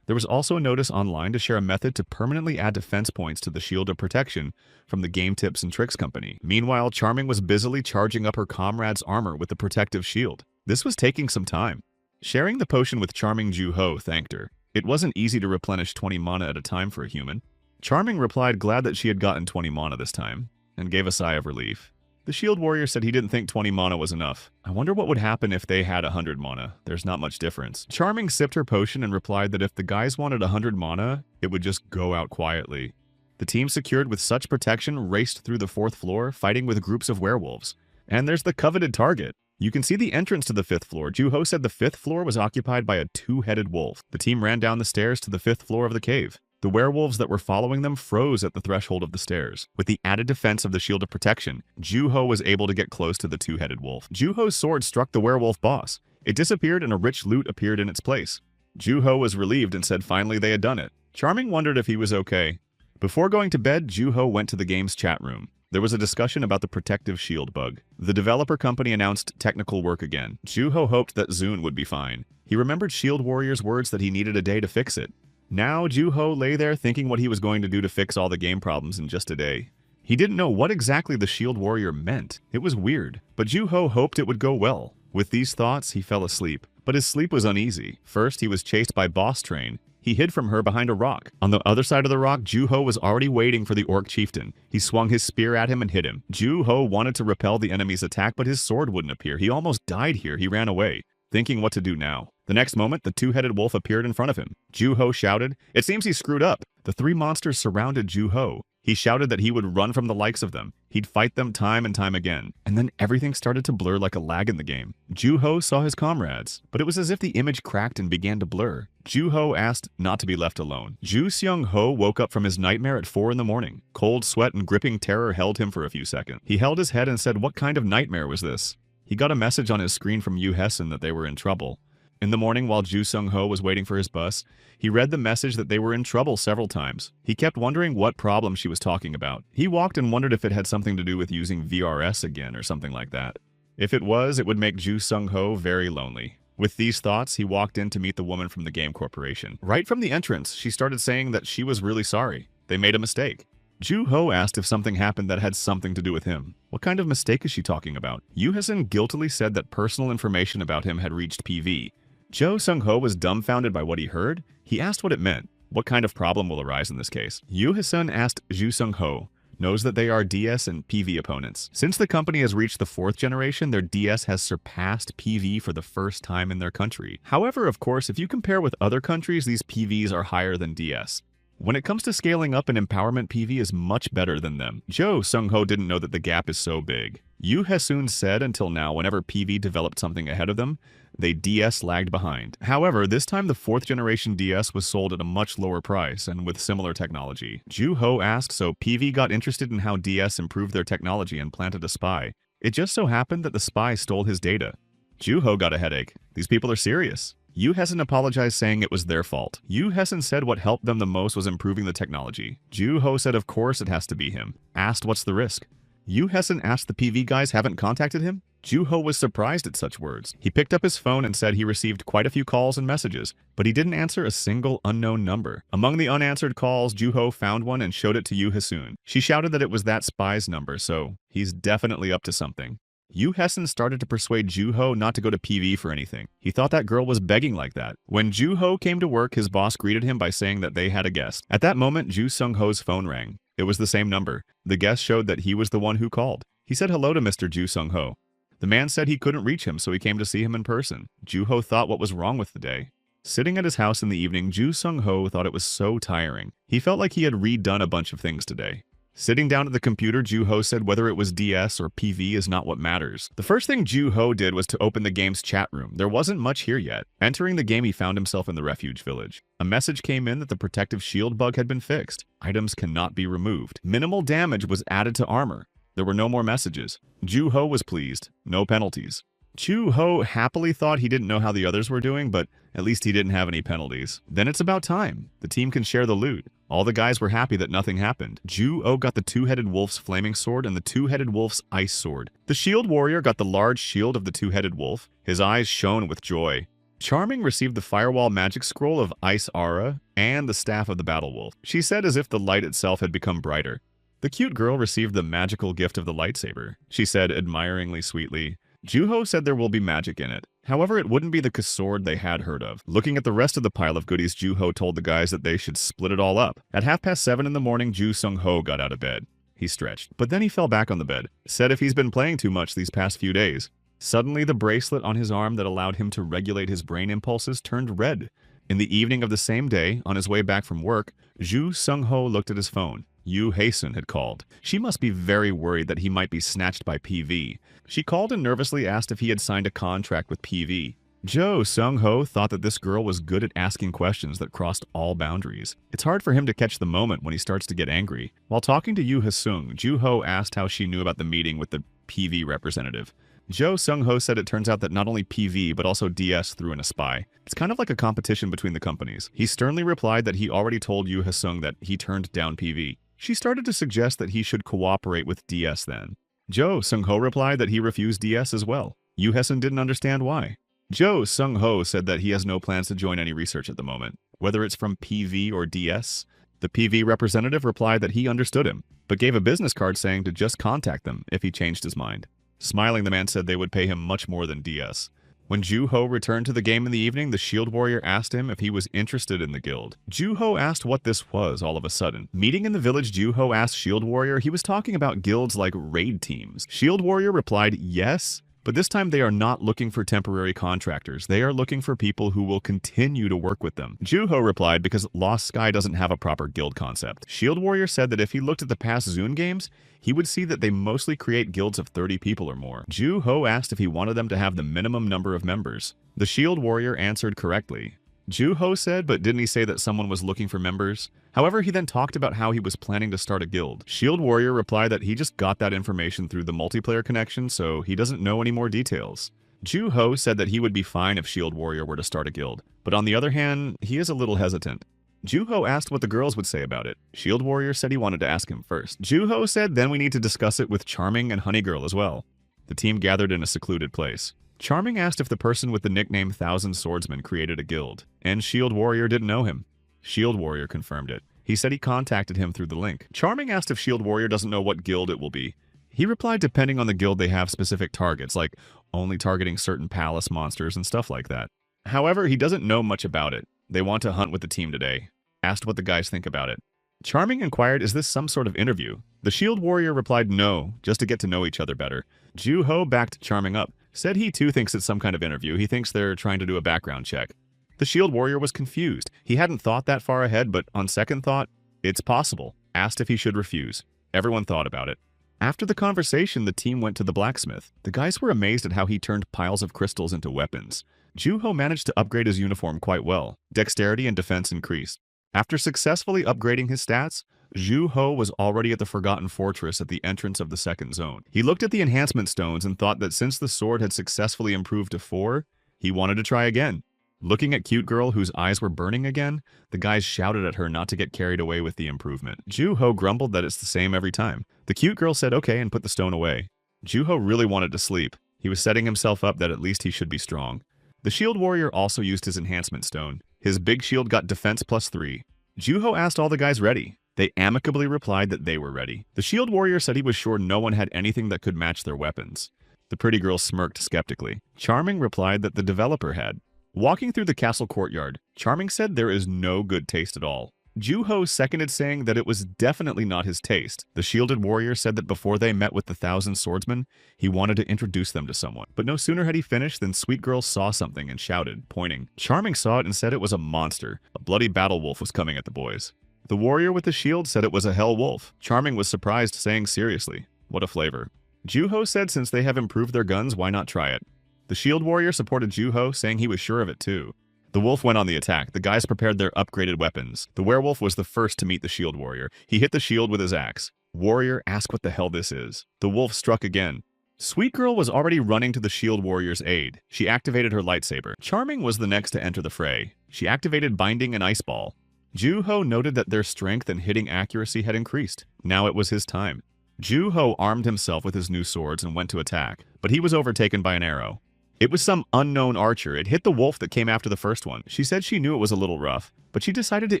There was also a notice online to share a method to permanently add defense points to the Shield of Protection from the Game Tips and Tricks company. Meanwhile, Charming was busily charging up her comrade's armor with the protective shield. This was taking some time. Sharing the potion with Charming, Ju-ho thanked her. It wasn't easy to replenish 20 mana at a time for a human. Charming replied glad that she had gotten 20 mana this time, and gave a sigh of relief. The Shield Warrior said he didn't think 20 mana was enough. I wonder what would happen if they had 100 mana. There's not much difference. Charming sipped her potion and replied that if the guys wanted 100 mana, it would just go out quietly. The team secured with such protection raced through the 4th floor, fighting with groups of werewolves. And there's the coveted target. You can see the entrance to the 5th floor. Ju-ho said the 5th floor was occupied by a 2-headed wolf. The team ran down the stairs to the 5th floor of the cave. The werewolves that were following them froze at the threshold of the stairs. With the added defense of the Shield of Protection, Ju-ho was able to get close to the 2-headed wolf. Ju-ho's sword struck the werewolf boss. It disappeared and a rich loot appeared in its place. Ju-ho was relieved and said finally they had done it. Charming wondered if he was okay. Before going to bed, Ju-ho went to the game's chat room. There was a discussion about the protective shield bug. The developer company announced technical work again. Ju-ho hoped that Zune would be fine. He remembered Shield Warrior's words that he needed a day to fix it. Now, Ju-ho lay there thinking what he was going to do to fix all the game problems in just a day. He didn't know what exactly the Shield Warrior meant. It was weird, but Ju-ho hoped it would go well. With these thoughts, he fell asleep. But his sleep was uneasy. First, he was chased by Boss Train. He hid from her behind a rock. On the other side of the rock, Ju-ho was already waiting for the Orc Chieftain. He swung his spear at him and hit him. Ju-ho wanted to repel the enemy's attack, but his sword wouldn't appear. He almost died here. He ran away, thinking what to do now. The next moment, the 2-headed wolf appeared in front of him. Ju-ho shouted, "It seems he screwed up." The 3 monsters surrounded Ju-ho. He shouted that he would run from the likes of them. He'd fight them time and time again. And then everything started to blur like a lag in the game. Ju-ho saw his comrades, but it was as if the image cracked and began to blur. Ju-ho asked not to be left alone. Ju-seung-ho woke up from his nightmare at 4 in the morning. Cold sweat and gripping terror held him for a few seconds. He held his head and said, "What kind of nightmare was this?" He got a message on his screen from Yu Hessen that they were in trouble. In the morning, while Ju-seung-ho was waiting for his bus, he read the message that they were in trouble several times. He kept wondering what problem she was talking about. He walked and wondered if it had something to do with using VRS again or something like that. If it was, it would make Ju-seung-ho very lonely. With these thoughts, he walked in to meet the woman from the game corporation. Right from the entrance, she started saying that she was really sorry. They made a mistake. Ju-ho asked if something happened that had something to do with him. What kind of mistake is she talking about? Yu Hessen guiltily said that personal information about him had reached PV. Ju-seung-ho was dumbfounded by what he heard. He asked what it meant. What kind of problem will arise in this case? Yu Hessen asked Ju-seung-ho, knows that they are DS and PV opponents. Since the company has reached the 4th generation, their DS has surpassed PV for the first time in their country. However, of course, if you compare with other countries, these PVs are higher than DS. When it comes to scaling up, an empowerment PV is much better than them. Ju-seung-ho didn't know that the gap is so big. Yu Hessen said until now, whenever PV developed something ahead of them, they DS lagged behind. However, this time the 4th generation DS was sold at a much lower price and with similar technology. Ju-ho asked, so PV got interested in how DS improved their technology and planted a spy. It just so happened that the spy stole his data. Ju-ho got a headache. These people are serious. Yu Hessen apologized, saying it was their fault. Yu Hessen said what helped them the most was improving the technology. Ju-ho said of course it has to be him. Asked what's the risk. Yu Hessen asked the PV guys haven't contacted him? Ju-ho was surprised at such words. He picked up his phone and said he received quite a few calls and messages, but he didn't answer a single unknown number. Among the unanswered calls, Ju-ho found one and showed it to Yu Hessen. She shouted that it was that spy's number, so he's definitely up to something. Yu Hessen started to persuade Ju-ho not to go to PV for anything. He thought that girl was begging like that. When Ju-ho came to work, his boss greeted him by saying that they had a guest. At that moment, Ju-seung-ho's phone rang. It was the same number. The guest showed that he was the one who called. He said hello to Mr. Ju-seung-ho. The man said he couldn't reach him, so he came to see him in person. Ju-ho thought what was wrong with the day. Sitting at his house in the evening, Ju-seung-ho thought it was so tiring. He felt like he had redone a bunch of things today. Sitting down at the computer, Ju-ho said whether it was DS or PV is not what matters. The first thing Ju-ho did was to open the game's chat room. There wasn't much here yet. Entering the game, he found himself in the refuge village. A message came in that the protective shield bug had been fixed. Items cannot be removed. Minimal damage was added to armor. There were no more messages. Ju-ho was pleased. No penalties. Ju-ho happily thought he didn't know how the others were doing, but at least he didn't have any penalties. Then it's about time. The team can share the loot. All the guys were happy that nothing happened. Ju-ho got the 2-headed wolf's flaming sword and the 2-headed wolf's ice sword. The shield warrior got the large shield of the 2-headed wolf. His eyes shone with joy. Charming received the Firewall Magic Scroll of Ice Aura and the Staff of the Battle Wolf. She said as if the light itself had become brighter. The cute girl received the magical gift of the lightsaber. She said admiringly sweetly, Juho said there will be magic in it. However, it wouldn't be the sword they had heard of. Looking at the rest of the pile of goodies, Juho told the guys that they should split it all up. At 7:30 in the morning, Ju Sung-ho got out of bed. He stretched, but then he fell back on the bed. Said if he's been playing too much these past few days. Suddenly, the bracelet on his arm that allowed him to regulate his brain impulses turned red. In the evening of the same day, on his way back from work, Ju Sung-ho looked at his phone. Yoo Hae-sun had called. She must be very worried that he might be snatched by PV. She called and nervously asked if he had signed a contract with PV. Jo Sung-ho thought that this girl was good at asking questions that crossed all boundaries. It's hard for him to catch the moment when he starts to get angry. While talking to Yoo Ha-sung, Ju-ho asked how she knew about the meeting with the PV representative. Jo Sung-ho said it turns out that not only PV but also DS threw in a spy. It's kind of like a competition between the companies. He sternly replied that he already told Yoo Ha-sung that he turned down PV. She started to suggest that he should cooperate with DS then. Jo Sung-ho replied that he refused DS as well. Yoo Ha-sung didn't understand why. Jo Sung-ho said that he has no plans to join any research at the moment, whether it's from PV or DS. The PV representative replied that he understood him, but gave a business card saying to just contact them if he changed his mind. Smiling, the man said they would pay him much more than DS. When Ju-ho returned to the game in the evening, the Shield Warrior asked him if he was interested in the guild. Ju-ho asked what this was all of a sudden. Meeting in the village, Ju-ho asked Shield Warrior he was talking about guilds like raid teams. Shield Warrior replied yes, but this time they are not looking for temporary contractors. They are looking for people who will continue to work with them. Ju-ho replied because Lost Sky doesn't have a proper guild concept. Shield Warrior said that if he looked at the past Zune games, he would see that they mostly create guilds of 30 people or more. Ju-ho asked if he wanted them to have the minimum number of members. The Shield Warrior answered correctly. Ju-ho said, but didn't he say that someone was looking for members? However, he then talked about how he was planning to start a guild. Shield Warrior replied that he just got that information through the multiplayer connection, so he doesn't know any more details. Ju-ho said that he would be fine if Shield Warrior were to start a guild, but on the other hand, he is a little hesitant. Ju-ho asked what the girls would say about it. Shield Warrior said he wanted to ask him first. Ju-ho said then we need to discuss it with Charming and Honey Girl as well. The team gathered in a secluded place. Charming asked if the person with the nickname Thousand Swordsman created a guild, and Shield Warrior didn't know him. Shield Warrior confirmed it. He said he contacted him through the link. Charming asked if Shield Warrior doesn't know what guild it will be. He replied depending on the guild they have specific targets, like only targeting certain palace monsters and stuff like that. However, he doesn't know much about it. They want to hunt with the team today. Asked what the guys think about it. Charming inquired, is this some sort of interview? The Shield Warrior replied no, just to get to know each other better. Ju-ho backed Charming up. Said he too thinks it's some kind of interview. He thinks they're trying to do a background check. The Shield Warrior was confused. He hadn't thought that far ahead, but on second thought, it's possible. Asked if he should refuse. Everyone thought about it. After the conversation, the team went to the blacksmith. The guys were amazed at how he turned piles of crystals into weapons. Ju-ho managed to upgrade his uniform quite well. Dexterity and defense increased. After successfully upgrading his stats, Ju-ho was already at the Forgotten Fortress at the entrance of the second zone. He looked at the enhancement stones and thought that since the sword had successfully improved to 4, he wanted to try again. Looking at Cute Girl, whose eyes were burning again, the guys shouted at her not to get carried away with the improvement. Ju-ho grumbled that it's the same every time. The Cute Girl said okay and put the stone away. Ju-ho really wanted to sleep. He was setting himself up that at least he should be strong. The Shield Warrior also used his enhancement stone. His big shield got defense +3. Ju-ho asked all the guys ready. They amicably replied that they were ready. The Shield Warrior said he was sure no one had anything that could match their weapons. The pretty girl smirked skeptically. Charming replied that the developer had. Walking through the castle courtyard, Charming said there is no good taste at all. Ju-ho seconded, saying that it was definitely not his taste. The shielded warrior said that before they met with the Thousand Swordsmen, he wanted to introduce them to someone. But no sooner had he finished than Sweet Girl saw something and shouted, pointing. Charming saw it and said it was a monster. A bloody battle wolf was coming at the boys. The warrior with the shield said it was a hell wolf. Charming was surprised, saying seriously, what a flavor. Ju-ho said since they have improved their guns, why not try it? The shield warrior supported Ju-ho, saying he was sure of it too. The wolf went on the attack. The guys prepared their upgraded weapons. The werewolf was the first to meet the shield warrior. He hit the shield with his axe. Warrior asked what the hell this is. The wolf struck again. Sweet Girl was already running to the shield warrior's aid. She activated her lightsaber. Charming was the next to enter the fray. She activated Binding and Ice Ball. Ju-ho noted that their strength and hitting accuracy had increased. Now it was his time. Ju-ho armed himself with his new swords and went to attack, but he was overtaken by an arrow. It was some unknown archer. It hit the wolf that came after the first one. She said she knew it was a little rough, but she decided to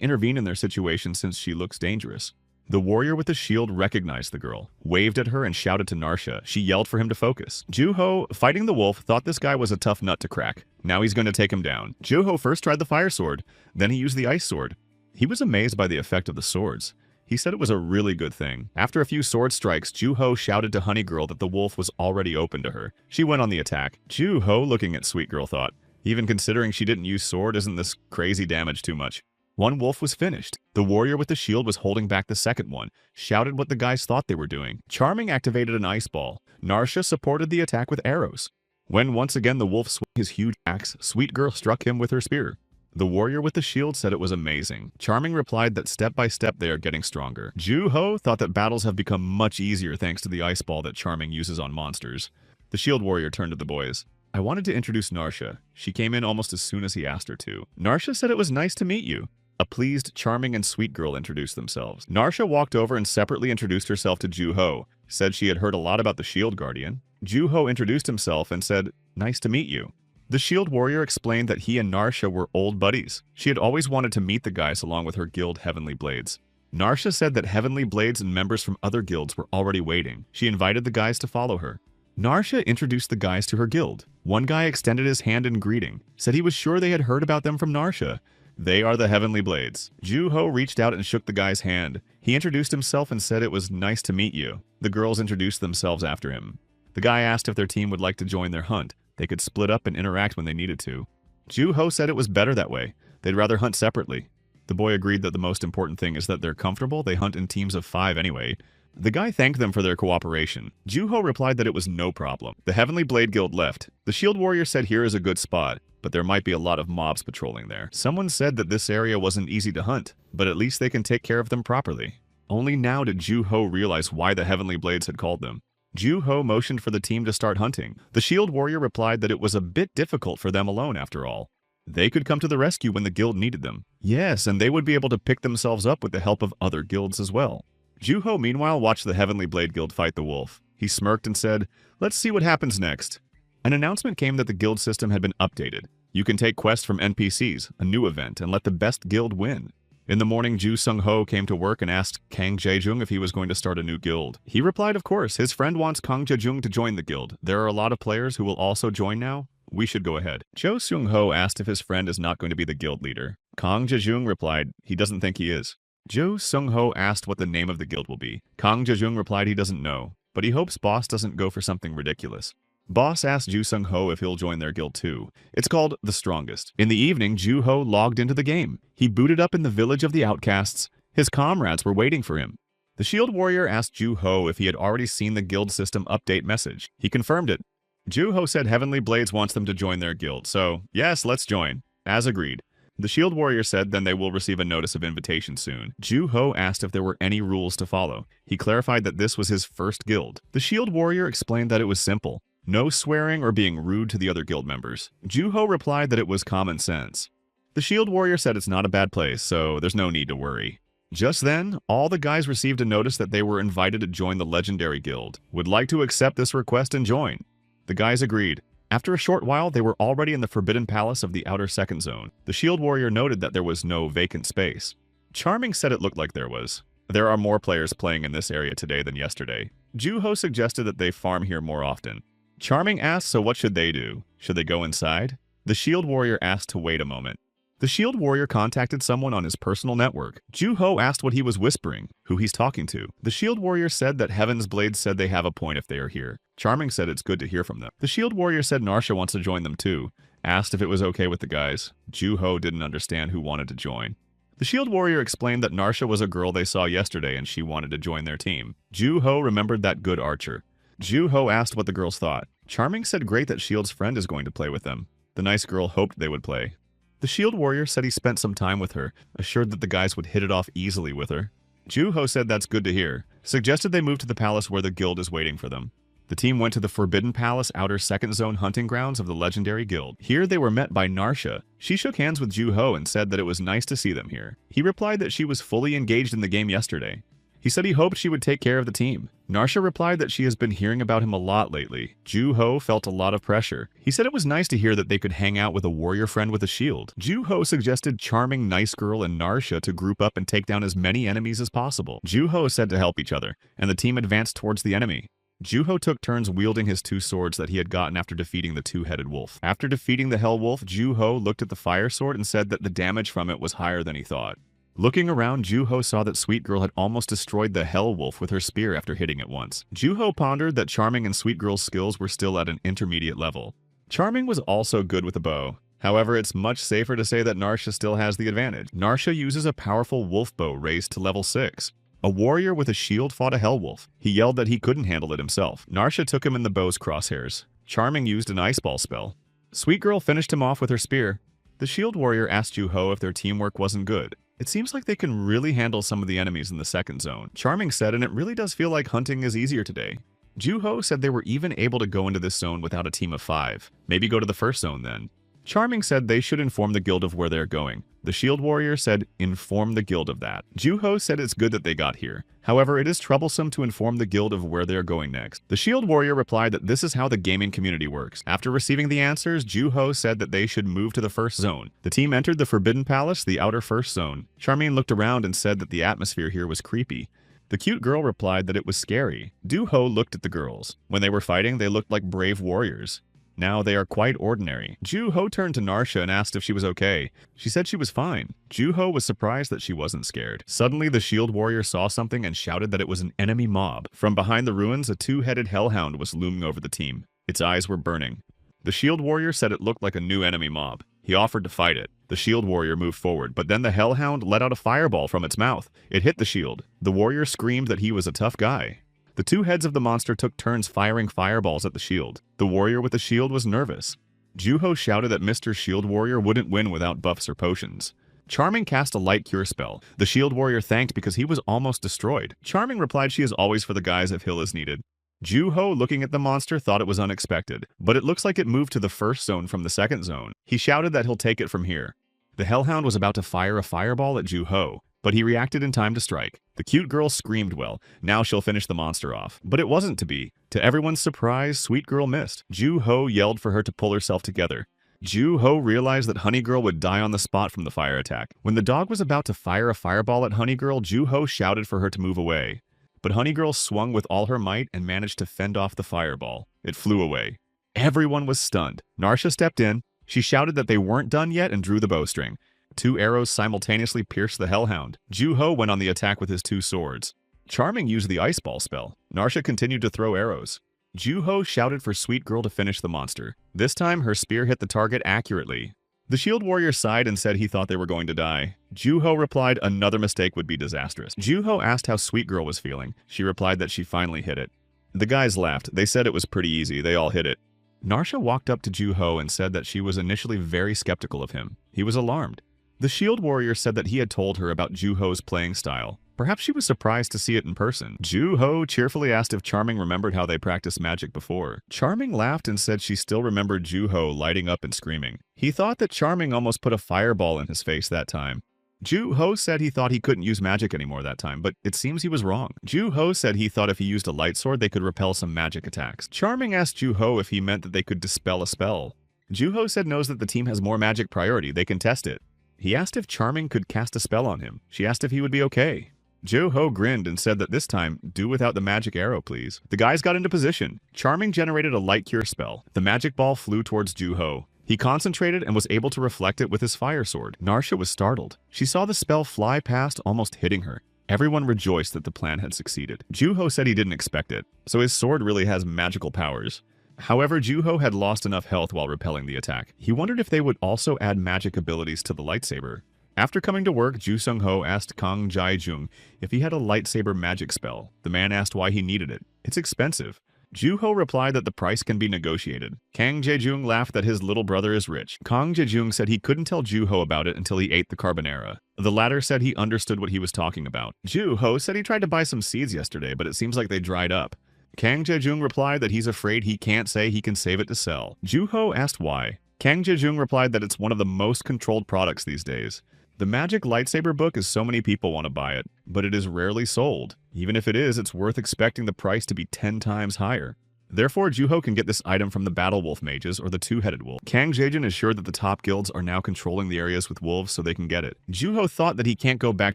intervene in their situation since she looks dangerous. The warrior with the shield recognized the girl, waved at her, and shouted to Narsha. She yelled for him to focus. Juho, fighting the wolf, thought this guy was a tough nut to crack. Now he's going to take him down. Juho first tried the fire sword, then he used the ice sword. He was amazed by the effect of the swords. He said it was a really good thing. After a few sword strikes, Juho shouted to Honey Girl that the wolf was already open to her. She went on the attack. Juho, looking at Sweet Girl, thought, even considering she didn't use sword, isn't this crazy damage too much? One wolf was finished. The warrior with the shield was holding back the second one, shouted what the guys thought they were doing. Charming activated an ice ball. Narsha supported the attack with arrows. When once again the wolf swung his huge axe, Sweet Girl struck him with her spear. The warrior with the shield said it was amazing. Charming replied that step by step they are getting stronger. Juho thought that battles have become much easier thanks to the ice ball that Charming uses on monsters. The shield warrior turned to the boys. I wanted to introduce Narsha. She came in almost as soon as he asked her to. Narsha said it was nice to meet you. A pleased, Charming, and Sweet Girl introduced themselves. Narsha walked over and separately introduced herself to Juho, said she had heard a lot about the Shield Guardian. Juho introduced himself and said, nice to meet you. The Shield Warrior explained that he and Narsha were old buddies. She had always wanted to meet the guys along with her guild Heavenly Blades. Narsha said that Heavenly Blades and members from other guilds were already waiting. She invited the guys to follow her. Narsha introduced the guys to her guild. One guy extended his hand in greeting, said he was sure they had heard about them from Narsha. They are the Heavenly Blades. Juho reached out and shook the guy's hand. He introduced himself and said it was nice to meet you. The girls introduced themselves after him. The guy asked if their team would like to join their hunt. They could split up and interact when they needed to. Juho said it was better that way. They'd rather hunt separately. The boy agreed that the most important thing is that they're comfortable. They hunt in teams of 5 anyway. The guy thanked them for their cooperation. Juho replied that it was no problem. The Heavenly Blade Guild left. The Shield Warrior said here is a good spot, but there might be a lot of mobs patrolling there. Someone said that this area wasn't easy to hunt, but at least they can take care of them properly. Only now did Juho realize why the Heavenly Blades had called them. Juho motioned for the team to start hunting. The Shield Warrior replied that it was a bit difficult for them alone after all. They could come to the rescue when the guild needed them. Yes, and they would be able to pick themselves up with the help of other guilds as well. Juho meanwhile watched the Heavenly Blade Guild fight the wolf. He smirked and said, let's see what happens next. An announcement came that the guild system had been updated. You can take quests from NPCs, a new event, and let the best guild win. In the morning, Ju Sung-ho came to work and asked Kang Jae-jung if he was going to start a new guild. He replied, of course, his friend wants Kang Jae-jung to join the guild. There are a lot of players who will also join now. We should go ahead. Jo Sung-ho asked if his friend is not going to be the guild leader. Kang Jae-jung replied he doesn't think he is. Jo Sung-ho asked what the name of the guild will be. Kang Jae-jung replied he doesn't know, but he hopes Boss doesn't go for something ridiculous. Boss asked Ju Sung-ho if he'll join their guild too. It's called The Strongest. In the evening, Ju-ho logged into the game. He booted up in the village of the outcasts. His comrades were waiting for him. The Shield Warrior asked Ju-ho if he had already seen the guild system update message. He confirmed it. Ju-ho said Heavenly Blades wants them to join their guild, so yes, let's join. As agreed. The Shield Warrior said then they will receive a notice of invitation soon. Ju-ho asked if there were any rules to follow. He clarified that this was his first guild. The Shield Warrior explained that it was simple. No swearing or being rude to the other guild members. Ju-ho replied that it was common sense. The Shield Warrior said it's not a bad place, so there's no need to worry. Just then, all the guys received a notice that they were invited to join the Legendary Guild. Would like to accept this request and join. The guys agreed. After a short while, they were already in the Forbidden Palace of the Outer Second Zone. The Shield Warrior noted that there was no vacant space. Charming said it looked like there was. There are more players playing in this area today than yesterday. Juho suggested that they farm here more often. Charming asked, so what should they do? Should they go inside? The Shield Warrior asked to wait a moment. The Shield Warrior contacted someone on his personal network. Juho asked what he was whispering, who he's talking to. The Shield Warrior said that Heaven's Blade said they have a point if they are here. Charming said it's good to hear from them. The Shield Warrior said Narsha wants to join them too. Asked if it was okay with the guys. Juho didn't understand who wanted to join. The Shield Warrior explained that Narsha was a girl they saw yesterday and she wanted to join their team. Juho remembered that good archer. Juho asked what the girls thought. Charming said great that Shield's friend is going to play with them. The nice girl hoped they would play. The Shield Warrior said he spent some time with her, assured that the guys would hit it off easily with her. Juho said that's good to hear, suggested they move to the palace where the guild is waiting for them. The team went to the Forbidden Palace Outer Second Zone hunting grounds of the Legendary Guild. Here they were met by Narsha. She shook hands with Juho and said that it was nice to see them here. He replied that she was fully engaged in the game yesterday. He said he hoped she would take care of the team. Narsha replied that she has been hearing about him a lot lately. Ju-ho felt a lot of pressure. He said it was nice to hear that they could hang out with a warrior friend with a shield. Ju-ho suggested charming nice girl and Narsha to group up and take down as many enemies as possible. Ju-ho said to help each other, and the team advanced towards the enemy. Ju-ho took turns wielding his 2 swords that he had gotten after defeating the 2-headed wolf. After defeating the Hell Wolf, Ju-ho looked at the fire sword and said that the damage from it was higher than he thought. Looking around, Ju-ho saw that Sweet Girl had almost destroyed the Hell Wolf with her spear after hitting it once. Ju-ho pondered that Charming and Sweet Girl's skills were still at an intermediate level. Charming was also good with a bow. However, it's much safer to say that Narsha still has the advantage. Narsha uses a powerful wolf bow raised to level 6. A warrior with a shield fought a Hell Wolf. He yelled that he couldn't handle it himself. Narsha took him in the bow's crosshairs. Charming used an ice ball spell. Sweet Girl finished him off with her spear. The shield warrior asked Ju-ho if their teamwork wasn't good. It seems like they can really handle some of the enemies in the second zone. Charming said, and it really does feel like hunting is easier today. Ju-ho said they were even able to go into this zone without a team of 5. Maybe go to the first zone then. Charming said they should inform the guild of where they're going. The shield warrior said, inform the guild of that. Ju-ho said it's good that they got here. However, it is troublesome to inform the guild of where they're going next. The shield warrior replied that this is how the gaming community works. After receiving the answers, Ju-ho said that they should move to the first zone. The team entered the Forbidden Palace, the outer first zone. Charming looked around and said that the atmosphere here was creepy. The cute girl replied that it was scary. Ju-ho looked at the girls. When they were fighting, they looked like brave warriors. Now they are quite ordinary. Ju-ho turned to Narsha and asked if she was okay. She said she was fine. Ju-ho was surprised that she wasn't scared. Suddenly, the shield warrior saw something and shouted that it was an enemy mob. From behind the ruins, a 2-headed hellhound was looming over the team. Its eyes were burning. The shield warrior said it looked like a new enemy mob. He offered to fight it. The shield warrior moved forward, but then the hellhound let out a fireball from its mouth. It hit the shield. The warrior screamed that he was a tough guy. The 2 heads of the monster took turns firing fireballs at the shield. The warrior with the shield was nervous. Ju-ho shouted that Mr. Shield Warrior wouldn't win without buffs or potions. Charming cast a light cure spell. The shield warrior thanked because he was almost destroyed. Charming replied she is always for the guys if heal is needed. Ju-ho, looking at the monster, thought it was unexpected, but it looks like it moved to the first zone from the second zone. He shouted that he'll take it from here. The hellhound was about to fire a fireball at Ju-ho, but he reacted in time to strike. The cute girl screamed well. Now she'll finish the monster off. But it wasn't to be. To everyone's surprise, Sweet Girl missed. Ju-ho yelled for her to pull herself together. Ju-ho realized that Honey Girl would die on the spot from the fire attack. When the dog was about to fire a fireball at Honey Girl, Ju-ho shouted for her to move away. But Honey Girl swung with all her might and managed to fend off the fireball. It flew away. Everyone was stunned. Narsha stepped in. She shouted that they weren't done yet and drew the bowstring. 2 arrows simultaneously pierced the hellhound. Ju-ho went on the attack with his 2 swords. Charming used the ice ball spell. Narsha continued to throw arrows. Ju-ho shouted for Sweet Girl to finish the monster. This time, her spear hit the target accurately. The shield warrior sighed and said he thought they were going to die. Ju-ho replied another mistake would be disastrous. Ju-ho asked how Sweet Girl was feeling. She replied that she finally hit it. The guys laughed. They said it was pretty easy. They all hit it. Narsha walked up to Ju-ho and said that she was initially very skeptical of him. He was alarmed. The shield warrior said that he had told her about Ju-ho's playing style. Perhaps she was surprised to see it in person. Ju-ho cheerfully asked if Charming remembered how they practiced magic before. Charming laughed and said she still remembered Ju-ho lighting up and screaming. He thought that Charming almost put a fireball in his face that time. Ju-ho said he thought he couldn't use magic anymore that time, but it seems he was wrong. Ju-ho said he thought if he used a light sword, they could repel some magic attacks. Charming asked Ju-ho if he meant that they could dispel a spell. Ju-ho said knows that the team has more magic priority. They can test it. He asked if Charming could cast a spell on him. She asked if he would be okay. Ju-ho grinned and said that this time, do without the magic arrow, please. The guys got into position. Charming generated a light cure spell. The magic ball flew towards Ju-ho. He concentrated and was able to reflect it with his fire sword. Narsha was startled. She saw the spell fly past, almost hitting her. Everyone rejoiced that the plan had succeeded. Ju-ho said he didn't expect it, so his sword really has magical powers. However, Ju-ho had lost enough health while repelling the attack. He wondered if they would also add magic abilities to the lightsaber. After coming to work, Ju Sung-ho asked Kang Jae-jung if he had a lightsaber magic spell. The man asked why he needed it. It's expensive. Ju-ho replied that the price can be negotiated. Kang Jae-jung laughed that his little brother is rich. Kang Jae-jung said he couldn't tell Ju-ho about it until he ate the carbonara. The latter said he understood what he was talking about. Ju-ho said he tried to buy some seeds yesterday, but it seems like they dried up. Kang Jae-jung replied that he's afraid he can't say he can save it to sell. Ju-ho asked why. Kang Jae-jung replied that it's one of the most controlled products these days. The magic lightsaber book is so many people want to buy it, but it is rarely sold. Even if it is, it's worth expecting the price to be 10 times higher. Therefore, Juho can get this item from the Battle Wolf mages or the two-headed wolf. Kang Jaejin is sure that the top guilds are now controlling the areas with wolves so they can get it. Juho thought that he can't go back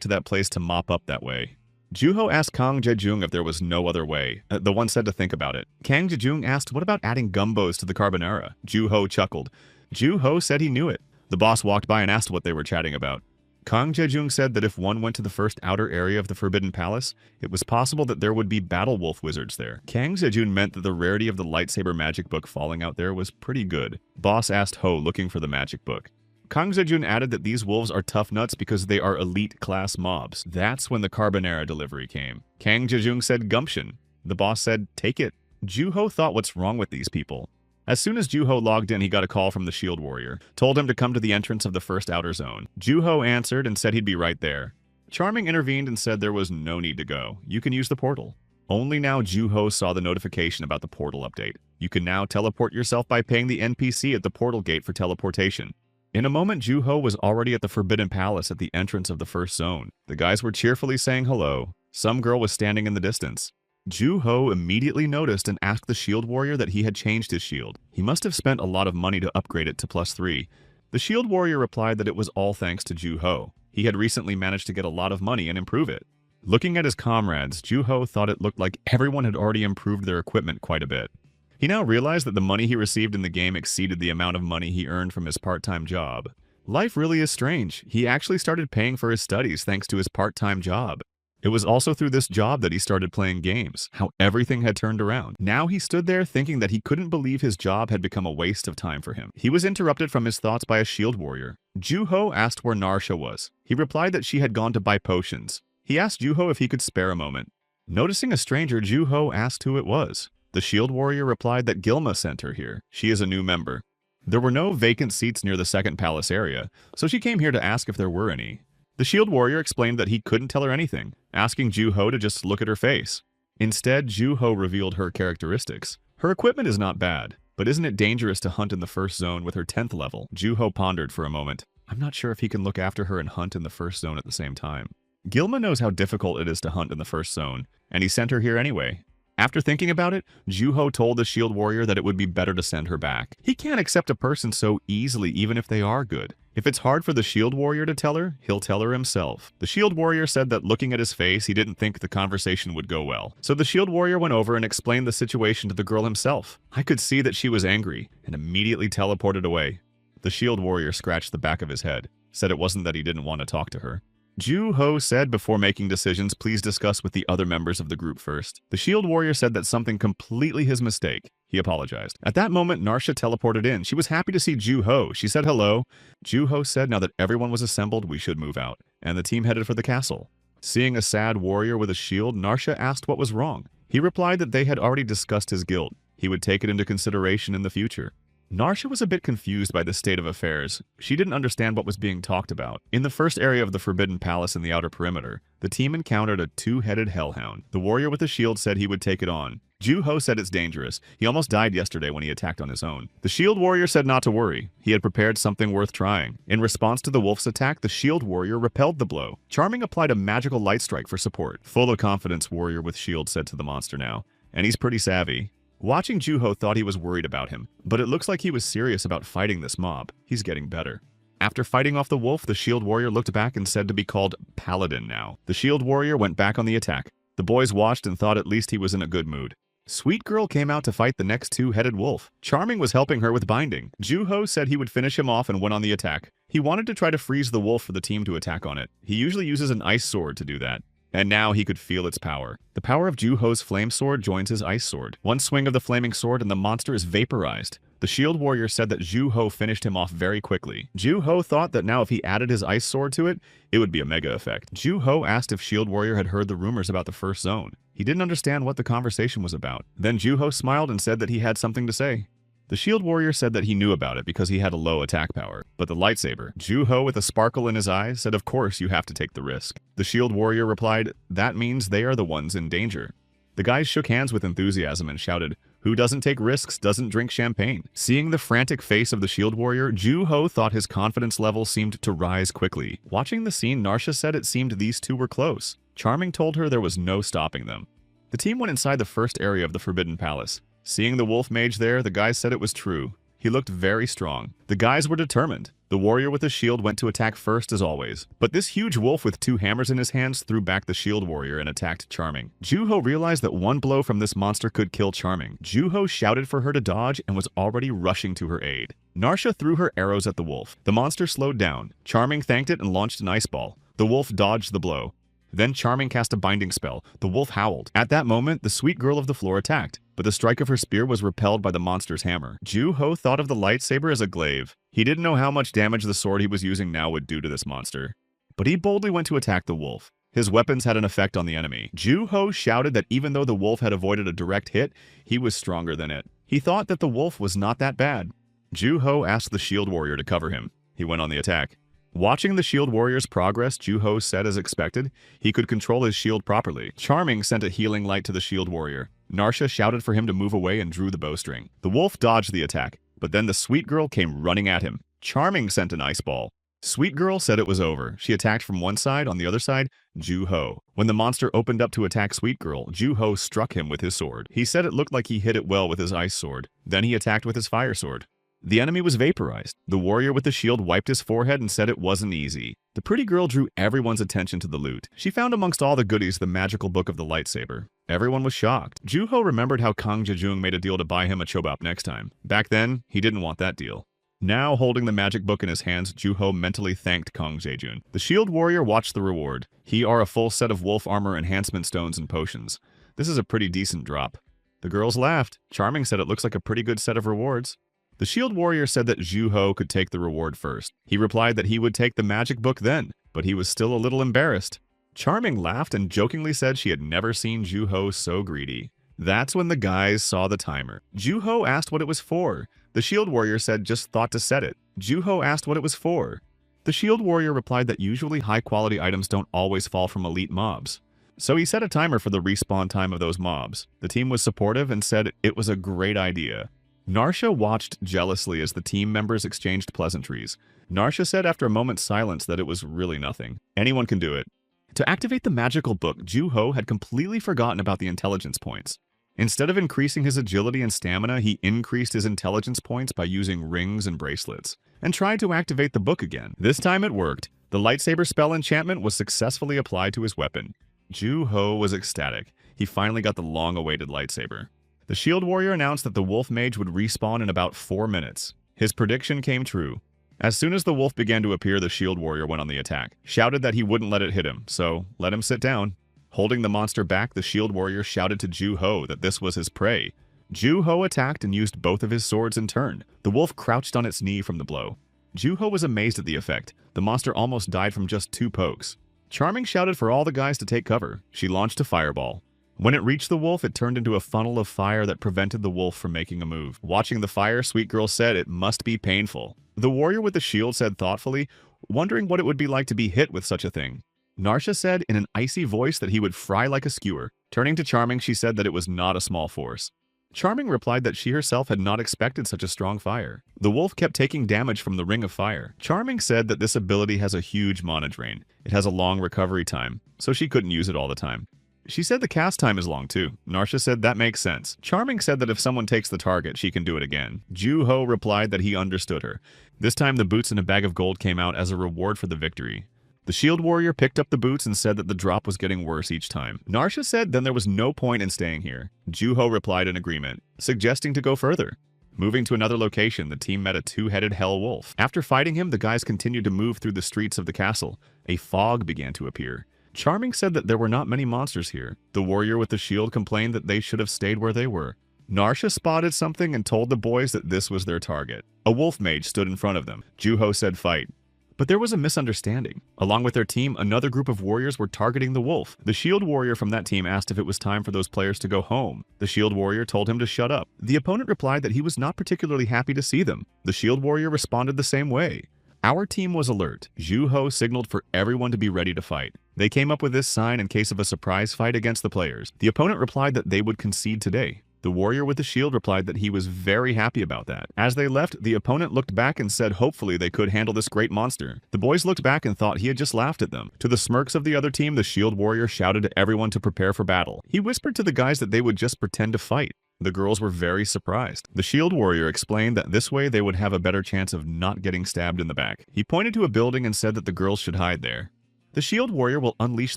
to that place to mop up that way. Juho asked Kang Jaejung if there was no other way. The one said to think about it. Kang Jaejung asked, what about adding gumbos to the carbonara? Juho chuckled. Juho said he knew it. The boss walked by and asked what they were chatting about. Kang Jaejung said that if one went to the first outer area of the Forbidden Palace, it was possible that there would be Battle Wolf wizards there. Kang Jaejung meant that the rarity of the lightsaber magic book falling out there was pretty good. Boss asked Ho looking for the magic book. Kang Jaejung added that these wolves are tough nuts because they are elite class mobs. That's when the carbonara delivery came. Kang Jaejung said gumption. The boss said, take it. Juho thought, what's wrong with these people? As soon as Juho logged in, he got a call from the Shield Warrior, told him to come to the entrance of the first outer zone. Juho answered and said he'd be right there. Charming intervened and said there was no need to go. You can use the portal. Only now Juho saw the notification about the portal update. You can now teleport yourself by paying the NPC at the portal gate for teleportation. In a moment, Juho was already at the Forbidden Palace at the entrance of the first zone. The guys were cheerfully saying hello. Some girl was standing in the distance. Juho immediately noticed and asked the Shield Warrior that he had changed his shield. He must have spent a lot of money to upgrade it to +3. The Shield Warrior replied that it was all thanks to Juho. He had recently managed to get a lot of money and improve it. Looking at his comrades, Juho thought it looked like everyone had already improved their equipment quite a bit. He now realized that the money he received in the game exceeded the amount of money he earned from his part-time job. Life really is strange. He actually started paying for his studies thanks to his part-time job. It was also through this job that he started playing games, how everything had turned around. Now he stood there thinking that he couldn't believe his job had become a waste of time for him. He was interrupted from his thoughts by a Shield Warrior. Juho asked where Narsha was. He replied that she had gone to buy potions. He asked Juho if he could spare a moment. Noticing a stranger, Juho asked who it was. The Shield Warrior replied that Gilma sent her here. She is a new member. There were no vacant seats near the second palace area, so she came here to ask if there were any. The Shield Warrior explained that he couldn't tell her anything, asking Juho to just look at her face. Instead, Juho revealed her characteristics. Her equipment is not bad, but isn't it dangerous to hunt in the first zone with her 10th level? Juho pondered for a moment. I'm not sure if he can look after her and hunt in the first zone at the same time. Gilma knows how difficult it is to hunt in the first zone, and he sent her here anyway. After thinking about it, Juho told the Shield Warrior that it would be better to send her back. He can't accept a person so easily even if they are good. If it's hard for the Shield Warrior to tell her, he'll tell her himself. The Shield Warrior said that looking at his face, he didn't think the conversation would go well. So the Shield Warrior went over and explained the situation to the girl himself. I could see that she was angry and immediately teleported away. The Shield Warrior scratched the back of his head, said it wasn't that he didn't want to talk to her. Juho said before making decisions, please discuss with the other members of the group first. The Shield Warrior said that something completely his mistake. He apologized. At that moment, Narsha teleported in. She was happy to see Juho. She said hello. Juho said now that everyone was assembled, we should move out. And the team headed for the castle. Seeing a sad warrior with a shield, Narsha asked what was wrong. He replied that they had already discussed his guilt. He would take it into consideration in the future. Narsha was a bit confused by the state of affairs. She didn't understand what was being talked about. In the first area of the Forbidden Palace in the outer perimeter, the team encountered a two-headed hellhound. The warrior with the shield said he would take it on. Juho said it's dangerous. He almost died yesterday when he attacked on his own. The Shield Warrior said not to worry. He had prepared something worth trying. In response to the wolf's attack, the Shield Warrior repelled the blow. Charming applied a magical light strike for support. Full of confidence, Warrior with shield said to the monster now. And he's pretty savvy. Watching Juho thought he was worried about him, but it looks like he was serious about fighting this mob. He's getting better. After fighting off the wolf, the Shield Warrior looked back and said to be called Paladin now. The Shield Warrior went back on the attack. The boys watched and thought at least he was in a good mood. Sweet Girl came out to fight the next two-headed wolf. Charming was helping her with binding. Juho said he would finish him off and went on the attack. He wanted to try to freeze the wolf for the team to attack on it. He usually uses an ice sword to do that. And now he could feel its power. The power of Juho's flame sword joins his ice sword. One swing of the flaming sword and the monster is vaporized. The Shield Warrior said that Juho finished him off very quickly. Juho thought that now if he added his ice sword to it, it would be a mega effect. Juho asked if Shield Warrior had heard the rumors about the first zone. He didn't understand what the conversation was about. Then Juho smiled and said that he had something to say. The Shield Warrior said that he knew about it because he had a low attack power. But the lightsaber, Juho with a sparkle in his eyes, said of course you have to take the risk. The Shield Warrior replied, that means they are the ones in danger. The guys shook hands with enthusiasm and shouted, Who doesn't take risks doesn't drink champagne. Seeing the frantic face of the shield warrior, Ju-ho thought his confidence level seemed to rise quickly. Watching the scene, Narsha said it seemed these two were close. Charming told her there was no stopping them. The team went inside the first area of the Forbidden Palace. Seeing the wolf mage there, the guys said it was true. He looked very strong. The guys were determined. The warrior with the shield went to attack first as always. But this huge wolf with two hammers in his hands threw back the shield warrior and attacked Charming. Ju-ho realized that one blow from this monster could kill Charming. Ju-ho shouted for her to dodge and was already rushing to her aid. Narsha threw her arrows at the wolf. The monster slowed down. Charming thanked it and launched an ice ball. The wolf dodged the blow. Then Charming cast a binding spell. The wolf howled. At that moment, the sweet girl of the floor attacked, but the strike of her spear was repelled by the monster's hammer. Ju-ho thought of the lightsaber as a glaive. He didn't know how much damage the sword he was using now would do to this monster. But he boldly went to attack the wolf. His weapons had an effect on the enemy. Ju-ho shouted that even though the wolf had avoided a direct hit, he was stronger than it. He thought that the wolf was not that bad. Ju-ho asked the shield warrior to cover him. He went on the attack. Watching the shield warrior's progress, Ju-ho said as expected, he could control his shield properly. Charming sent a healing light to the shield warrior. Narsha shouted for him to move away and drew the bowstring. The wolf dodged the attack, but then the sweet girl came running at him. Charming sent an ice ball. Sweet girl said it was over. She attacked from one side, on the other side, Ju-ho. When the monster opened up to attack Sweet Girl, Ju-ho struck him with his sword. He said it looked like he hit it well with his ice sword. Then he attacked with his fire sword. The enemy was vaporized. The warrior with the shield wiped his forehead and said it wasn't easy. The pretty girl drew everyone's attention to the loot. She found amongst all the goodies the magical book of the lightsaber. Everyone was shocked. Ju-ho remembered how Kang Je-jung made a deal to buy him a chobap next time. Back then, he didn't want that deal. Now, holding the magic book in his hands, Ju-ho mentally thanked Kang Je-jun. The shield warrior watched the reward. He are a full set of wolf armor enhancement stones and potions. This is a pretty decent drop. The girls laughed. Charming said it looks like a pretty good set of rewards. The shield warrior said that Ju-ho could take the reward first. He replied that he would take the magic book then, but he was still a little embarrassed. Charming laughed and jokingly said she had never seen Ju-ho so greedy. That's when the guys saw the timer. Ju-ho asked what it was for. The shield warrior said just thought to set it. Ju-ho asked what it was for. The shield warrior replied that usually high-quality items don't always fall from elite mobs. So he set a timer for the respawn time of those mobs. The team was supportive and said it was a great idea. Narsha watched jealously as the team members exchanged pleasantries. Narsha said after a moment's silence that it was really nothing. Anyone can do it. To activate the magical book, Ju-ho had completely forgotten about the intelligence points. Instead of increasing his agility and stamina, he increased his intelligence points by using rings and bracelets, and tried to activate the book again. This time it worked. The lightsaber spell enchantment was successfully applied to his weapon. Ju-ho was ecstatic. He finally got the long-awaited lightsaber. The shield warrior announced that the wolf mage would respawn in about 4 minutes. His prediction came true. As soon as the wolf began to appear, the shield warrior went on the attack, shouted that he wouldn't let it hit him, so let him sit down. Holding the monster back, the shield warrior shouted to Ju-ho that this was his prey. Ju-ho attacked and used both of his swords in turn. The wolf crouched on its knee from the blow. Ju-ho was amazed at the effect. The monster almost died from just 2 pokes. Charming shouted for all the guys to take cover. She launched a fireball. When it reached the wolf, it turned into a funnel of fire that prevented the wolf from making a move. Watching the fire, Sweet Girl said it must be painful. The warrior with the shield said thoughtfully, wondering what it would be like to be hit with such a thing. Narsha said in an icy voice that he would fry like a skewer. Turning to Charming, she said that it was not a small force. Charming replied that she herself had not expected such a strong fire. The wolf kept taking damage from the ring of fire. Charming said that this ability has a huge mana drain. It has a long recovery time, so she couldn't use it all the time. She said the cast time is long too. Narsha said that makes sense. Charming said that if someone takes the target, she can do it again. Ju-ho replied that he understood her. This time the boots and a bag of gold came out as a reward for the victory. The shield warrior picked up the boots and said that the drop was getting worse each time. Narsha said then there was no point in staying here. Ju-ho replied in agreement, suggesting to go further. Moving to another location, the team met a 2-headed hell wolf. After fighting him, the guys continued to move through the streets of the castle. A fog began to appear. Charming said that there were not many monsters here. The warrior with the shield complained that they should have stayed where they were. Narsha spotted something and told the boys that this was their target. A wolf mage stood in front of them. Ju-ho said fight. But there was a misunderstanding. Along with their team, another group of warriors were targeting the wolf. The shield warrior from that team asked if it was time for those players to go home. The shield warrior told him to shut up. The opponent replied that he was not particularly happy to see them. The shield warrior responded the same way. Our team was alert. Ju-ho signaled for everyone to be ready to fight. They came up with this sign in case of a surprise fight against the players. The opponent replied that they would concede today. The warrior with the shield replied that he was very happy about that. As they left, the opponent looked back and said hopefully they could handle this great monster. The boys looked back and thought he had just laughed at them. To the smirks of the other team, the shield warrior shouted to everyone to prepare for battle. He whispered to the guys that they would just pretend to fight. The girls were very surprised. The shield warrior explained that this way they would have a better chance of not getting stabbed in the back. He pointed to a building and said that the girls should hide there. The shield warrior will unleash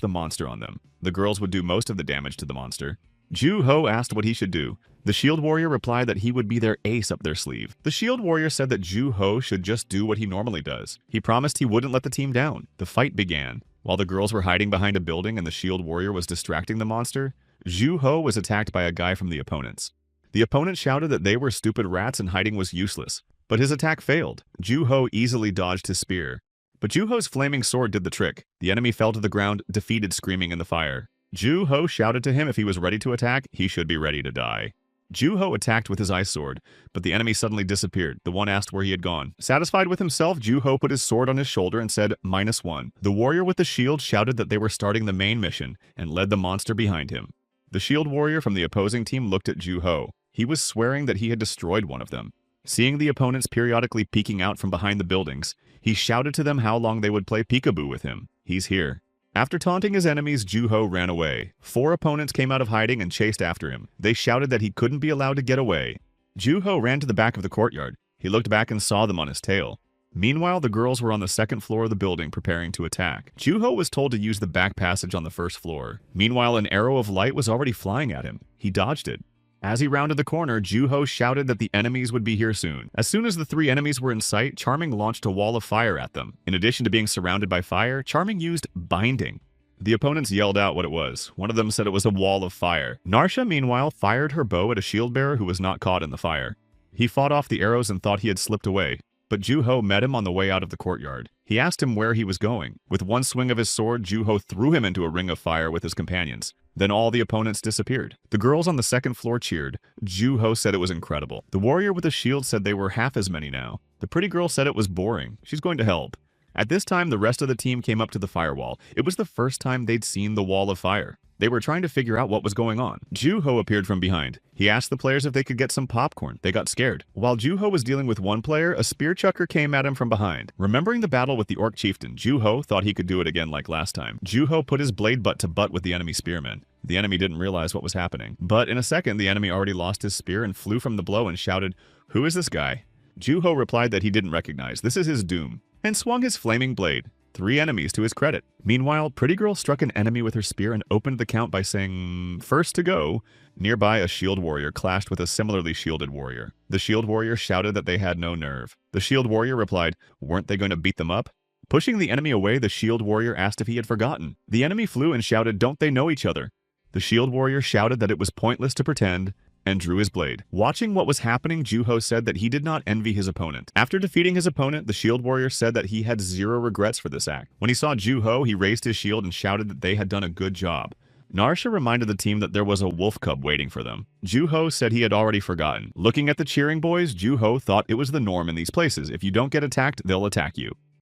the monster on them. The girls would do most of the damage to the monster. Ju-Ho asked what he should do. The shield warrior replied that he would be their ace up their sleeve. The shield warrior said that Ju-Ho should just do what he normally does. He promised he wouldn't let the team down. The fight began. While the girls were hiding behind a building and the shield warrior was distracting the monster, Ju-Ho was attacked by a guy from the opponents. The opponent shouted that they were stupid rats and hiding was useless, but his attack failed. Ju-Ho easily dodged his spear. But Ju-Ho's flaming sword did the trick. The enemy fell to the ground, defeated, screaming in the fire. Ju-Ho shouted to him if he was ready to attack, he should be ready to die. Ju-Ho attacked with his ice sword, but the enemy suddenly disappeared. The one asked where he had gone. Satisfied with himself, Ju-Ho put his sword on his shoulder and said, -1. The warrior with the shield shouted that they were starting the main mission and led the monster behind him. The shield warrior from the opposing team looked at Ju-Ho. He was swearing that he had destroyed one of them. Seeing the opponents periodically peeking out from behind the buildings, he shouted to them how long they would play peekaboo with him. He's here. After taunting his enemies, Ju-Ho ran away. 4 opponents came out of hiding and chased after him. They shouted that he couldn't be allowed to get away. Ju-Ho ran to the back of the courtyard. He looked back and saw them on his tail. Meanwhile, the girls were on the second floor of the building preparing to attack. Ju-Ho was told to use the back passage on the first floor. Meanwhile, an arrow of light was already flying at him. He dodged it. As he rounded the corner, Ju-Ho shouted that the enemies would be here soon. As soon as the 3 enemies were in sight, Charming launched a wall of fire at them. In addition to being surrounded by fire, Charming used binding. The opponents yelled out what it was. One of them said it was a wall of fire. Narsha, meanwhile, fired her bow at a shield bearer who was not caught in the fire. He fought off the arrows and thought he had slipped away, but Ju-Ho met him on the way out of the courtyard. He asked him where he was going. With one swing of his sword, Ju-Ho threw him into a ring of fire with his companions. Then all the opponents disappeared. The girls on the second floor cheered. Ju-Ho said it was incredible. The warrior with the shield said they were half as many now. The pretty girl said it was boring. She's going to help. At this time, the rest of the team came up to the firewall. It was the first time they'd seen the wall of fire. They were trying to figure out what was going on. Ju-Ho appeared from behind. He asked the players if they could get some popcorn. They got scared. While Ju-Ho was dealing with one player, a spear chucker came at him from behind. Remembering the battle with the orc chieftain, Ju-Ho thought he could do it again like last time. Ju-Ho put his blade butt to butt with the enemy spearman. The enemy didn't realize what was happening. But in a second, the enemy already lost his spear and flew from the blow and shouted, "Who is this guy?" Ju-Ho replied that he didn't recognize. This is his doom. And swung his flaming blade. 3 enemies to his credit. Meanwhile, Pretty Girl struck an enemy with her spear and opened the count by saying, "First to go." Nearby, a shield warrior clashed with a similarly shielded warrior. The shield warrior shouted that they had no nerve. The shield warrior replied, weren't they going to beat them up? Pushing the enemy away, the shield warrior asked if he had forgotten. The enemy flew and shouted, "Don't they know each other?" The shield warrior shouted that it was pointless to pretend, and drew his blade. Watching what was happening, Ju-Ho said that he did not envy his opponent. After defeating his opponent, the shield warrior said that he had 0 regrets for this act. When he saw Ju-Ho, he raised his shield and shouted that they had done a good job. Narsha reminded the team that there was a wolf cub waiting for them. Ju-Ho said he had already forgotten. Looking at the cheering boys, Ju-Ho thought it was the norm in these places. If you don't get attacked, they'll attack you.